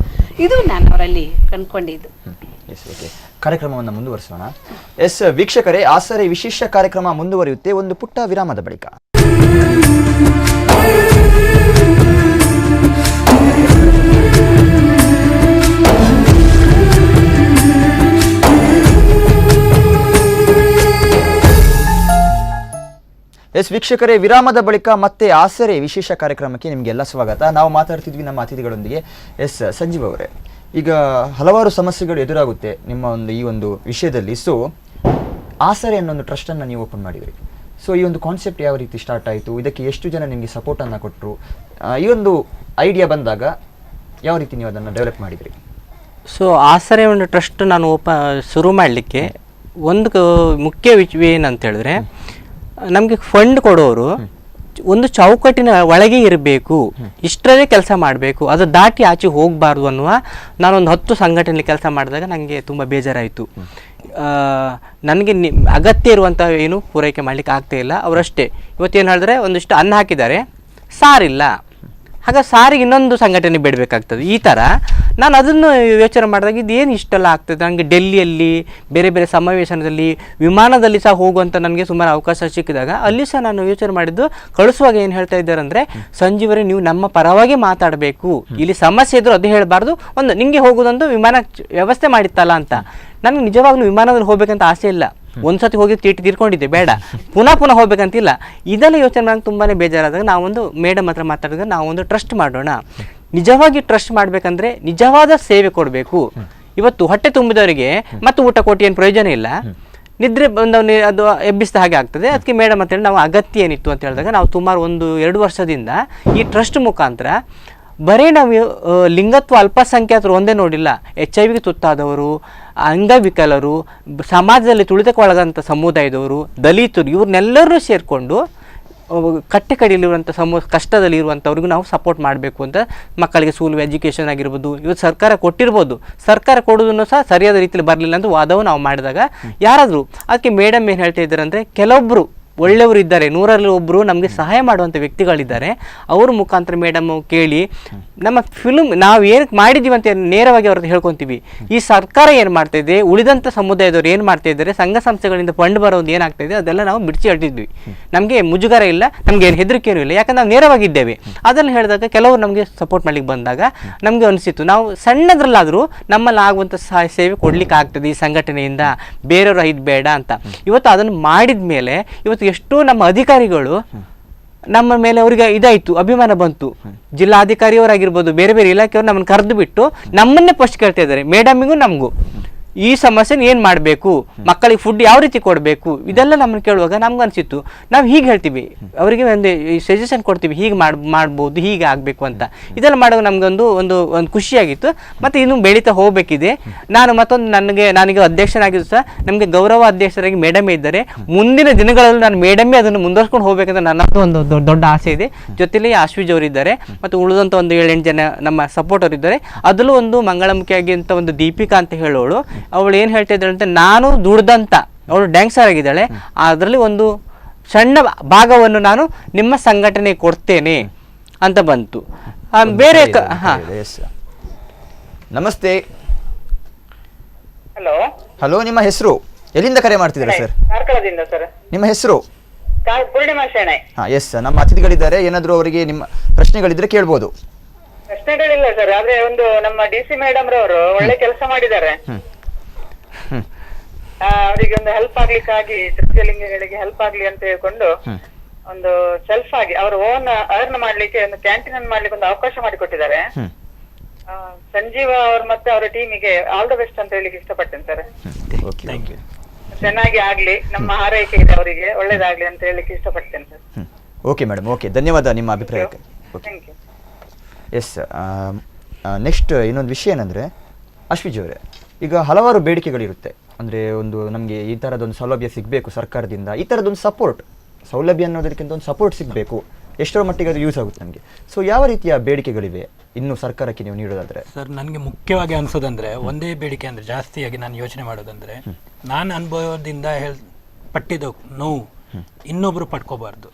ಇದು ನಾನು ಅವರಲ್ಲಿ ಕಂಡುಕೊಂಡಿದ್ದು. ಕಾರ್ಯಕ್ರಮವನ್ನು ಮುಂದುವರಿಸೋಣ. ವೀಕ್ಷಕರೇ, ಆಸರೆ ವಿಶೇಷ ಕಾರ್ಯಕ್ರಮ ಮುಂದುವರಿಯುತ್ತೆ ಒಂದು ಪುಟ್ಟ ವಿರಾಮದ ಬಳಿಕ. ವೀಕ್ಷಕರೇ, ವಿರಾಮದ ಬಳಿಕ ಮತ್ತೆ ಆಸರೆ ವಿಶೇಷ ಕಾರ್ಯಕ್ರಮಕ್ಕೆ ನಿಮಗೆಲ್ಲ ಸ್ವಾಗತ. ನಾವು ಮಾತಾಡ್ತಿದ್ವಿ ನಮ್ಮ ಅತಿಥಿಗಳೊಂದಿಗೆ. ಸಂಜೀವ್ ಅವರೇ, ಈಗ ಹಲವಾರು ಸಮಸ್ಯೆಗಳು ಎದುರಾಗುತ್ತೆ ನಿಮ್ಮ ಈ ಒಂದು ವಿಷಯದಲ್ಲಿ. ಸೊ ಆಸರೆ ಅನ್ನೋ ಒಂದು ಟ್ರಸ್ಟನ್ನು ನೀವು ಓಪನ್ ಮಾಡಿದ್ರಿ. ಸೊ ಈ ಒಂದು ಕಾನ್ಸೆಪ್ಟ್ ಯಾವ ರೀತಿ ಸ್ಟಾರ್ಟ್ ಆಯಿತು, ಇದಕ್ಕೆ ಎಷ್ಟು ಜನ ನಿಮಗೆ ಸಪೋರ್ಟನ್ನು ಕೊಟ್ಟರು, ಈ ಒಂದು ಐಡಿಯಾ ಬಂದಾಗ ಯಾವ ರೀತಿ ನೀವು ಅದನ್ನು ಡೆವಲಪ್ ಮಾಡಿದ್ರಿ? ಸೊ ಆಸರೆ ಒಂದು ಟ್ರಸ್ಟ್ ನಾನು ಶುರು ಮಾಡಲಿಕ್ಕೆ ಒಂದು ಮುಖ್ಯ ವಿಷಯ ಏನಂತ ಹೇಳಿದ್ರೆ, ನಮಗೆ ಫಂಡ್ ಕೊಡೋರು ಒಂದು ಚೌಕಟ್ಟಿನ ಒಳಗೆ ಇರಬೇಕು, ಇಷ್ಟರಲ್ಲೇ ಕೆಲಸ ಮಾಡಬೇಕು, ಅದು ದಾಟಿ ಆಚೆ ಹೋಗಬಾರ್ದು ಅನ್ನುವ ನಾನೊಂದು 10 ಸಂಘಟನೆಯಲ್ಲಿ ಕೆಲಸ ಮಾಡಿದಾಗ ನನಗೆ ತುಂಬ ಬೇಜಾರಾಯಿತು. ನನಗೆ ಅಗತ್ಯ ಇರುವಂಥ ಏನು ಪೂರೈಕೆ ಮಾಡಲಿಕ್ಕೆ ಆಗ್ತಾ ಇಲ್ಲ. ಅವರಷ್ಟೇ ಇವತ್ತೇನು ಹೇಳಿದ್ರೆ, ಒಂದಿಷ್ಟು ಅನ್ನ ಹಾಕಿದ್ದಾರೆ, ಸಾರಿಲ್ಲ, ಹಾಗೆ ಸಾರಿಗೆ ಇನ್ನೊಂದು ಸಂಘಟನೆ ಬಿಡಬೇಕಾಗ್ತದೆ. ಈ ಥರ ನಾನು ಅದನ್ನು ಯೋಚನೆ ಮಾಡಿದಾಗ ಇದೇನು ಇಷ್ಟೆಲ್ಲ ಆಗ್ತದೆ. ನನಗೆ ಡೆಲ್ಲಿಯಲ್ಲಿ ಬೇರೆ ಬೇರೆ ಸಮಾವೇಶನದಲ್ಲಿ ವಿಮಾನದಲ್ಲಿ ಸಹ ಹೋಗುವಂಥ ನನಗೆ ಸುಮಾರು ಅವಕಾಶ ಸಿಕ್ಕಿದಾಗ ಅಲ್ಲಿ ಸಹ ನಾನು ಯೋಚನೆ ಮಾಡಿದ್ದು, ಕಳಿಸುವಾಗ ಏನು ಹೇಳ್ತಾ ಇದ್ದಾರೆ ಅಂದರೆ, ಸಂಜೀವರೇ ನೀವು ನಮ್ಮ ಪರವಾಗಿ ಮಾತಾಡಬೇಕು, ಇಲ್ಲಿ ಸಮಸ್ಯೆ ಇದ್ದರೂ ಅದು ಹೇಳಬಾರ್ದು, ಒಂದು ನಿಮಗೆ ಹೋಗೋದೊಂದು ವಿಮಾನ ವ್ಯವಸ್ಥೆ ಮಾಡಿತ್ತಲ್ಲ ಅಂತ. ನನಗೆ ನಿಜವಾಗ್ಲೂ ವಿಮಾನದಲ್ಲಿ ಹೋಗ್ಬೇಕಂತ ಆಸೆ ಇಲ್ಲ. ಒಂದ್ಸತಿ ಹೋಗಿ ತೀರ್ಕೊಂಡಿದ್ದೆ, ಬೇಡ ಪುನಃ ಹೋಗ್ಬೇಕಂತಿಲ್ಲ. ಇದೆಲ್ಲ ಯೋಚನೆ ನನಗೆ ತುಂಬಾ ಬೇಜಾರಾದಾಗ ನಾವೊಂದು ಮೇಡಮ್ ಹತ್ರ ಮಾತಾಡಿದಾಗ ನಾವೊಂದು ಟ್ರಸ್ಟ್ ಮಾಡೋಣ. ನಿಜವಾಗಿ ಟ್ರಸ್ಟ್ ಮಾಡಬೇಕಂದ್ರೆ ನಿಜವಾದ ಸೇವೆ ಕೊಡಬೇಕು. ಇವತ್ತು ಹೊಟ್ಟೆ ತುಂಬಿದವರಿಗೆ ಮತ್ತು ಊಟ ಕೊಟ್ಟು ಏನು ಪ್ರಯೋಜನ ಇಲ್ಲ, ನಿದ್ರೆ ಬಂದವನೇ ಅದು ಎಬ್ಬಿಸಿದ ಹಾಗೆ ಆಗ್ತದೆ. ಅದಕ್ಕೆ ಮೇಡಮ್ ಅಂತೇಳಿ ನಾವು ಅಗತ್ಯ ಏನಿತ್ತು ಅಂತ ಹೇಳಿದಾಗ ನಾವು ಸುಮಾರು 1-2 ವರ್ಷದಿಂದ ಈ ಟ್ರಸ್ಟ್ ಮುಖಾಂತರ ಬರೀ ನಾವು ಲಿಂಗತ್ವ ಅಲ್ಪಸಂಖ್ಯಾತರು ಒಂದೇ ನೋಡಿಲ್ಲ, HIV ತುತ್ತಾದವರು, ಅಂಗವಿಕಲರು, ಸಮಾಜದಲ್ಲಿ ತುಳಿತಕ್ಕೊಳಗಂಥ ಸಮುದಾಯದವರು, ದಲಿತರು, ಇವ್ರನ್ನೆಲ್ಲರೂ ಸೇರಿಕೊಂಡು ಕಟ್ಟೆ ಕಡೆಯಲ್ಲಿರುವಂಥ ಕಷ್ಟದಲ್ಲಿ ಇರುವಂಥವ್ರಿಗೂ ನಾವು ಸಪೋರ್ಟ್ ಮಾಡಬೇಕು ಅಂತ. ಮಕ್ಕಳಿಗೆ ಸ್ಕೂಲ್ ಎಜುಕೇಷನ್ ಆಗಿರ್ಬೋದು, ಇವತ್ತು ಸರ್ಕಾರ ಕೊಟ್ಟಿರ್ಬೋದು, ಸರ್ಕಾರ ಕೊಡೋದನ್ನು ಸಹ ಸರಿಯಾದ ರೀತಿಯಲ್ಲಿ ಬರಲಿಲ್ಲ ಅಂತ ವಾದವು ನಾವು ಮಾಡಿದಾಗ ಯಾರಾದರೂ ಅದಕ್ಕೆ ಮೇಡಮ್ ಏನು ಹೇಳ್ತಾ ಇದ್ದಾರೆ ಅಂದರೆ, ಕೆಲವೊಬ್ಬರು ಒಳ್ಳೆಯವರು ಇದ್ದಾರೆ, 100ರಲ್ಲಿ ಒಬ್ಬರು ನಮಗೆ ಸಹಾಯ ಮಾಡುವಂಥ ವ್ಯಕ್ತಿಗಳಿದ್ದಾರೆ, ಅವ್ರ ಮುಖಾಂತರ ಮೇಡಮ್ ಕೇಳಿ ನಮ್ಮ ಫಿಲ್ಮ್ ನಾವು ಏನಕ್ಕೆ ಮಾಡಿದ್ದೀವಿ ಅಂತ ನೇರವಾಗಿ ಅವ್ರದ್ದು ಹೇಳ್ಕೊತೀವಿ. ಈ ಸರ್ಕಾರ ಏನು ಮಾಡ್ತಾ ಇದೆ, ಉಳಿದಂಥ ಸಮುದಾಯದವ್ರು ಏನು ಮಾಡ್ತಾ ಇದ್ದಾರೆ, ಸಂಘ ಸಂಸ್ಥೆಗಳಿಂದ ಫಂಡ್ ಬರೋದು ಏನಾಗ್ತಾ ಇದೆ ಅದೆಲ್ಲ ನಾವು ಬಿಡಿಸಿ ಹೇಳ್ತಿದ್ವಿ. ನಮಗೆ ಮುಜುಗರ ಇಲ್ಲ, ನಮ್ಗೆ ಏನು ಹೆದರಿಕೆಯೂ ಇಲ್ಲ, ಯಾಕಂದ್ರೆ ನಾವು ನೇರವಾಗಿದ್ದೇವೆ. ಅದನ್ನು ಹೇಳಿದಾಗ ಕೆಲವರು ನಮಗೆ ಸಪೋರ್ಟ್ ಮಾಡ್ಲಿಕ್ಕೆ ಬಂದಾಗ ನಮಗೆ ಅನಿಸಿತ್ತು, ನಾವು ಸಣ್ಣದ್ರಲ್ಲಾದರೂ ನಮ್ಮಲ್ಲಿ ಆಗುವಂಥ ಸೇವೆ ಕೊಡ್ಲಿಕ್ಕೆ ಆಗ್ತದೆ ಈ ಸಂಘಟನೆಯಿಂದ, ಬೇರೆಯವರು ಇದು ಬೇಡ ಅಂತ. ಇವತ್ತು ಅದನ್ನು ಮಾಡಿದ ಮೇಲೆ ಇವತ್ತು ಎಷ್ಟೋ ನಮ್ಮ ಅಧಿಕಾರಿಗಳು ನಮ್ಮ ಮೇಲೆ ಅವರಿಗೆ ಇದಾಯಿತು, ಅಭಿಮಾನ ಬಂತು. ಜಿಲ್ಲಾಧಿಕಾರಿಯವರಾಗಿರ್ಬೋದು, ಬೇರೆ ಬೇರೆ ಇಲಾಖೆಯವರು ನಮ್ಮನ್ನು ಕರೆದು ಬಿಟ್ಟು ನಮ್ಮನ್ನೇ ಫಸ್ಟ್ ಕೇಳ್ತಾ ಇದ್ದಾರೆ, ಮೇಡಮಿಗೂ ನಮಗೂ ಈ ಸಮಸ್ಯೆನ ಏನು ಮಾಡಬೇಕು, ಮಕ್ಕಳಿಗೆ ಫುಡ್ ಯಾವ ರೀತಿ ಕೊಡಬೇಕು, ಇದೆಲ್ಲ ನಮ್ಮನ್ನು ಕೇಳುವಾಗ ನಮ್ಗೆ ಅನಿಸಿತ್ತು. ನಾವು ಹೀಗೆ ಹೇಳ್ತೀವಿ ಅವರಿಗೆ, ಒಂದು ಸಜೆಷನ್ ಕೊಡ್ತೀವಿ, ಹೀಗೆ ಮಾಡ್ಬೋದು, ಹೀಗೆ ಆಗಬೇಕು ಅಂತ. ಇದೆಲ್ಲ ಮಾಡುವಾಗ ನಮಗೊಂದು ಒಂದು ಒಂದು ಖುಷಿಯಾಗಿತ್ತು. ಮತ್ತು ಇನ್ನೂ ಬೆಳೀತಾ ಹೋಗಬೇಕಿದೆ. ನಾನು ಮತ್ತೊಂದು ನನಗೆ ಅಧ್ಯಕ್ಷನಾಗಿದ್ದು ಸಹ ನಮಗೆ ಗೌರವ ಅಧ್ಯಕ್ಷರಾಗಿ ಮೇಡಮೇ ಇದ್ದಾರೆ. ಮುಂದಿನ ದಿನಗಳಲ್ಲಿ ನಾನು ಮೇಡಮೇ ಅದನ್ನು ಮುಂದುವರ್ಸ್ಕೊಂಡು ಹೋಗ್ಬೇಕಂತ ನನ್ನದು ಒಂದು ದೊಡ್ಡ ಆಸೆ ಇದೆ. ಜೊತೆಲಿ ಆಶ್ವೀಜ್ ಅವರಿದ್ದಾರೆ ಮತ್ತು ಉಳಿದಂಥ ಒಂದು 7-8 ಜನ ನಮ್ಮ ಸಪೋರ್ಟರ್ ಇದ್ದಾರೆ. ಅದರಲ್ಲೂ ಒಂದು ಮಂಗಳಮುಖಿಯಾಗಿ ಅಂತ ಒಂದು ದೀಪಿಕಾ ಅಂತ ಹೇಳೋಳು, ಅವಳು ಏನು ಹೇಳ್ತಾ ಇದ್ದಾಳೆ ಅಂತ, ನಾನು ದುಡ್ದಂತ, ಅವಳು ಡ್ಯಾನ್ಸರ್ ಆಗಿದ್ದಾಳೆ, ಅದರಲ್ಲಿ ಒಂದು ಸಣ್ಣ ಭಾಗವನ್ನು ನಾನು ನಿಮ್ಮ ಸಂಘಟನೆಗೆ ಕೊಡ್ತೇನೆ ಅಂತ ಬಂತು. ಬೇರೆ ನಮಸ್ತೆ. ಹಲೋ ಹಲೋ, ನಿಮ್ಮ ಹೆಸರು, ಎಲ್ಲಿಂದ ಕರೆ ಮಾಡ್ತಿದ್ದೀರಾ ಸರ್? ಕಾರ್ಕಳದಿಂದ ಸರ್. ನಿಮ್ಮ ಹೆಸರು? ಪೂರ್ಣಿಮಾ ಶೆಣೈ. ಎಸ್, ನಮ್ಮ ಅತಿಥಿಗಳಿದ್ದಾರೆ, ಏನಾದರೂ ಅವರಿಗೆ ನಿಮ್ಮ ಪ್ರಶ್ನೆಗಳಿದ್ರೆ ಕೇಳ್ಬೋದು. ಪ್ರಶ್ನೆಗಳಿಲ್ಲ ಸರ್, ಆದ್ರೆ ಒಂದು ನಮ್ಮ DC ಮೇಡಮ್ ರವರು ಒಳ್ಳೆ ಕೆಲಸ ಮಾಡಿದ್ದಾರೆ. ಅವರಿಗೆ ಒಂದು ಹೆಲ್ಪ್ ಆಗ್ಲಿಕ್ಕಾಗಿ, ತೃತೀಯ ಲಿಂಗಿಗಳಿಗೆ ಹೆಲ್ಪ್ ಆಗ್ಲಿ ಅಂತ ಹೇಳ್ಕೊಂಡು ಒಂದು ಸೆಲ್ಫ್ ಆಗಿ ಅವ್ರ ಓನ್ ಅರ್ನ್ ಮಾಡ್ಲಿಕ್ಕೆ ಒಂದು ಕ್ಯಾಂಟೀನ್ ಅನ್ನು ಮಾಡ್ಲಿಕ್ಕೆ ಒಂದು ಅವಕಾಶ ಮಾಡಿಕೊಟ್ಟಿದ್ದಾರೆ. ಸಂಜೀವ ಅವ್ರು ಮತ್ತೆ ಅವರ ಟೀಮಿಗೆ ಆಲ್ ದ ಬೆಸ್ಟ್ ಅಂತ ಹೇಳಿಕ್ಕೆ ಇಷ್ಟಪಡ್ತೇನೆ ಸರ್. ಚೆನ್ನಾಗಿ ಆಗ್ಲಿ, ನಮ್ಮ ಹಾರೈಕೆ ಇದೆ ಅವರಿಗೆ, ಒಳ್ಳೇದಾಗ್ಲಿ ಅಂತ ಹೇಳಿಕ್ಕೆ ಇಷ್ಟಪಡ್ತೇನೆ ಸರ್. ಓಕೆ ಮೇಡಮ್, ಓಕೆ, ಧನ್ಯವಾದ ನಿಮ್ಮ ಅಭಿಪ್ರಾಯಕ್ಕೆ. Thank you. ಎಸ್, ನೆಕ್ಸ್ಟ್ ಇನ್ನೊಂದು ವಿಷಯ ಏನಂದರೆ, ಅಶ್ವಿಜ್ ಅವರೇ, ಈಗ ಹಲವಾರು ಬೇಡಿಕೆಗಳಿರುತ್ತೆ. ಅಂದರೆ ಒಂದು ನಮಗೆ ಈ ಥರದೊಂದು ಸೌಲಭ್ಯ ಸಿಗಬೇಕು ಸರ್ಕಾರದಿಂದ, ಈ ಥರದೊಂದು ಸಪೋರ್ಟ್, ಸೌಲಭ್ಯ ಅನ್ನೋದಕ್ಕಿಂತ ಒಂದು ಸಪೋರ್ಟ್ ಸಿಗಬೇಕು, ಎಷ್ಟರ ಮಟ್ಟಿಗೆ ಅದು ಯೂಸ್ ಆಗುತ್ತೆ ನಮಗೆ. ಸೊ ಯಾವ ರೀತಿಯ ಬೇಡಿಕೆಗಳಿವೆ ಇನ್ನು ಸರ್ಕಾರಕ್ಕೆ ನೀವು ನೀಡೋದಾದರೆ? ಸರ್, ನನಗೆ ಮುಖ್ಯವಾಗಿ ಅನಿಸೋದಂದರೆ ಒಂದೇ ಬೇಡಿಕೆ, ಅಂದರೆ ಜಾಸ್ತಿಯಾಗಿ ನಾನು ಯೋಚನೆ ಮಾಡೋದಂದರೆ, ನಾನು ಅನುಭವದಿಂದ ಪಟ್ಟಿದ್ದು ನೋವು ಇನ್ನೊಬ್ಬರು ಪಡ್ಕೋಬಾರ್ದು.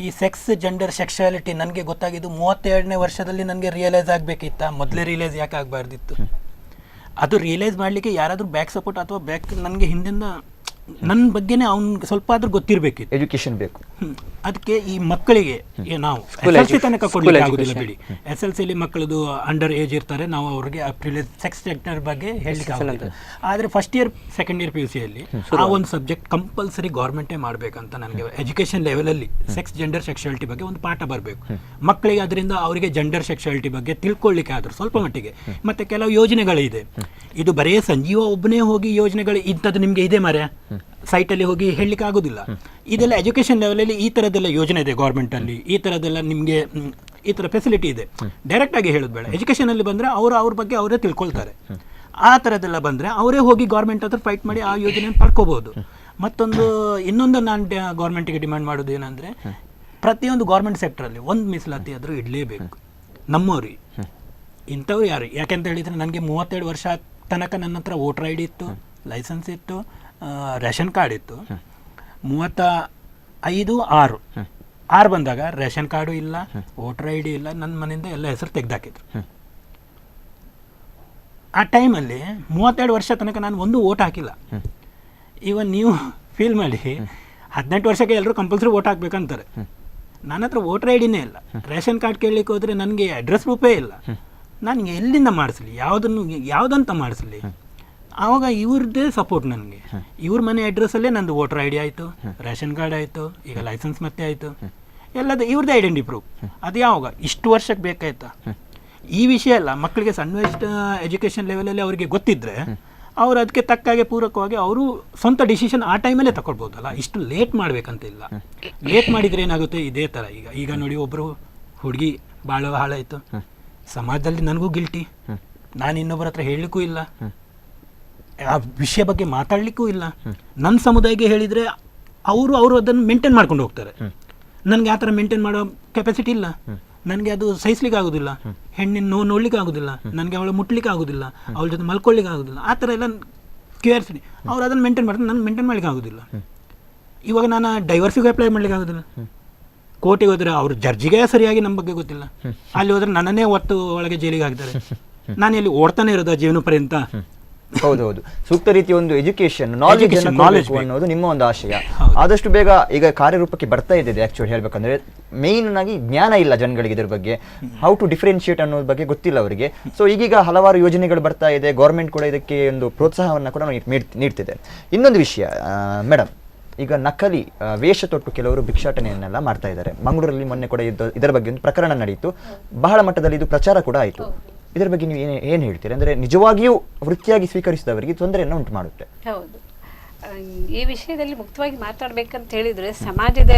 ಈ ಸೆಕ್ಸ್, ಜೆಂಡರ್, ಸೆಕ್ಷುಯಾಲಿಟಿ ನನಗೆ ಗೊತ್ತಾಗಿದ್ದು 32ನೇ ವರ್ಷದಲ್ಲಿ ನನಗೆ ರಿಯಲೈಸ್ ಆಗಬೇಕಿತ್ತ. ಮೊದಲೇ ರಿಯಲೈಸ್ ಯಾಕೆ ಆಗಬಾರ್ದಿತ್ತು? ಅದು ರಿಯಲೈಸ್ ಮಾಡಲಿಕ್ಕೆ ಯಾರಾದರೂ ಬ್ಯಾಕ್ ಸಪೋರ್ಟ್ ಅಥವಾ ಬ್ಯಾಕ್ ನನಗೆ ಹಿಂದಿಂದ ನನ್ನ ಬಗ್ಗೆನೇ ಅವ್ನಿಗೆ ಸ್ವಲ್ಪ ಆದ್ರೂ ಗೊತ್ತಿರಬೇಕಿತ್ತು, ಎಜುಕೇಶನ್ ಬೇಕು. ಅದಕ್ಕೆ ಈ ಮಕ್ಕಳಿಗೆ ನಾವು SLC ತನಕ ಕೊಡಲಿಕ್ಕೆ ಆಗೋದಿಲ್ಲ ಬಿಡಿ. SLCಲಿ ಮಕ್ಕಳದು ಅಂಡರ್ ಏಜ್ ಇರ್ತಾರೆ, ನಾವು ಅವ್ರಿಗೆ ಸೆಕ್ಸ್ ಸೆಕ್ಟರ್ ಬಗ್ಗೆ ಹೇಳಲಿಕ್ಕೆ ಆಗೋದಿಲ್ಲ. ಆದರೆ ಫಸ್ಟ್ ಇಯರ್, ಸೆಕೆಂಡ್ ಇಯರ್ PUCಯಲ್ಲಿ ಆ ಒಂದು ಸಬ್ಜೆಕ್ಟ್ ಕಂಪಲ್ಸರಿ ಗೌರ್ಮೆಂಟೇ ಮಾಡಬೇಕಂತ ನನಗೆ ಎಜುಕೇಷನ್ ಲೆವೆಲಲ್ಲಿ ಸೆಕ್ಸ್, ಜೆಂಡರ್, ಸೆಕ್ಷುಯಾಲಿಟಿ ಬಗ್ಗೆ ಒಂದು ಪಾಠ ಬರಬೇಕು ಮಕ್ಕಳಿಗೆ. ಅದರಿಂದ ಅವರಿಗೆ ಜೆಂಡರ್, ಸೆಕ್ಷುಯಾಲಿಟಿ ಬಗ್ಗೆ ತಿಳ್ಕೊಳ್ಳಿಕ್ಕೆ ಆದರೂ ಸ್ವಲ್ಪ ಮಟ್ಟಿಗೆ. ಮತ್ತು ಕೆಲವು ಯೋಜನೆಗಳಿದೆ, ಇದು ಬರೀ ಸಂಜೀವ ಒಬ್ಬನೇ ಹೋಗಿ ಯೋಜನೆಗಳು ಇಂಥದ್ದು ನಿಮಗೆ ಇದೆ ಮರೆ ಸೈಟಲ್ಲಿ ಹೋಗಿ ಹೇಳಲಿಕ್ಕೆ ಆಗೋದಿಲ್ಲ. ಇದೆಲ್ಲ ಎಜುಕೇಷನ್ ಲೆವೆಲಲ್ಲಿ ಈ ಥರದ್ದೆಲ್ಲ ಯೋಜನೆ ಇದೆ ಗೌರ್ಮೆಂಟಲ್ಲಿ, ಈ ಥರದ್ದೆಲ್ಲ ನಿಮಗೆ ಈ ಥರ ಫೆಸಿಲಿಟಿ ಇದೆ. ಡೈರೆಕ್ಟಾಗಿ ಹೇಳೋದು ಬೇಡ, ಎಜುಕೇಷನಲ್ಲಿ ಬಂದರೆ ಅವ್ರ ಬಗ್ಗೆ ಅವರೇ ತಿಳ್ಕೊಳ್ತಾರೆ. ಆ ಥರದ್ದೆಲ್ಲ ಬಂದರೆ ಅವರೇ ಹೋಗಿ ಗೌರ್ಮೆಂಟ್ ಹತ್ರ ಫೈಟ್ ಮಾಡಿ ಆ ಯೋಜನೆಯನ್ನು ಪಡ್ಕೋಬೋದು. ಇನ್ನೊಂದು ನಾನು ಗೌರ್ಮೆಂಟಿಗೆ ಡಿಮ್ಯಾಂಡ್ ಮಾಡೋದು ಏನಂದರೆ, ಪ್ರತಿಯೊಂದು ಗೌರ್ಮೆಂಟ್ ಸೆಕ್ಟ್ರಲ್ಲಿ ಒಂದು ಮೀಸಲಾತಿ ಆದರೂ ಇಡಲೇಬೇಕು ನಮ್ಮವ್ರಿಗೆ. ಇಂಥವ್ರು ಯಾರು? ಯಾಕೆಂತ ಹೇಳಿದರೆ, ನನಗೆ 32 ವರ್ಷ ತನಕ ನನ್ನ ಹತ್ರ ವೋಟರ್ ID ಇತ್ತು, ಲೈಸೆನ್ಸ್ ಇತ್ತು, ರೇಷನ್ ಕಾರ್ಡ್ ಇತ್ತು. 35/6 ಬಂದಾಗ ರೇಷನ್ ಕಾರ್ಡು ಇಲ್ಲ, ವೋಟರ್ ID ಇಲ್ಲ, ನನ್ನ ಮನೆಯಿಂದ ಎಲ್ಲ ಹೆಸರು ತೆಗೆದಾಕಿದ್ರು. ಆ ಟೈಮಲ್ಲಿ 32 ವರ್ಷ ತನಕ ನಾನು ಒಂದು ವೋಟ್ ಹಾಕಿಲ್ಲ. ಇವನ್ ನೀವು ಫೀಲ್ ಮಾಡಿ, 18 ವರ್ಷಕ್ಕೆ ಎಲ್ಲರೂ ಕಂಪಲ್ಸರಿ ವೋಟ್ ಹಾಕ್ಬೇಕಂತಾರೆ. ನನ್ನ ಹತ್ರ ವೋಟರ್ IDನೇ ಇಲ್ಲ, ರೇಷನ್ ಕಾರ್ಡ್ ಕೇಳಲಿಕ್ಕೆ ಹೋದರೆ ನನಗೆ ಅಡ್ರೆಸ್ ಪ್ರೂಫೇ ಇಲ್ಲ. ನನಗೆ ಎಲ್ಲಿಂದ ಮಾಡಿಸ್ಲಿ, ಯಾವುದಂತ ಮಾಡಿಸ್ಲಿ? ಆವಾಗ ಇವ್ರದ್ದೇ ಸಪೋರ್ಟ್ ನನಗೆ. ಇವ್ರ ಮನೆ ಅಡ್ರೆಸ್ಸಲ್ಲೇ ನಂದು ವೋಟರ್ ID ಆಯಿತು, ರೇಷನ್ ಕಾರ್ಡ್ ಆಯಿತು, ಈಗ ಲೈಸೆನ್ಸ್ ಮತ್ತೆ ಆಯಿತು, ಎಲ್ಲದು ಇವ್ರದ್ದೇ ಐಡೆಂಟಿ ಪ್ರೂಫ್. ಅದು ಯಾವಾಗ ಇಷ್ಟು ವರ್ಷಕ್ಕೆ ಬೇಕಾಯ್ತಾ? ಈ ವಿಷಯ ಎಲ್ಲ ಮಕ್ಕಳಿಗೆ ಸಣ್ಣ ಎಜುಕೇಷನ್ ಲೆವೆಲಲ್ಲಿ ಅವರಿಗೆ ಗೊತ್ತಿದ್ದರೆ ಅವ್ರು ಅದಕ್ಕೆ ತಕ್ಕಾಗೆ ಪೂರಕವಾಗಿ ಅವರು ಸ್ವಂತ ಡಿಸಿಷನ್ ಆ ಟೈಮಲ್ಲೇ ತಗೊಳ್ಬೋದಲ್ಲ. ಇಷ್ಟು ಲೇಟ್ ಮಾಡಬೇಕಂತ ಇಲ್ಲ. ಲೇಟ್ ಮಾಡಿದರೆ ಏನಾಗುತ್ತೆ, ಇದೇ ಥರ ಈಗ ನೋಡಿ, ಒಬ್ಬರು ಹುಡುಗಿ ಭಾಳ ಹಾಳಾಯಿತು, ಸಮಾಜದಲ್ಲಿ ನನಗೂ ಗಿಲ್ಟಿ, ನಾನು ಇನ್ನೊಬ್ಬರ ಹತ್ರ ಹೇಳಲಿಕ್ಕೂ ಇಲ್ಲ, ಆ ವಿಷಯ ಬಗ್ಗೆ ಮಾತಾಡಲಿಕ್ಕೂ ಇಲ್ಲ. ನನ್ನ ಸಮುದಾಯಕ್ಕೆ ಹೇಳಿದರೆ ಅವರು ಅದನ್ನು ಮೇಂಟೈನ್ ಮಾಡ್ಕೊಂಡು ಹೋಗ್ತಾರೆ. ನನಗೆ ಆ ಥರ ಮೇಂಟೈನ್ ಮಾಡೋ ಕೆಪಾಸಿಟಿ ಇಲ್ಲ, ನನಗೆ ಅದು ಸಹಿಸ್ಲಿಕ್ಕೆ ಆಗೋದಿಲ್ಲ, ಹೆಣ್ಣಿನ ನೋಡ್ಲಿಕ್ಕೆ ಆಗೋದಿಲ್ಲ, ನನಗೆ ಅವಳು ಮುಟ್ಲಿಕ್ಕೆ ಆಗೋದಿಲ್ಲ, ಅವಳ ಜೊತೆ ಮಲ್ಕೊಳ್ಳಿಕ್ಕೆ ಆಗೋದಿಲ್ಲ. ಆ ಥರ ಎಲ್ಲ ಕ್ಯೂರಿಯಾಸಿಟಿ ಅವ್ರು ಅದನ್ನು ಮೇಂಟೈನ್ ಮಾಡ್ತಾರೆ, ನನಗೆ ಮೇಂಟೈನ್ ಮಾಡ್ಲಿಕ್ಕೆ ಆಗೋದಿಲ್ಲ. ಇವಾಗ ನಾನು ಡೈವರ್ಸಿಗೆ ಅಪ್ಲೈ ಮಾಡ್ಲಿಕ್ಕೆ ಆಗೋದಿಲ್ಲ. ಕೋರ್ಟಿಗೆ ಹೋದರೆ ಅವ್ರ ಜಡ್ಜಿಗೆ ಸರಿಯಾಗಿ ನಮ್ಮ ಬಗ್ಗೆ ಗೊತ್ತಿಲ್ಲ, ಅಲ್ಲಿ ಹೋದರೆ ನನ್ನನ್ನೇ ಒತ್ತು ಒಳಗೆ ಜೈಲಿಗೆ ಹಾಕ್ತಾರೆ. ನಾನು ಇಲ್ಲಿ ಓಡ್ತಾನೆ ಇರೋದು ಜೀವನ ಪರ್ಯಂತ. ಹೌದೌದು, ಸೂಕ್ತ ರೀತಿಯ ಒಂದು ಎಜುಕೇಶನ್, ನಾಲೆಜ್ ಅನ್ನೋದು ನಿಮ್ಮ ಒಂದು ಆಶಯ. ಆದಷ್ಟು ಬೇಗ ಈಗ ಕಾರ್ಯರೂಪಕ್ಕೆ ಬರ್ತಾ ಇದೆ. ಆಕ್ಚುಲಿ ಹೇಳ್ಬೇಕಂದ್ರೆ ಮೇನ್ ಆಗಿ ಜ್ಞಾನ ಇಲ್ಲ ಜನಗಳಿಗೆ ಇದ್ರ ಬಗ್ಗೆ, ಹೌ ಟು ಡಿಫ್ರೆನ್ಶಿಯೇಟ್ ಅನ್ನೋದ್ರ ಬಗ್ಗೆ ಗೊತ್ತಿಲ್ಲ ಅವರಿಗೆ. ಸೊ ಈಗೀಗ ಹಲವಾರು ಯೋಜನೆಗಳು ಬರ್ತಾ ಇದೆ, ಗೌರ್ಮೆಂಟ್ ಕೂಡ ಇದಕ್ಕೆ ಒಂದು ಪ್ರೋತ್ಸಾಹವನ್ನು ಕೂಡ ನೀಡ್ತಿದೆ. ಇನ್ನೊಂದು ವಿಷಯ ಮೇಡಮ್, ಈಗ ನಕಲಿ ವೇಷ ತೊಟ್ಟು ಕೆಲವರು ಭಿಕ್ಷಾಟನೆಯನ್ನೆಲ್ಲ ಮಾಡ್ತಾ ಇದ್ದಾರೆ. ಮಂಗಳೂರಲ್ಲಿ ಮೊನ್ನೆ ಕೂಡ ಇದರ ಬಗ್ಗೆ ಒಂದು ಪ್ರಕರಣ ನಡೆಯಿತು, ಬಹಳ ಮಟ್ಟದಲ್ಲಿ ಇದು ಪ್ರಚಾರ ಕೂಡ ಆಯಿತು. ಇದರ ಬಗ್ಗೆ ನೀವು ಏನು ಹೇಳ್ತೀರಿ? ಅಂದರೆ ನಿಜವಾಗಿಯೂ ವೃತ್ತಿಯಾಗಿ ಸ್ವೀಕರಿಸಿದವರಿಗೆ ತೊಂದರೆಯನ್ನು ಉಂಟು ಮಾಡುತ್ತೆ. ಹೌದು, ಈ ವಿಷಯದಲ್ಲಿ ಮುಕ್ತವಾಗಿ ಮಾತಾಡ್ಬೇಕಂತ ಹೇಳಿದರೆ ಸಮಾಜದ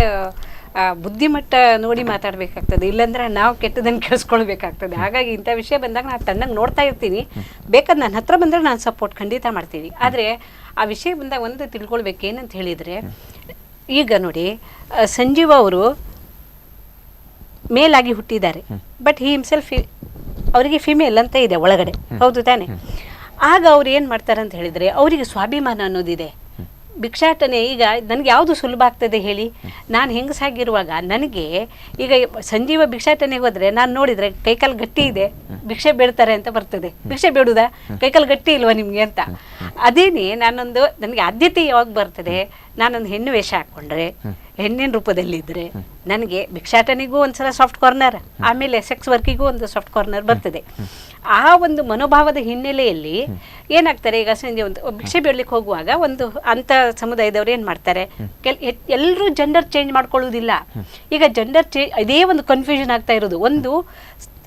ಬುದ್ಧಿಮಟ್ಟ ನೋಡಿ ಮಾತಾಡಬೇಕಾಗ್ತದೆ, ಇಲ್ಲಾಂದ್ರೆ ನಾವು ಕೆಟ್ಟದನ್ನು ಕೇಳಿಸ್ಕೊಳ್ಬೇಕಾಗ್ತದೆ. ಹಾಗಾಗಿ ಇಂಥ ವಿಷಯ ಬಂದಾಗ ನಾನು ತಣ್ಣಗೆ ನೋಡ್ತಾ ಇರ್ತೀನಿ, ಬೇಕಾದ್ರೆ ನನ್ನ ಹತ್ರ ಬಂದರೆ ನಾನು ಸಪೋರ್ಟ್ ಖಂಡಿತ ಮಾಡ್ತೀನಿ. ಆದರೆ ಆ ವಿಷಯ ಬಂದಾಗ ಒಂದು ತಿಳ್ಕೊಳ್ಬೇಕು ಏನಂತ ಹೇಳಿದರೆ, ಈಗ ನೋಡಿ ಸಂಜೀವ ಅವರು ಮೇಲಾಗಿ ಹುಟ್ಟಿದ್ದಾರೆ, ಬಟ್ ಹಿ ಹಿಮ್ಸೆಲ್ಫ್ ಅವರಿಗೆ ಫಿಮೇಲ್ ಅಂತ ಇದೆ ಒಳಗಡೆ, ಹೌದು ತಾನೆ? ಆಗ ಅವ್ರು ಏನು ಮಾಡ್ತಾರೆ ಅಂತ ಹೇಳಿದರೆ, ಅವರಿಗೆ ಸ್ವಾಭಿಮಾನ ಅನ್ನೋದಿದೆ. ಭಿಕ್ಷಾಟನೆ ಈಗ ನನಗೆ ಯಾವುದು ಸುಲಭ ಆಗ್ತದೆ ಹೇಳಿ? ನಾನು ಹೆಂಗಸಾಗಿರುವಾಗ ನನಗೆ ಈಗ ಸಂಜೀವ ಭಿಕ್ಷಾಟನೆಗೆ ಹೋದರೆ ನಾನು ನೋಡಿದರೆ ಕೈಕಾಲು ಗಟ್ಟಿ ಇದೆ, ಭಿಕ್ಷೆ ಬೇಡ್ತಾರೆ ಅಂತ ಬರ್ತದೆ. ಭಿಕ್ಷೆ ಬೇಡುವುದಾ? ಕೈಕಾಲು ಗಟ್ಟಿ ಇಲ್ವಾ ನಿಮಗೆ ಅಂತ. ಅದೇನೇ ನನಗೆ ಆದ್ಯತೆ ಯಾವಾಗ ಬರ್ತದೆ, ನಾನೊಂದು ಹೆಣ್ಣು ವೇಷ ಹಾಕ್ಕೊಂಡ್ರೆ, ಹೆಣ್ಣಿನ ರೂಪದಲ್ಲಿದ್ದರೆ ನನಗೆ ಭಿಕ್ಷಾಟನೆಗೂ ಒಂದ್ಸಲ ಸಾಫ್ಟ್ ಕಾರ್ನರ್, ಆಮೇಲೆ ಸೆಕ್ಸ್ ವರ್ಕಿಗೂ ಒಂದು ಸಾಫ್ಟ್ ಕಾರ್ನರ್ ಬರ್ತದೆ. ಆ ಒಂದು ಮನೋಭಾವದ ಹಿನ್ನೆಲೆಯಲ್ಲಿ ಏನಾಗ್ತಾರೆ, ಈಗ ಸಂಜೆ ಒಂದು ಭಿಕ್ಷೆ ಬೇಡಲಿಕ್ಕೆ ಹೋಗುವಾಗ ಒಂದು ಅಂಥ ಸಮುದಾಯದವ್ರು ಏನು ಮಾಡ್ತಾರೆ, ಎಲ್ಲರೂ ಜೆಂಡರ್ ಚೇಂಜ್ ಮಾಡ್ಕೊಳ್ಳೋದಿಲ್ಲ. ಈಗ ಜೆಂಡರ್ ಇದೇ ಒಂದು ಕನ್ಫ್ಯೂಷನ್ ಆಗ್ತಾ ಇರೋದು. ಒಂದು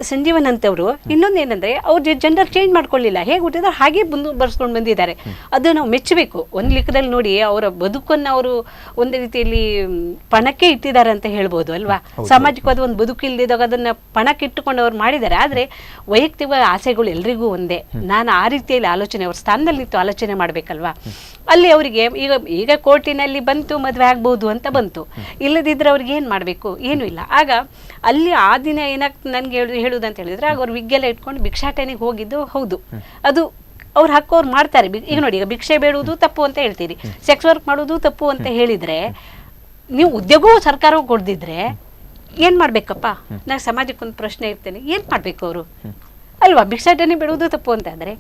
ಸಂಜೀವನ್ ಅಂತವರು, ಇನ್ನೊಂದು ಏನಂದರೆ ಅವ್ರು ಜೆಂಡರ್ ಚೇಂಜ್ ಮಾಡ್ಕೊಳ್ಳಿಲ್ಲ, ಹೇಗೆ ಹುಟ್ಟಿದ್ರೆ ಹಾಗೆ ಬರ್ಸ್ಕೊಂಡು ಬಂದಿದ್ದಾರೆ. ಅದು ನಾವು ಮೆಚ್ಚಬೇಕು. ಒಂದು ಲೆಕ್ಕದಲ್ಲಿ ನೋಡಿ, ಅವರ ಬದುಕನ್ನು ಅವರು ಒಂದು ರೀತಿಯಲ್ಲಿ ಪಣಕ್ಕೆ ಇಟ್ಟಿದ್ದಾರೆ ಅಂತ ಹೇಳ್ಬೋದು ಅಲ್ವಾ. ಸಾಮಾಜಿಕವಾದ ಒಂದು ಬದುಕು ಇಲ್ದಿದ್ದಾಗ ಅದನ್ನು ಪಣಕ್ಕೆ ಇಟ್ಟುಕೊಂಡು ಅವ್ರು ಮಾಡಿದ್ದಾರೆ. ಆದರೆ ವೈಯಕ್ತಿಕ ಆಸೆಗಳು ಎಲ್ರಿಗೂ ಒಂದೇ. ನಾನು ಆ ರೀತಿಯಲ್ಲಿ ಆಲೋಚನೆ, ಅವ್ರ ಸ್ಥಾನದಲ್ಲಿ ನಿಂತು ಆಲೋಚನೆ ಮಾಡಬೇಕಲ್ವಾ. ಅಲ್ಲಿ ಅವರಿಗೆ ಈಗ ಕೋರ್ಟಿನಲ್ಲಿ ಬಂತು ಮದುವೆ ಆಗ್ಬೋದು ಅಂತ ಬಂತು, ಇಲ್ಲದಿದ್ದರೆ ಅವ್ರಿಗೆ ಏನು ಮಾಡಬೇಕು? ಏನೂ ಇಲ್ಲ. ಆಗ ಅಲ್ಲಿ ಆ ದಿನ ಏನಾಗ್ತದೆ ನನಗೆ ಹೇಳುವುದಂತ ಹೇಳಿದರೆ, ಆಗ ಅವ್ರು ವಿಗ್ಗೆಲ್ಲ ಇಟ್ಕೊಂಡು ಭಿಕ್ಷಾಟನೆಗೆ ಹೋಗಿದ್ದು ಹೌದು, ಅದು ಅವ್ರ ಹಕ್ಕು ಅವ್ರು ಮಾಡ್ತಾರೆ. ಈಗ ನೋಡಿ, ಈಗ ಭಿಕ್ಷೆ ಬೇಡುವುದು ತಪ್ಪು ಅಂತ ಹೇಳ್ತೀರಿ, ಸೆಕ್ಸ್ ವರ್ಕ್ ಮಾಡೋದು ತಪ್ಪು ಅಂತ ಹೇಳಿದರೆ, ನೀವು ಉದ್ಯೋಗವೂ ಸರ್ಕಾರವೂ ಕೊಡ್ದಿದ್ರೆ ಏನು ಮಾಡಬೇಕಪ್ಪ? ನಾನು ಸಮಾಜಕ್ಕೊಂದು ಪ್ರಶ್ನೆ ಇರ್ತೇನೆ, ಏನು ಮಾಡಬೇಕು ಅವರು ಅಲ್ವಾ? ಭಿಕ್ಷಾಟನೆ ಬಿಡುವುದು ತಪ್ಪು ಅಂತ ಅಂದರೆ,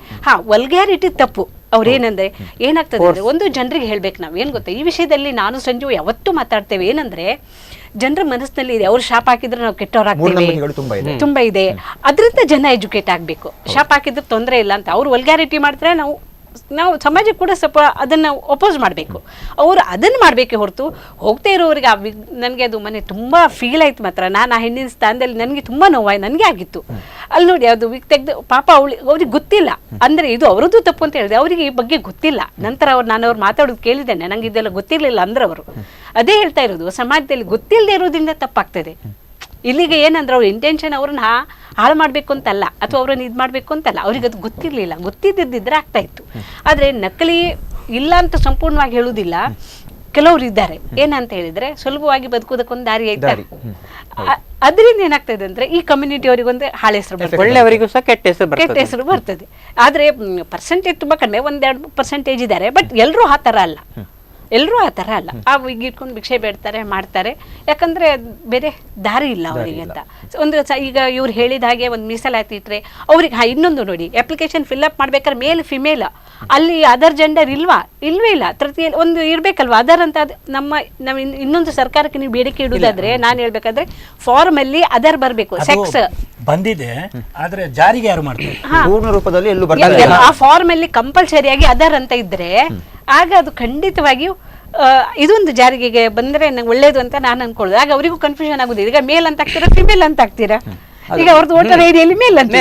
ವಲ್ಗ್ಯಾರಿಟಿ ತಪ್ಪು. ಅವ್ರೇನಂದ್ರೆ ಏನಾಗ್ತದೆ ಅಂದರೆ, ಒಂದು ಜನರಿಗೆ ಹೇಳ್ಬೇಕು ನಾವು, ಏನು ಗೊತ್ತಾ, ಈ ವಿಷಯದಲ್ಲಿ ನಾನು ಸಂಜು ಯಾವತ್ತೂ ಮಾತಾಡ್ತೇವೆ. ಏನಂದ್ರೆ ಜನರ ಮನಸ್ಸಿನಲ್ಲಿ ಇದೆ, ಅವ್ರು ಶಾಪ್ ಹಾಕಿದ್ರೆ ನಾವು ಕೆಟ್ಟವರಾಗ್ತೇವೆ, ತುಂಬಾ ಇದೆ. ಅದರಿಂದ ಜನ ಎಜುಕೇಟ್ ಆಗಬೇಕು. ಶಾಪ್ ಹಾಕಿದ್ರೆ ತೊಂದರೆ ಇಲ್ಲ ಅಂತ ಅವ್ರು ವಲ್ಗ್ಯಾರಿಟಿ ಮಾಡ್ತಾರೆ, ನಾವು ಸಮಾಜಕ್ಕೆ ಕೂಡ ಸ್ವಲ್ಪ ಅದನ್ನು ಅಪೋಸ್ ಮಾಡಬೇಕು. ಅವರು ಅದನ್ನು ಮಾಡಬೇಕೆ ಹೊರತು ಹೋಗ್ತಾ ಇರೋರಿಗೆ ನನಗೆ ಅದು ಮನೆ ತುಂಬ ಫೀಲ್ ಆಯ್ತು. ಮಾತ್ರ ನಾನು ಆ ಹೆಣ್ಣಿನ ಸ್ಥಾನದಲ್ಲಿ ನನಗೆ ತುಂಬ ನೋವಾಯ್ತು, ನನಗೆ ಆಗಿತ್ತು. ಅಲ್ಲಿ ನೋಡಿ, ಅದು ತೆಗೆದು ಪಾಪ ಅವ್ರಿಗೆ ಗೊತ್ತಿಲ್ಲ ಅಂದರೆ ಇದು ಅವರದ್ದು ತಪ್ಪು ಅಂತ ಹೇಳಿದೆ. ಅವರಿಗೆ ಈ ಬಗ್ಗೆ ಗೊತ್ತಿಲ್ಲ. ನಂತರ ನಾನು ಅವ್ರು ಮಾತಾಡೋದು ಕೇಳಿದ್ದೇನೆ, ನಂಗೆ ಇದೆಲ್ಲ ಗೊತ್ತಿರಲಿಲ್ಲ ಅಂದ್ರೆ ಅವರು ಅದೇ ಹೇಳ್ತಾ ಇರೋದು, ಸಮಾಜದಲ್ಲಿ ಗೊತ್ತಿಲ್ಲದೆ ಇರೋದ್ರಿಂದ ತಪ್ಪಾಗ್ತದೆ. ಇಲ್ಲಿಗೆ ಏನಂದ್ರೆ ಅವ್ರ ಇಂಟೆನ್ಷನ್ ಅವ್ರನ್ನ ಹಾಳು ಮಾಡಬೇಕು ಅಂತಲ್ಲ, ಅಥವಾ ಅವ್ರನ್ನ ಇದು ಮಾಡಬೇಕು ಅಂತಲ್ಲ, ಅವ್ರಿಗೆ ಅದು ಗೊತ್ತಿರಲಿಲ್ಲ. ಗೊತ್ತಿದ್ದಿದ್ರೆ ಆಗ್ತಾ ಇತ್ತು. ಆದರೆ ನಕಲಿ ಇಲ್ಲ ಅಂತ ಸಂಪೂರ್ಣವಾಗಿ ಹೇಳುವುದಿಲ್ಲ. ಕೆಲವರು ಇದ್ದಾರೆ, ಏನಂತ ಹೇಳಿದ್ರೆ ಸುಲಭವಾಗಿ ಬದುಕೋದಕ್ಕೊಂದು ದಾರಿ ಐತೆ. ಅದರಿಂದ ಏನಾಗ್ತದೆ ಅಂದ್ರೆ, ಈ ಕಮ್ಯುನಿಟಿ ಅವರಿಗೊಂದು ಹಾಳೆ ಹೆಸರು ಬರ್ತದೆ, ಒಳ್ಳೆಯವರಿಗೂ ಸಹ ಕೆಟ್ಟ ಹೆಸರು ಬರ್ತದೆ. ಆದರೆ ಪರ್ಸೆಂಟೇಜ್ ತುಂಬ ಕಡಿಮೆ, 1-2% ಇದ್ದಾರೆ. ಬಟ್ ಎಲ್ಲರೂ ಆ ಥರ ಅಲ್ಲ, ಆ ವಿಗ್ ಇಟ್ಕೊಂಡು ಭಿಕ್ಷೆ ಬೇಡ್ತಾರೆ, ಮಾಡ್ತಾರೆ. ಯಾಕಂದ್ರೆ ಬೇರೆ ದಾರಿ ಇಲ್ಲ ಅವರಿಗೆ ಅಂತ. ಒಂದು ಈಗ ಇವ್ರು ಹೇಳಿದ ಹಾಗೆ ಒಂದು ಮೀಸಲಾತಿ ಇಟ್ಟರೆ ಅವ್ರಿಗೆ ಇನ್ನೊಂದು ನೋಡಿ, ಅಪ್ಲಿಕೇಶನ್ ಫಿಲ್ಅಪ್ ಮಾಡ್ಬೇಕಾದ್ರೆ ಮೇಲ್ ಫಿಮೇಲ್, ಅಲ್ಲಿ ಅದರ್ ಜೆಂಡರ್ ಇಲ್ವೇ ಇಲ್ಲ. ತೃತೀಯಲ್ಲಿ ಒಂದು ಇರ್ಬೇಕಲ್ವಾ ಅದರ್ ಅಂತ. ನಾವು ಇನ್ನೊಂದು ಸರ್ಕಾರಕ್ಕೆ ನೀವು ಬೇಡಿಕೆ ಇಡುವುದಾದ್ರೆ, ನಾನು ಹೇಳ್ಬೇಕಾದ್ರೆ ಫಾರ್ಮ್ ಅಲ್ಲಿ ಅದರ್ ಬರಬೇಕು, ಸೆಕ್ಸ್ ಬಂದಿದೆ, ಆದ್ರೆ ಜಾರಿಗೆ ಯಾರು ಮಾಡ್ತಾರೆ? ಪೂರ್ಣ ರೂಪದಲ್ಲಿ ಆ ಫಾರ್ಮ್ ಅಲ್ಲಿ ಕಂಪಲ್ಸರಿಯಾಗಿ ಅದರ್ ಅಂತ ಇದ್ರೆ ಆಗ ಅದು ಖಂಡಿತವಾಗಿಯೂ ಇದೊಂದು ಜಾರಿಗೆ ಬಂದ್ರೆ ನಂಗೆ ಒಳ್ಳೇದು ಅಂತ ನಾನು ಅನ್ಕೊಳ್ಳೋದು. ಆಗ ಅವರಿಗೂ ಕನ್ಫ್ಯೂಷನ್ ಆಗುದಿಲ್ಲ, ಈಗ ಮೇಲ್ ಅಂತ ಆಗ್ತೀರಾ ಫಿಮೇಲ್ ಅಂತ ಆಗ್ತೀರಾ? ಈಗ ಅವ್ರದ್ದು ವೋಟರ್ ಐಡಿಯಲ್ಲಿ ಮೇಲ್ ಅಂತ.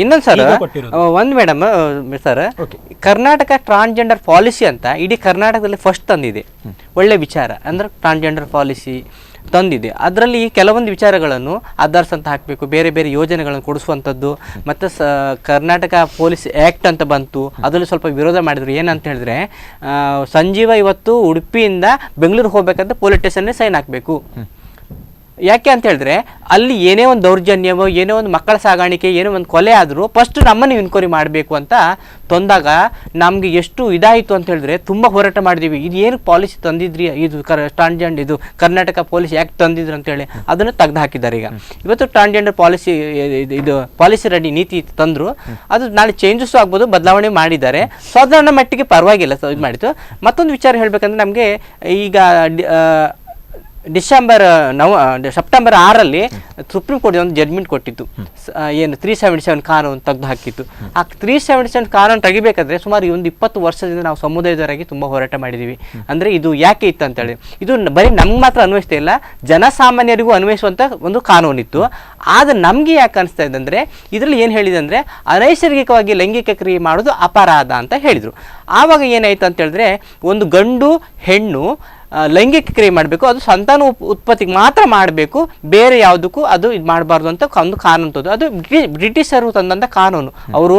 ಇನ್ನೊಂದು ಸರ್, ಒಂದು madam sir, Karnataka transgender policy ಅಂತ ಇಡೀ ಕರ್ನಾಟಕದಲ್ಲಿ ಫಸ್ಟ್ ತಂದಿದೆ. ಒಳ್ಳೆ ವಿಚಾರ ಅಂದ್ರೆ ಟ್ರಾನ್ಸ್ಜೆಂಡರ್ ಪಾಲಿಸಿ ತಂದಿದೆ. ಅದರಲ್ಲಿ ಕೆಲವೊಂದು ವಿಚಾರಗಳನ್ನು ಆಧಾರ್ಸ್ ಅಂತ ಹಾಕಬೇಕು, ಬೇರೆ ಬೇರೆ ಯೋಜನೆಗಳನ್ನು ಕೊಡಿಸುವಂಥದ್ದು, ಮತ್ತು ಕರ್ನಾಟಕ ಪೊಲೀಸ್ ಆ್ಯಕ್ಟ್ ಅಂತ ಬಂತು, ಅದರಲ್ಲಿ ಸ್ವಲ್ಪ ವಿರೋಧ ಮಾಡಿದ್ರು. ಏನಂತ ಹೇಳಿದ್ರೆ, ಸಂಜೀವ ಇವತ್ತು ಉಡುಪಿಯಿಂದ ಬೆಂಗಳೂರು ಹೋಗ್ಬೇಕಂತ ಪೊಲೀಸ್ ಸ್ಟೇಷನ್ನೇ ಸೈನ್ ಹಾಕಬೇಕು. ಯಾಕೆ ಅಂತ ಹೇಳಿದ್ರೆ, ಅಲ್ಲಿ ಏನೇ ಒಂದು ದೌರ್ಜನ್ಯವೋ, ಏನೇ ಒಂದು ಮಕ್ಕಳ ಸಾಗಾಣಿಕೆ, ಏನೋ ಒಂದು ಕೊಲೆ ಆದರೂ ಫಸ್ಟ್ ನಮ್ಮನ್ನು ಇನ್ಕ್ವೈರಿ ಮಾಡಬೇಕು ಅಂತ ತಂದಾಗ ನಮಗೆ ಎಷ್ಟು ಇದಾಯಿತು ಅಂತ ಹೇಳಿದ್ರೆ, ತುಂಬ ಹೋರಾಟ ಮಾಡಿದ್ದೀವಿ. ಇದು ಏನು ಪಾಲಿಸಿ ತಂದಿದ್ರಿ, ಇದು ಟ್ರಾನ್ಸ್ಜೆಂಡರ್, ಇದು ಕರ್ನಾಟಕ ಪೊಲೀಸ್ ಆ್ಯಕ್ಟ್ ತಂದಿದ್ರು ಅಂತೇಳಿ ಅದನ್ನು ತೆಗೆದು ಹಾಕಿದ್ದಾರೆ. ಇವತ್ತು ಟ್ರಾನ್ಸ್ಜೆಂಡರ್ ಪಾಲಿಸಿ, ಇದು ಪಾಲಿಸಿ ರೆಡಿ ನೀತಿ ತಂದರು. ಅದು ನಾಳೆ ಚೇಂಜಸ್ ಆಗ್ಬೋದು, ಬದಲಾವಣೆ ಮಾಡಿದ್ದಾರೆ. ಸಾಧಾರಣ ಮಟ್ಟಿಗೆ ಪರವಾಗಿಲ್ಲ ಇದು ಮಾಡಿತ್ತು. ಮತ್ತೊಂದು ವಿಚಾರ ಹೇಳಬೇಕಂದ್ರೆ, ನಮಗೆ ಈಗ ಸೆಪ್ಟೆಂಬರ್ 6ರಲ್ಲಿ ಸುಪ್ರೀಂ ಕೋರ್ಟ್ ಒಂದು ಜಡ್ಮೆಂಟ್ ಕೊಟ್ಟಿತ್ತು. ಏನು 377 ಕಾನೂನು ತೆಗೆದು ಹಾಕಿತ್ತು. ಆ 377 ಕಾನೂನು ತೆಗಿಬೇಕಾದ್ರೆ ಸುಮಾರು ಒಂದು 20 ವರ್ಷದಿಂದ ನಾವು ಸಮುದಾಯದವರಾಗಿ ತುಂಬ ಹೋರಾಟ ಮಾಡಿದ್ದೀವಿ. ಅಂದರೆ ಇದು ಯಾಕೆ ಇತ್ತು ಅಂತೇಳಿ, ಇದು ಬರೀ ನಮ್ಗೆ ಮಾತ್ರ ಅನ್ವಯಿಸ್ತಾ ಇಲ್ಲ, ಜನಸಾಮಾನ್ಯರಿಗೂ ಅನ್ವಯಿಸುವಂಥ ಒಂದು ಕಾನೂನಿತ್ತು. ಆದರೆ ನಮಗೆ ಯಾಕೆ ಅನಿಸ್ತಾ ಇದೆ ಅಂದರೆ ಇದರಲ್ಲಿ ಏನು ಹೇಳಿದೆ ಅಂದರೆ ಅನೈಸರ್ಗಿಕವಾಗಿ ಲೈಂಗಿಕ ಕ್ರಿಯೆ ಮಾಡೋದು ಅಪರಾಧ ಅಂತ ಹೇಳಿದರು. ಆವಾಗ ಏನಾಯಿತು ಅಂತ ಹೇಳಿದ್ರೆ, ಒಂದು ಗಂಡು ಹೆಣ್ಣು ಲೈಂಗಿಕ ಕ್ರಿಯೆ ಮಾಡಬೇಕು, ಅದು ಸಂತಾನ ಉತ್ಪತ್ತಿಗೆ ಮಾತ್ರ ಮಾಡಬೇಕು, ಬೇರೆ ಯಾವುದಕ್ಕೂ ಅದು ಇದು ಮಾಡಬಾರ್ದು ಅಂತ ಒಂದು ಕಾನೂನು ತಂದು, ಅದು ಬ್ರಿಟಿಷರು ತಂದಂಥ ಕಾನೂನು. ಅವರು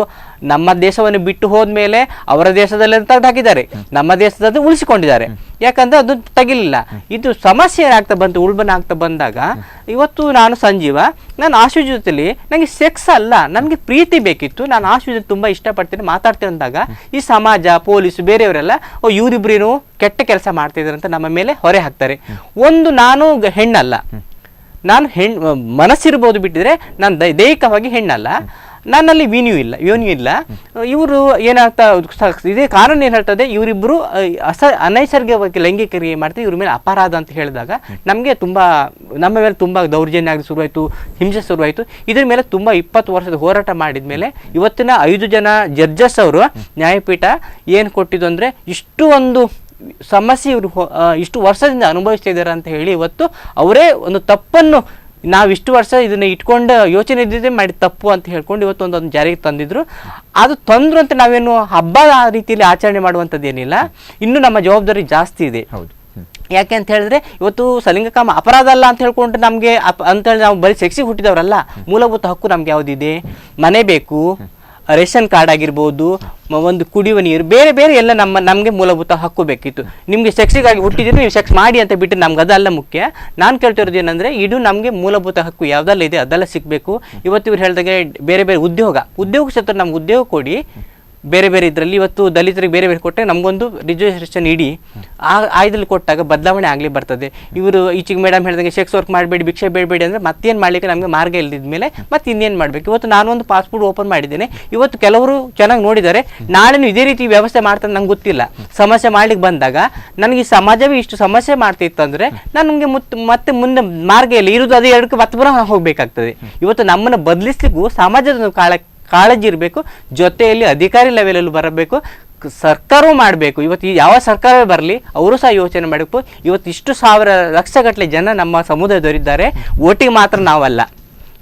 ನಮ್ಮ ದೇಶವನ್ನು ಬಿಟ್ಟು ಹೋದ್ಮೇಲೆ ಅವರ ದೇಶದಲ್ಲಿ ತೆಗೆದು ಹಾಕಿದ್ದಾರೆ, ನಮ್ಮ ದೇಶದಲ್ಲಿ ಉಳಿಸಿಕೊಂಡಿದ್ದಾರೆ. ಯಾಕಂದ್ರೆ ಅದು ತೆಗಿಲಿಲ್ಲ. ಇದು ಸಮಸ್ಯೆ ಏನಾಗ್ತಾ ಬಂತು, ಉಳ್ಬಣ ಆಗ್ತಾ ಬಂದಾಗ ಇವತ್ತು ನಾನು ಸಂಜೀವ, ನಾನು ಆಶ್ವಿ ಜೊತೆಲಿ ನನಗೆ ಸೆಕ್ಸ್ ಅಲ್ಲ, ನನಗೆ ಪ್ರೀತಿ ಬೇಕಿತ್ತು, ನಾನು ಆಶ್ವಿ ಜೊತೆ ತುಂಬ ಇಷ್ಟಪಡ್ತೀನಿ, ಮಾತಾಡ್ತೀನಿ ಅಂದಾಗ ಈ ಸಮಾಜ, ಪೊಲೀಸು, ಬೇರೆಯವರೆಲ್ಲ ಇವರಿಬ್ರೇನು ಕೆಟ್ಟ ಕೆಲಸ ಮಾಡ್ತಿದ್ದಾರೆ ಅಂತ ನಮ್ಮ ಮೇಲೆ ಹೊರೆ ಹಾಕ್ತಾರೆ. ಒಂದು ನಾನು ಹೆಣ್ಣಲ್ಲ, ನಾನು ಮನಸ್ಸಿರ್ಬೋದು ಬಿಟ್ಟಿದ್ರೆ ನಾನು ದೈಹಿಕವಾಗಿ ಹೆಣ್ಣಲ್ಲ, ನನ್ನಲ್ಲಿ ಯೋನಿಯೂ ಇಲ್ಲ. ಇವರು ಏನಾಗ್ತಾ ಇದೇ ಕಾನೂನು ಏನು ಹೇಳ್ತದೆ, ಇವರಿಬ್ಬರು ಅನೈಸರ್ಗಿಕವಾಗಿ ಲೈಂಗಿಕ ಕ್ರಿಯೆ ಮಾಡ್ತಾರೆ, ಇವ್ರ ಮೇಲೆ ಅಪರಾಧ ಅಂತ ಹೇಳಿದಾಗ ನಮಗೆ ನಮ್ಮ ಮೇಲೆ ತುಂಬ ದೌರ್ಜನ್ಯ ಆಗಿ ಶುರುವಾಯಿತು, ಹಿಂಸೆ ಶುರುವಾಯಿತು. ಇದ್ರ ಮೇಲೆ ತುಂಬ 20 ವರ್ಷದ ಹೋರಾಟ ಮಾಡಿದ ಮೇಲೆ ಇವತ್ತಿನ 5 ಜನ ಜಡ್ಜಸ್ ಅವರು ನ್ಯಾಯಪೀಠ ಏನು ಕೊಟ್ಟಿದ್ದು ಅಂದರೆ, ಇಷ್ಟು ಒಂದು ಸಮಸ್ಯೆ ಇವರು ಇಷ್ಟು ವರ್ಷದಿಂದ ಅನುಭವಿಸ್ತಾ ಇದ್ದಾರೆ ಅಂತ ಹೇಳಿ ಇವತ್ತು ಅವರೇ ಒಂದು ತಪ್ಪನ್ನು, ನಾವು ಇಷ್ಟು ವರ್ಷ ಇದನ್ನ ಇಟ್ಕೊಂಡು ಯೋಚನೆ ಇದ್ದಿದ್ದೆ ಮಾಡಿ ತಪ್ಪು ಅಂತ ಹೇಳ್ಕೊಂಡು ಇವತ್ತು ಒಂದೊಂದು ಜಾರಿಗೆ ತಂದಿದ್ರು. ಅದು ತಂದ್ರು ಅಂತ ನಾವೇನು ಹಬ್ಬ ಆ ರೀತಿಯಲ್ಲಿ ಆಚರಣೆ ಮಾಡುವಂಥದ್ದು ಏನಿಲ್ಲ, ಇನ್ನೂ ನಮ್ಮ ಜವಾಬ್ದಾರಿ ಜಾಸ್ತಿ ಇದೆ. ಹೌದು. ಯಾಕೆ ಅಂತ ಹೇಳಿದ್ರೆ ಇವತ್ತು ಸಲಿಂಗಕಾಮ ಅಪರಾಧ ಅಲ್ಲ ಅಂತ ಹೇಳ್ಕೊಂಡು ನಮಗೆ ಅಂತೇಳಿ ನಾವು ಬರೀ ಸೆಕ್ಸಿಗೆ ಹುಟ್ಟಿದವರಲ್ಲ. ಮೂಲಭೂತ ಹಕ್ಕು ನಮ್ಗೆ ಯಾವುದಿದೆ, ಮನೆ ಬೇಕು, ರೇಷನ್ ಕಾರ್ಡ್ ಆಗಿರ್ಬೋದು, ಒಂದು ಕುಡಿಯುವ ನೀರು, ಬೇರೆ ಬೇರೆ ಎಲ್ಲ ನಮಗೆ ಮೂಲಭೂತ ಹಕ್ಕು ಬೇಕಿತ್ತು. ನಿಮಗೆ ಸೆಕ್ಸಿಗಾಗಿ ಹುಟ್ಟಿದ್ರೆ ನೀವು ಸೆಕ್ಸ್ ಮಾಡಿ ಅಂತ ಬಿಟ್ಟು ನಮ್ಗೆ ಅದೆಲ್ಲ ಮುಖ್ಯ. ನಾನು ಕೇಳ್ತಿರೋದು ಏನಂದರೆ, ಇದು ನಮಗೆ ಮೂಲಭೂತ ಹಕ್ಕು ಯಾವುದೆಲ್ಲ ಇದೆ ಅದೆಲ್ಲ ಸಿಗಬೇಕು. ಇವತ್ತು ಇವ್ರು ಹೇಳಿದಾಗೆ ಬೇರೆ ಬೇರೆ ಉದ್ಯೋಗ ಕ್ಷೇತ್ರ ನಮ್ಗೆ ಉದ್ಯೋಗ ಕೊಡಿ. ಬೇರೆ ಬೇರೆ ಇದರಲ್ಲಿ ಇವತ್ತು ದಲಿತರಿಗೆ ಬೇರೆ ಬೇರೆ ಕೊಟ್ಟರೆ ನಮಗೊಂದು ರಿಸರ್ವೇಷನ್ ಇಡಿ, ಇದ್ರಲ್ಲಿ ಕೊಟ್ಟಾಗ ಬದಲಾವಣೆ ಆಗಲಿ ಬರ್ತದೆ. ಇವರು ಈಚೆಗೆ ಮೇಡಮ್ ಹೇಳಿದಂಗೆ ಸೆಕ್ಸ್ ವರ್ಕ್ ಮಾಡಬೇಡಿ, ಭಿಕ್ಷೆ ಬೇಡಬೇಡಿ ಅಂದರೆ ಮತ್ತೇನು ಮಾಡಲಿಕ್ಕೆ ನಮಗೆ ಮಾರ್ಗ ಇಲ್ಲದಿದ್ಮೇಲೆ ಮತ್ತೆ ಇನ್ನೇನು ಮಾಡಬೇಕು. ಇವತ್ತು ನಾನೊಂದು ಪಾಸ್ಪೋರ್ಟ್ ಓಪನ್ ಮಾಡಿದ್ದೇನೆ, ಇವತ್ತು ಕೆಲವರು ಚೆನ್ನಾಗಿ ನೋಡಿದ್ದಾರೆ, ನಾಳೆನೂ ಇದೇ ರೀತಿ ವ್ಯವಸ್ಥೆ ಮಾಡ್ತಾರೆ ನಂಗೆ ಗೊತ್ತಿಲ್ಲ. ಸಮಸ್ಯೆ ಮಾಡ್ಲಿಕ್ಕೆ ಬಂದಾಗ ನನಗೆ ಈ ಸಮಾಜವೇ ಇಷ್ಟು ಸಮಸ್ಯೆ ಮಾಡ್ತಿತ್ತು ಅಂದರೆ ನನಗೆ ಮತ್ತೆ ಮುಂದೆ ಮಾರ್ಗ ಇಲ್ಲ, ಇರೋದು ಅದೇ ಎರಡಕ್ಕೆ ಮತ್ತೆ ಪುನಃ ಹೋಗಬೇಕಾಗ್ತದೆ. ಇವತ್ತು ನಮ್ಮನ್ನು ಬದಲಿಸ್ಲಿಕ್ಕೂ ಸಮಾಜದ ಕಾಳಜಿ ಇರಬೇಕು, ಜೊತೆಯಲ್ಲಿ ಅಧಿಕಾರಿ ಲೆವೆಲಲ್ಲಿ ಬರಬೇಕು, ಸರ್ಕಾರವೂ ಮಾಡಬೇಕು. ಇವತ್ತು ಯಾವ ಸರ್ಕಾರವೇ ಬರಲಿ ಅವರು ಸಹ ಯೋಚನೆ ಮಾಡಬೇಕು. ಇವತ್ತು ಇಷ್ಟು ಲಕ್ಷಗಟ್ಟಲೆ ಜನ ನಮ್ಮ ಸಮುದಾಯದವರಿದ್ದಾರೆ, ಓಟಿಗೆ ಮಾತ್ರ ನಾವಲ್ಲ.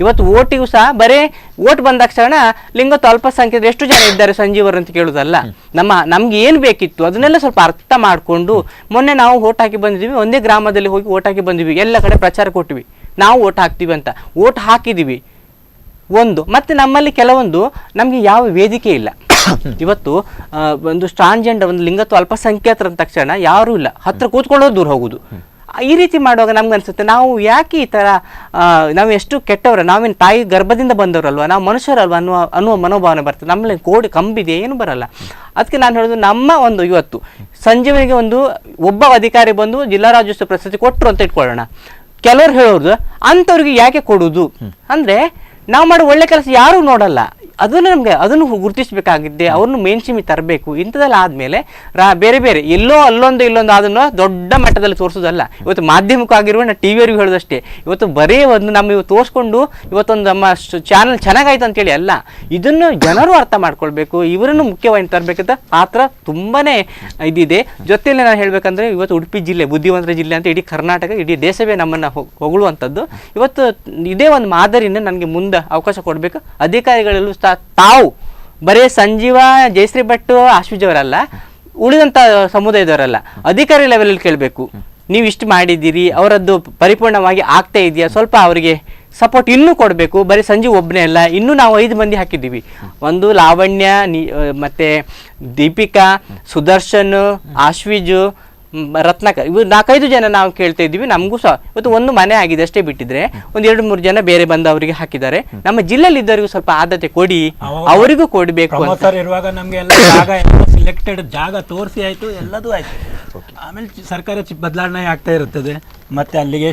ಇವತ್ತು ಓಟಿಗೂ ಸಹ ಬರೀ ಓಟ್ ಬಂದ ತಕ್ಷಣ ಲಿಂಗತ್ವ ಅಲ್ಪಸಂಖ್ಯಾತರು ಎಷ್ಟು ಜನ ಇದ್ದಾರೆ ಸಂಜೀವರು ಅಂತ ಕೇಳೋದಲ್ಲ. ನಮ್ಗೆ ಏನು ಬೇಕಿತ್ತು ಅದನ್ನೆಲ್ಲ ಸ್ವಲ್ಪ ಅರ್ಥ ಮಾಡಿಕೊಂಡು, ಮೊನ್ನೆ ನಾವು ಓಟ್ ಹಾಕಿ ಬಂದಿದ್ದೀವಿ, ಒಂದೇ ಗ್ರಾಮದಲ್ಲಿ ಹೋಗಿ ಓಟ್ ಹಾಕಿ ಬಂದಿದ್ವಿ, ಎಲ್ಲ ಕಡೆ ಪ್ರಚಾರ ಕೊಟ್ಟಿವಿ, ನಾವು ಓಟ್ ಹಾಕ್ತೀವಿ ಅಂತ. ಓಟ್ ಹಾಕಿದ್ದೀವಿ ಮತ್ತೆ ನಮ್ಮಲ್ಲಿ ಕೆಲವೊಂದು ನಮಗೆ ಯಾವ ವೇದಿಕೆ ಇಲ್ಲ. ಇವತ್ತು ಒಂದು ಟ್ರಾನ್ಸ್ಜೆಂಡರ್, ಒಂದು ಲಿಂಗತ್ವ ಅಲ್ಪಸಂಖ್ಯಾತರ ಅಂದ ತಕ್ಷಣ ಯಾರೂ ಇಲ್ಲ, ಹತ್ರ ಕೂತ್ಕೊಳ್ಳೋದು ದೂರ ಹೋಗುದು. ಈ ರೀತಿ ಮಾಡುವಾಗ ನಮ್ಗೆ ಅನ್ಸುತ್ತೆ, ನಾವು ಯಾಕೆ ಈ ಥರ, ನಾವು ಎಷ್ಟು ಕೆಟ್ಟವ್ರ, ನಾವೇನು ತಾಯಿ ಗರ್ಭದಿಂದ ಬಂದವರಲ್ವ, ನಾವು ಮನುಷ್ಯರಲ್ವ ಅನ್ನುವ ಮನೋಭಾವನೆ ಬರ್ತದೆ. ನಮ್ಮಲ್ಲಿ ಕೋಡಿ ಕಂಬಿದೆ, ಏನು ಬರಲ್ಲ. ಅದಕ್ಕೆ ನಾನು ಹೇಳೋದು, ನಮ್ಮ ಒಂದು ಇವತ್ತು ಸಂಜೀವನಿಗೆ ಒಬ್ಬ ಅಧಿಕಾರಿ ಬಂದು ಜಿಲ್ಲಾ ರಾಜ್ಯೋತ್ಸವ ಪ್ರಶಸ್ತಿ ಕೊಟ್ಟರು ಅಂತ ಇಟ್ಕೊಳ್ಳೋಣ. ಕೆಲವರು ಹೇಳೋದು ಅಂಥವ್ರಿಗೆ ಯಾಕೆ ಕೊಡುವುದು ಅಂದರೆ, ನಾವು ಮಾಡೋ ಒಳ್ಳೆ ಕೆಲಸ ಯಾರೂ ನೋಡಲ್ಲ. ಅದನ್ನು ಗುರುತಿಸಬೇಕಾಗಿದ್ದೆ, ಅವ್ರನ್ನು ಮೇನ್ಸ್ಟ್ರೀಮ್ ತರಬೇಕು. ಇಂಥದ್ದೆಲ್ಲ ಆದಮೇಲೆ ಬೇರೆ ಬೇರೆ ಎಲ್ಲೋ ಅಲ್ಲೊಂದು ಅದನ್ನು ದೊಡ್ಡ ಮಟ್ಟದಲ್ಲಿ ತೋರಿಸೋದಲ್ಲ. ಇವತ್ತು ಮಾಧ್ಯಮಕ್ಕಾಗಿರುವ ಟಿವಿಯವರಿಗೂ ಹೇಳೋದಷ್ಟೇ, ಇವತ್ತು ಬರೀ ನಮ್ಮ ತೋರಿಸ್ಕೊಂಡು ಇವತ್ತೊಂದು ನಮ್ಮ ಚಾನಲ್ ಚೆನ್ನಾಗಾಯ್ತು ಅಂತೇಳಿ ಅಲ್ಲ, ಇದನ್ನು ಜನರು ಅರ್ಥ ಮಾಡ್ಕೊಳ್ಬೇಕು, ಇವರನ್ನು ಮುಖ್ಯವಾಗಿ ತರಬೇಕಂತ ಪಾತ್ರ ತುಂಬಾ ಇದಿದೆ. ಜೊತೆಯಲ್ಲಿ ನಾನು ಹೇಳಬೇಕಂದ್ರೆ, ಇವತ್ತು ಉಡುಪಿ ಜಿಲ್ಲೆ ಬುದ್ಧಿವಂತರ ಜಿಲ್ಲೆ ಅಂತ ಇಡೀ ಕರ್ನಾಟಕ, ಇಡೀ ದೇಶವೇ ನಮ್ಮನ್ನು ಹೊಗಳುವಂಥದ್ದು. ಇವತ್ತು ಇದೇ ಒಂದು ಮಾದರಿನ ನನಗೆ ಮುಂದೆ ಅವಕಾಶ ಕೊಡಬೇಕು. ಅಧಿಕಾರಿಗಳಲ್ಲೂ ತಾವು ಬರೇ ಸಂಜೀವ, ಜಯಶ್ರೀ ಭಟ್, ಆಶ್ವಿಜವರಲ್ಲ, ಉಳಿದಂಥ ಸಮುದಾಯದವರಲ್ಲ, ಅಧಿಕಾರಿ ಲೆವೆಲಲ್ಲಿ ಕೇಳಬೇಕು. ನೀವು ಇಷ್ಟು ಮಾಡಿದ್ದೀರಿ, ಅವರದ್ದು ಪರಿಪೂರ್ಣವಾಗಿ ಆಗ್ತಾ ಇದೆಯಾ, ಸ್ವಲ್ಪ ಅವರಿಗೆ ಸಪೋರ್ಟ್ ಇನ್ನೂ ಕೊಡಬೇಕು. ಬರೀ ಸಂಜೀವ್ ಒಬ್ಬನೇ ಅಲ್ಲ, ಇನ್ನೂ ನಾವು 5 ಮಂದಿ ಹಾಕಿದ್ದೀವಿ. ಒಂದು ಲಾವಣ್ಯ, ಮತ್ತು ದೀಪಿಕಾ, ಸುದರ್ಶನ್, ಆಶ್ವಿಜು, ರತ್ನಾಕರ್, ಇವು 4-5 ಜನ ನಾವು ಕೇಳ್ತಾ ಇದ್ದೀವಿ. ನಮಗೂ ಸಹ ಇವತ್ತು ಒಂದು ಮನೆ ಆಗಿದೆ ಅಷ್ಟೇ, ಬಿಟ್ಟಿದ್ರೆ ಒಂದು 2-3 ಜನ ಬೇರೆ ಬಂದವರಿಗೆ ಹಾಕಿದ್ದಾರೆ. ನಮ್ಮ ಜಿಲ್ಲೆಯಲ್ಲಿ ಇದ್ದವರಿಗೂ ಸ್ವಲ್ಪ ಆದ್ಯತೆ ಕೊಡಿ, ಅವರಿಗೂ ಕೊಡಬೇಕು ಅಂತ ಇರುವಾಗ ನಮಗೆ ಎಲ್ಲ ಜಾಗ ಸಿಲೆಕ್ಟೆಡ್ ಜಾಗ ತೋರಿಸಿ ಆಯ್ತು, ಎಲ್ಲದೂ ಆಯ್ತು. ಆಮೇಲೆ ಸರ್ಕಾರ ಬದಲಾವಣೆ ಆಗ್ತಾ ಇರುತ್ತದೆ, ಮತ್ತೆ ಅಲ್ಲಿಗೆ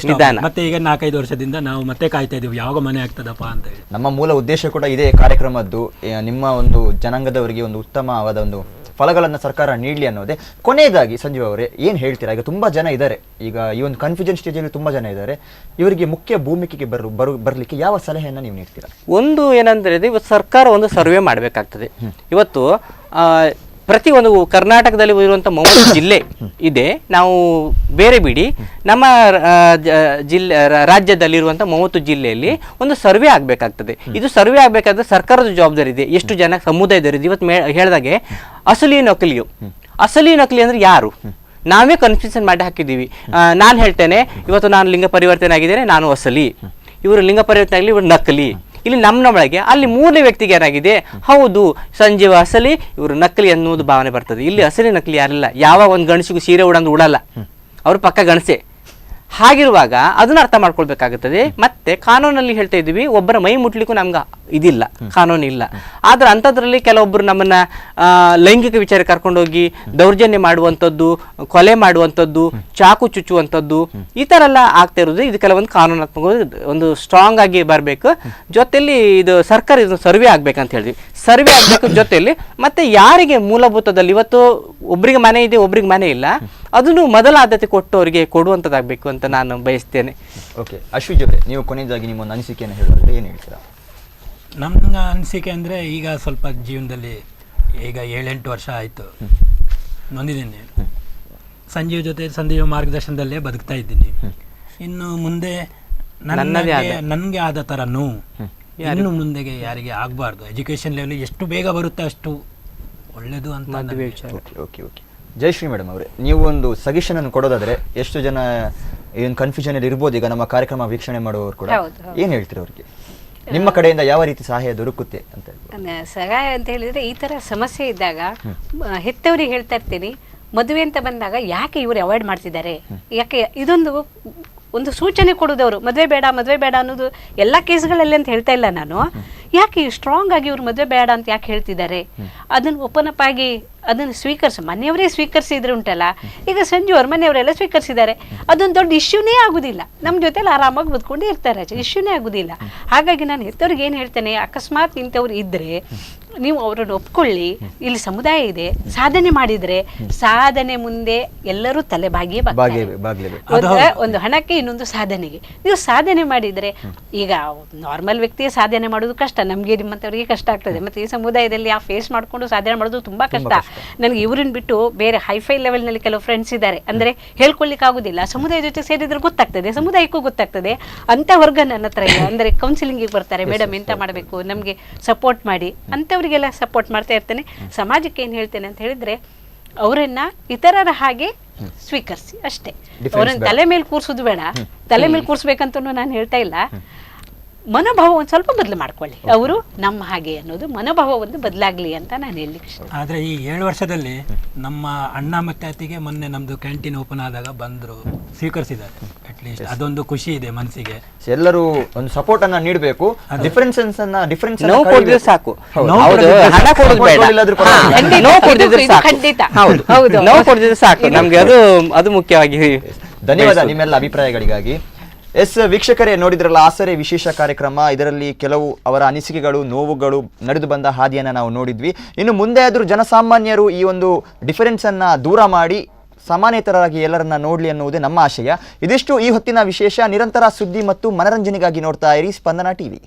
ಮತ್ತೆ ಈಗ 4-5 ವರ್ಷದಿಂದ ನಾವು ಮತ್ತೆ ಕಾಯ್ತಾ ಇದೀವಿ ಯಾವಾಗ ಮನೆ ಆಗ್ತದಪ್ಪ ಅಂತ ಹೇಳಿ. ನಮ್ಮ ಮೂಲ ಉದ್ದೇಶ ಕೂಡ ಇದೇ ಕಾರ್ಯಕ್ರಮದ್ದು, ನಿಮ್ಮ ಒಂದು ಜನಾಂಗದವರಿಗೆ ಒಂದು ಉತ್ತಮವಾದ ಒಂದು ಫಲಗಳನ್ನು ಸರ್ಕಾರ ನೀಡಲಿ ಅನ್ನೋದೇ. ಕೊನೆಯದಾಗಿ ಸಂಜೀವ್ ಅವರೇ ಏನು ಹೇಳ್ತೀರಾ? ಈಗ ತುಂಬ ಜನ ಇದ್ದಾರೆ, ಈಗ ಈ ಒಂದು ಕನ್ಫ್ಯೂಷನ್ ಸ್ಟೇಜಲ್ಲಿ ತುಂಬ ಜನ ಇದ್ದಾರೆ, ಇವರಿಗೆ ಮುಖ್ಯ ಭೂಮಿಕೆಗೆ ಬರಲಿಕ್ಕೆ ಯಾವ ಸಲಹೆಯನ್ನು ನೀವು ನೀಡ್ತೀರಾ? ಒಂದು ಏನಂದ್ರೆ ಇವತ್ತು ಸರ್ಕಾರ ಒಂದು ಸರ್ವೆ ಮಾಡಬೇಕಾಗ್ತದೆ. ಇವತ್ತು ಪ್ರತಿ ಒಂದು ಕರ್ನಾಟಕದಲ್ಲಿ ಇರುವಂಥ 30 ಜಿಲ್ಲೆ ಇದೆ, ನಾವು ಬೇರೆ ಬಿಡಿ, ನಮ್ಮ ಜಿಲ್ಲೆ ರಾಜ್ಯದಲ್ಲಿರುವಂಥ 30 ಜಿಲ್ಲೆಯಲ್ಲಿ ಒಂದು ಸರ್ವೆ ಆಗಬೇಕಾಗ್ತದೆ. ಇದು ಸರ್ವೆ ಆಗಬೇಕಾದ್ರೆ ಸರ್ಕಾರದ ಜವಾಬ್ದಾರಿ ಇದೆ. ಎಷ್ಟು ಜನ ಸಮುದಾಯದವರಿದೆ ಇವತ್ತು ಹೇಳಿದಾಗೆ ಅಸಲಿ ನಕಲಿಯು. ಅಸಲಿ ನಕಲಿ ಅಂದ್ರೆ ಯಾರು? ನಾವೇ ಕನ್ಫ್ಯೂಷನ್ ಮಾಡಿ ಹಾಕಿದ್ದೀವಿ. ನಾನು ಹೇಳ್ತೇನೆ, ಇವತ್ತು ನಾನು ಲಿಂಗ ಪರಿವರ್ತನೆ ಆಗಿದ್ದೇನೆ, ನಾನು ಅಸಲಿ, ಇವರು ಲಿಂಗ ಪರಿವರ್ತನೆ ಆಗಲಿ, ಇವರು ನಕಲಿ. ಇಲ್ಲಿ ನಮ್ಮೊಳಗೆ ಅಲ್ಲಿ ಮೂರನೇ ವ್ಯಕ್ತಿಗೆ ಏನಾಗಿದೆ, ಹೌದು ಸಂಜೀವ ಅಸಲಿ, ಇವರು ನಕಲಿ ಅನ್ನೋದು ಭಾವನೆ ಬರ್ತದೆ. ಇಲ್ಲಿ ಅಸಲಿ ನಕಲಿ ಯಾರಿಲ್ಲ. ಯಾವ ಒಂದು ಗಣಸಿಗೂ ಸೀರೆ ಉಡಲ್ಲ, ಅವರು ಪಕ್ಕ ಗಣಸೆ. ಹಾಗಿರುವಾಗ ಅದನ್ನ ಅರ್ಥ ಮಾಡ್ಕೊಳ್ಬೇಕಾಗುತ್ತದೆ. ಮತ್ತೆ ಕಾನೂನಲ್ಲಿ ಹೇಳ್ತಾ ಇದ್ದೀವಿ, ಒಬ್ಬರ ಮೈ ಮುಟ್ಲಿಕ್ಕೂ ನಮ್ಗೆ ಇದಿಲ್ಲ, ಕಾನೂನು ಇಲ್ಲ. ಆದ್ರೆ ಅಂಥದ್ರಲ್ಲಿ ಕೆಲವೊಬ್ಬರು ನಮ್ಮನ್ನ ಲೈಂಗಿಕ ವಿಚಾರ ಕರ್ಕೊಂಡೋಗಿ ದೌರ್ಜನ್ಯ ಮಾಡುವಂಥದ್ದು, ಕೊಲೆ ಮಾಡುವಂಥದ್ದು, ಚಾಕು ಚುಚ್ಚುವಂಥದ್ದು, ಈ ಥರ ಎಲ್ಲ ಆಗ್ತಾ ಇರೋದು. ಇದು ಕೆಲವೊಂದು ಕಾನೂನಾತ್ಮಕ ಒಂದು ಸ್ಟ್ರಾಂಗ್ ಆಗಿ ಬರಬೇಕು. ಜೊತೆಯಲ್ಲಿ ಇದು ಸರ್ಕಾರ ಇದು ಸರ್ವೆ ಆಗ್ಬೇಕಂತ ಹೇಳಿದ್ವಿ. ಸರ್ವೆ ಆಗಬೇಕು ಜೊತೆಯಲ್ಲಿ. ಮತ್ತೆ ಯಾರಿಗೆ ಮೂಲಭೂತದಲ್ಲಿ ಇವತ್ತು ಒಬ್ರಿಗೆ ಮನೆ ಇದೆ, ಒಬ್ರಿಗೆ ಮನೆ ಇಲ್ಲ, ಅದನ್ನು ಮೊದಲ ಆದ್ಯತೆ ಕೊಟ್ಟು ಅವರಿಗೆ ಕೊಡುವಂಥದ್ದಾಗಬೇಕು ಅಂತ ನಾನು ಬಯಸ್ತೇನೆ. ಓಕೆ, ಅಶ್ವಿಜ್ ಅವರೇ, ನೀವು ಕೊನೆಯದಾಗಿ ನಿಮ್ಮ ಒಂದು ಅನಿಸಿಕೆಯನ್ನು ಹೇಳೋದ್ರೆ ಏನು ಹೇಳ್ತೀರಾ? ನನ್ನ ಅನಿಸಿಕೆ ಅಂದರೆ, ಈಗ ಸ್ವಲ್ಪ ಜೀವನದಲ್ಲಿ ಈಗ 7-8 ವರ್ಷ ಆಯಿತು ನೊಂದಿದ್ದೀನಿ. ಸಂಜೀವ್ ಮಾರ್ಗದರ್ಶನದಲ್ಲೇ ಬದುಕ್ತಾ ಇದ್ದೀನಿ. ಇನ್ನು ಮುಂದೆ ನನಗೆ ಆದ ಥರ ನೋವು ಇನ್ನು ಮುಂದೆಗೆ ಯಾರಿಗೆ ಆಗಬಾರ್ದು. ಎಜುಕೇಷನ್ ಲೆವೆಲ್ ಎಷ್ಟು ಬೇಗ ಬರುತ್ತೆ ಅಷ್ಟು ಒಳ್ಳೆಯದು ಅಂತ. ಓಕೆ ಓಕೆ, ಜಯಶ್ರೀ ಮೇಡಮ್ ಅವರೇ, ನೀವು ಒಂದು ಸಜೆಷನ್ ಅನ್ನು ಕೊಡೋದಾದ್ರೆ, ಎಷ್ಟು ಜನ ಏನು ಕನ್ಫ್ಯೂಷನ್ ಅಲ್ಲಿ ಇರ್ಬೋದು ಈಗ ನಮ್ಮ ಕಾರ್ಯಕ್ರಮ ವೀಕ್ಷಣೆ ಮಾಡುವವರು ಕೂಡ, ಏನು ಹೇಳ್ತೀರಿ ಅವರಿಗೆ? ನಿಮ್ಮ ಕಡೆಯಿಂದ ಯಾವ ರೀತಿ ಸಹಾಯ ದೊರಕುತ್ತೆ ಅಂತ? ಸಹಾಯ ಅಂತ ಹೇಳಿದ್ರೆ, ಈ ತರ ಸಮಸ್ಯೆ ಇದ್ದಾಗ ಹೆತ್ತವರಿಗೆ ಹೇಳ್ತಾ ಇರ್ತೀನಿ, ಮದುವೆ ಅಂತ ಬಂದಾಗ ಯಾಕೆ ಇವರು ಅವಾಯ್ಡ್ ಮಾಡ್ತಿದ್ದಾರೆ, ಯಾಕೆ ಇದೊಂದು ಒಂದು ಸೂಚನೆ ಕೊಡೋದವರು, ಮದುವೆ ಬೇಡ ಅನ್ನೋದು ಎಲ್ಲ ಕೇಸ್ಗಳಲ್ಲಿ ಅಂತ ಹೇಳ್ತಾ ಇಲ್ಲ ನಾನು. ಯಾಕೆ ಸ್ಟ್ರಾಂಗ್ ಆಗಿ ಇವ್ರು ಮದುವೆ ಬೇಡ ಅಂತ ಯಾಕೆ ಹೇಳ್ತಿದ್ದಾರೆ, ಅದನ್ನು ಓಪನ್ ಅಪ್ ಆಗಿ ಅದನ್ನು ಮನೆಯವರೇ ಸ್ವೀಕರಿಸಿದ್ರೆ ಉಂಟಲ್ಲ. ಈಗ ಸಂಜು ಅವ್ರ ಮನೆಯವರೆಲ್ಲ ಸ್ವೀಕರಿಸಿದ್ದಾರೆ, ಅದೊಂದು ದೊಡ್ಡ ಇಶ್ಯೂನೇ ಆಗುದಿಲ್ಲ. ನಮ್ಮ ಜೊತೆಲಿ ಆರಾಮಾಗಿ ಬದುಕೊಂಡು ಇರ್ತಾರೆ, ಇಶ್ಯೂನೇ ಆಗುದಿಲ್ಲ. ಹಾಗಾಗಿ ನಾನು ಹೆತ್ತವ್ರಿಗೆ ಏನು ಹೇಳ್ತೇನೆ, ಅಕಸ್ಮಾತ್ ಇಂಥವ್ರು ಇದ್ರೆ ನೀವು ಅವರನ್ನು ಒಪ್ಕೊಳ್ಳಿ. ಇಲ್ಲಿ ಸಮುದಾಯ ಇದೆ, ಸಾಧನೆ ಮಾಡಿದ್ರೆ ಸಾಧನೆ ಮುಂದೆ ಎಲ್ಲರೂ ತಲೆ ಬಾಗಿಯೇ ಒಂದು ಹಣಕ್ಕೆ, ಇನ್ನೊಂದು ಸಾಧನೆಗೆ. ನೀವು ಸಾಧನೆ ಮಾಡಿದ್ರೆ, ಈಗ ನಾರ್ಮಲ್ ವ್ಯಕ್ತಿಯೇ ಸಾಧನೆ ಮಾಡೋದು ಕಷ್ಟ, ನಮಗೆ ನಿಮ್ಮಂಥವ್ರಿಗೆ ಕಷ್ಟ ಆಗ್ತದೆ. ಮತ್ತೆ ಈ ಸಮುದಾಯದಲ್ಲಿ ಆ ಫೇಸ್ ಮಾಡ್ಕೊಂಡು ಸಾಧನೆ ಮಾಡೋದು ತುಂಬಾ ಕಷ್ಟ. ನನಗೆ ಇವ್ರನ್ನ ಬಿಟ್ಟು ಬೇರೆ ಹೈಫೈ ಲೆವೆಲ್ ನಲ್ಲಿ ಕೆಲವು ಫ್ರೆಂಡ್ಸ್ ಇದ್ದಾರೆ, ಅಂದ್ರೆ ಹೇಳ್ಕೊಳ್ಲಿಕ್ಕೆ ಆಗುದಿಲ್ಲ. ಸಮುದಾಯ ಜೊತೆ ಸೇರಿದ್ರೆ ಗೊತ್ತಾಗ್ತದೆ, ಸಮುದಾಯಕ್ಕೂ ಗೊತ್ತಾಗ್ತದೆ. ಅಂತ ವರ್ಗ ನನ್ನ ಹತ್ರ ಇಲ್ಲ, ಅಂದ್ರೆ ಕೌನ್ಸಿಲಿಂಗ್ ಬರ್ತಾರೆ, ಮೇಡಮ್ ಎಂತ ಮಾಡಬೇಕು, ನಮ್ಗೆ ಸಪೋರ್ಟ್ ಮಾಡಿ, ಅಂತವರಿಗೆಲ್ಲ ಸಪೋರ್ಟ್ ಮಾಡ್ತಾ ಇರ್ತೇನೆ. ಸಮಾಜಕ್ಕೆ ಏನ್ ಹೇಳ್ತೇನೆ ಅಂತ ಹೇಳಿದ್ರೆ, ಅವರನ್ನ ಇತರರ ಹಾಗೆ ಸ್ವೀಕರಿಸಿ ಅಷ್ಟೇ. ಅವ್ರನ್ನ ತಲೆ ಮೇಲೆ ಕೂರ್ಸೋದು ಬೇಡ, ತಲೆ ಮೇಲೆ ಕೂರ್ಸ್ಬೇಕಂತ ನಾನು ಹೇಳ್ತಾ ಇಲ್ಲ. ಮನೋಭಾವ ಒಂದು ಸ್ವಲ್ಪ ಬದಲು ಮಾಡ್ಕೊಳ್ಳಿ, ಅವರು ನಮ್ಮ ಹಾಗೆ ಅನ್ನೋದು ಮನೋಭಾವ ಒಂದು ಬದಲಾಗ್ಲಿ ಅಂತ ನಾನು ಹೇಳಲಿಕ್ಕೆ ಇಷ್ಟ. ಆದರೆ ಈ 7 ವರ್ಷದಲ್ಲಿ ನಮ್ಮ ಅಣ್ಣ ಮತ್ತೆ ಅತ್ತಿಗೆ ಮೊನ್ನೆ ನಮ್ದು ಕ್ಯಾಂಟೀನ್ ಓಪನ್ ಆದಾಗ ಬಂದ್ರು, ಸ್ವೀಕರಿಸಿದ್ದಾರೆ. ಅಟ್ಲೀಸ್ಟ್ ಅದೊಂದು ಖುಷಿ ಇದೆ ಮನಸ್ಸಿಗೆ. ಎಲ್ಲರೂ ಒಂದು ಸಪೋರ್ಟ್ ಅನ್ನ ನೀಡಬೇಕು. ಡಿಫರೆನ್ಸ್ ಕೊಡಿದ್ರೆ ಸಾಕು, ಸಾಕು ನಮ್ಗೆ, ಅದು ಮುಖ್ಯವಾಗಿ. ಧನ್ಯವಾದ ನಿಮ್ಮೆಲ್ಲ ಅಭಿಪ್ರಾಯಗಳಿಗಾಗಿ. ಎಸ್ ವೀಕ್ಷಕರೇ, ನೋಡಿದ್ರಲ್ಲ ಆಸರೆ ವಿಶೇಷ ಕಾರ್ಯಕ್ರಮ. ಇದರಲ್ಲಿ ಕೆಲವು ಅವರ ಅನಿಸಿಕೆಗಳು, ನೋವುಗಳು, ನಡೆದು ಬಂದ ಹಾದಿಯನ್ನು ನಾವು ನೋಡಿದ್ವಿ. ಇನ್ನು ಮುಂದೆ ಆದರೂ ಜನಸಾಮಾನ್ಯರು ಈ ಒಂದು ಡಿಫರೆನ್ಸ್ ಅನ್ನ ದೂರ ಮಾಡಿ ಸಮಾನೇತರರಾಗಿ ಎಲ್ಲರನ್ನ ನೋಡಲಿ ಅನ್ನುವುದೇ ನಮ್ಮ ಆಶಯ. ಇದಿಷ್ಟು ಈ ಹೊತ್ತಿನ ವಿಶೇಷ. ನಿರಂತರ ಸುದ್ದಿ ಮತ್ತು ಮನರಂಜನೆಗಾಗಿ ನೋಡ್ತಾ ಇರಿ ಸ್ಪಂದನ ಟಿವಿ.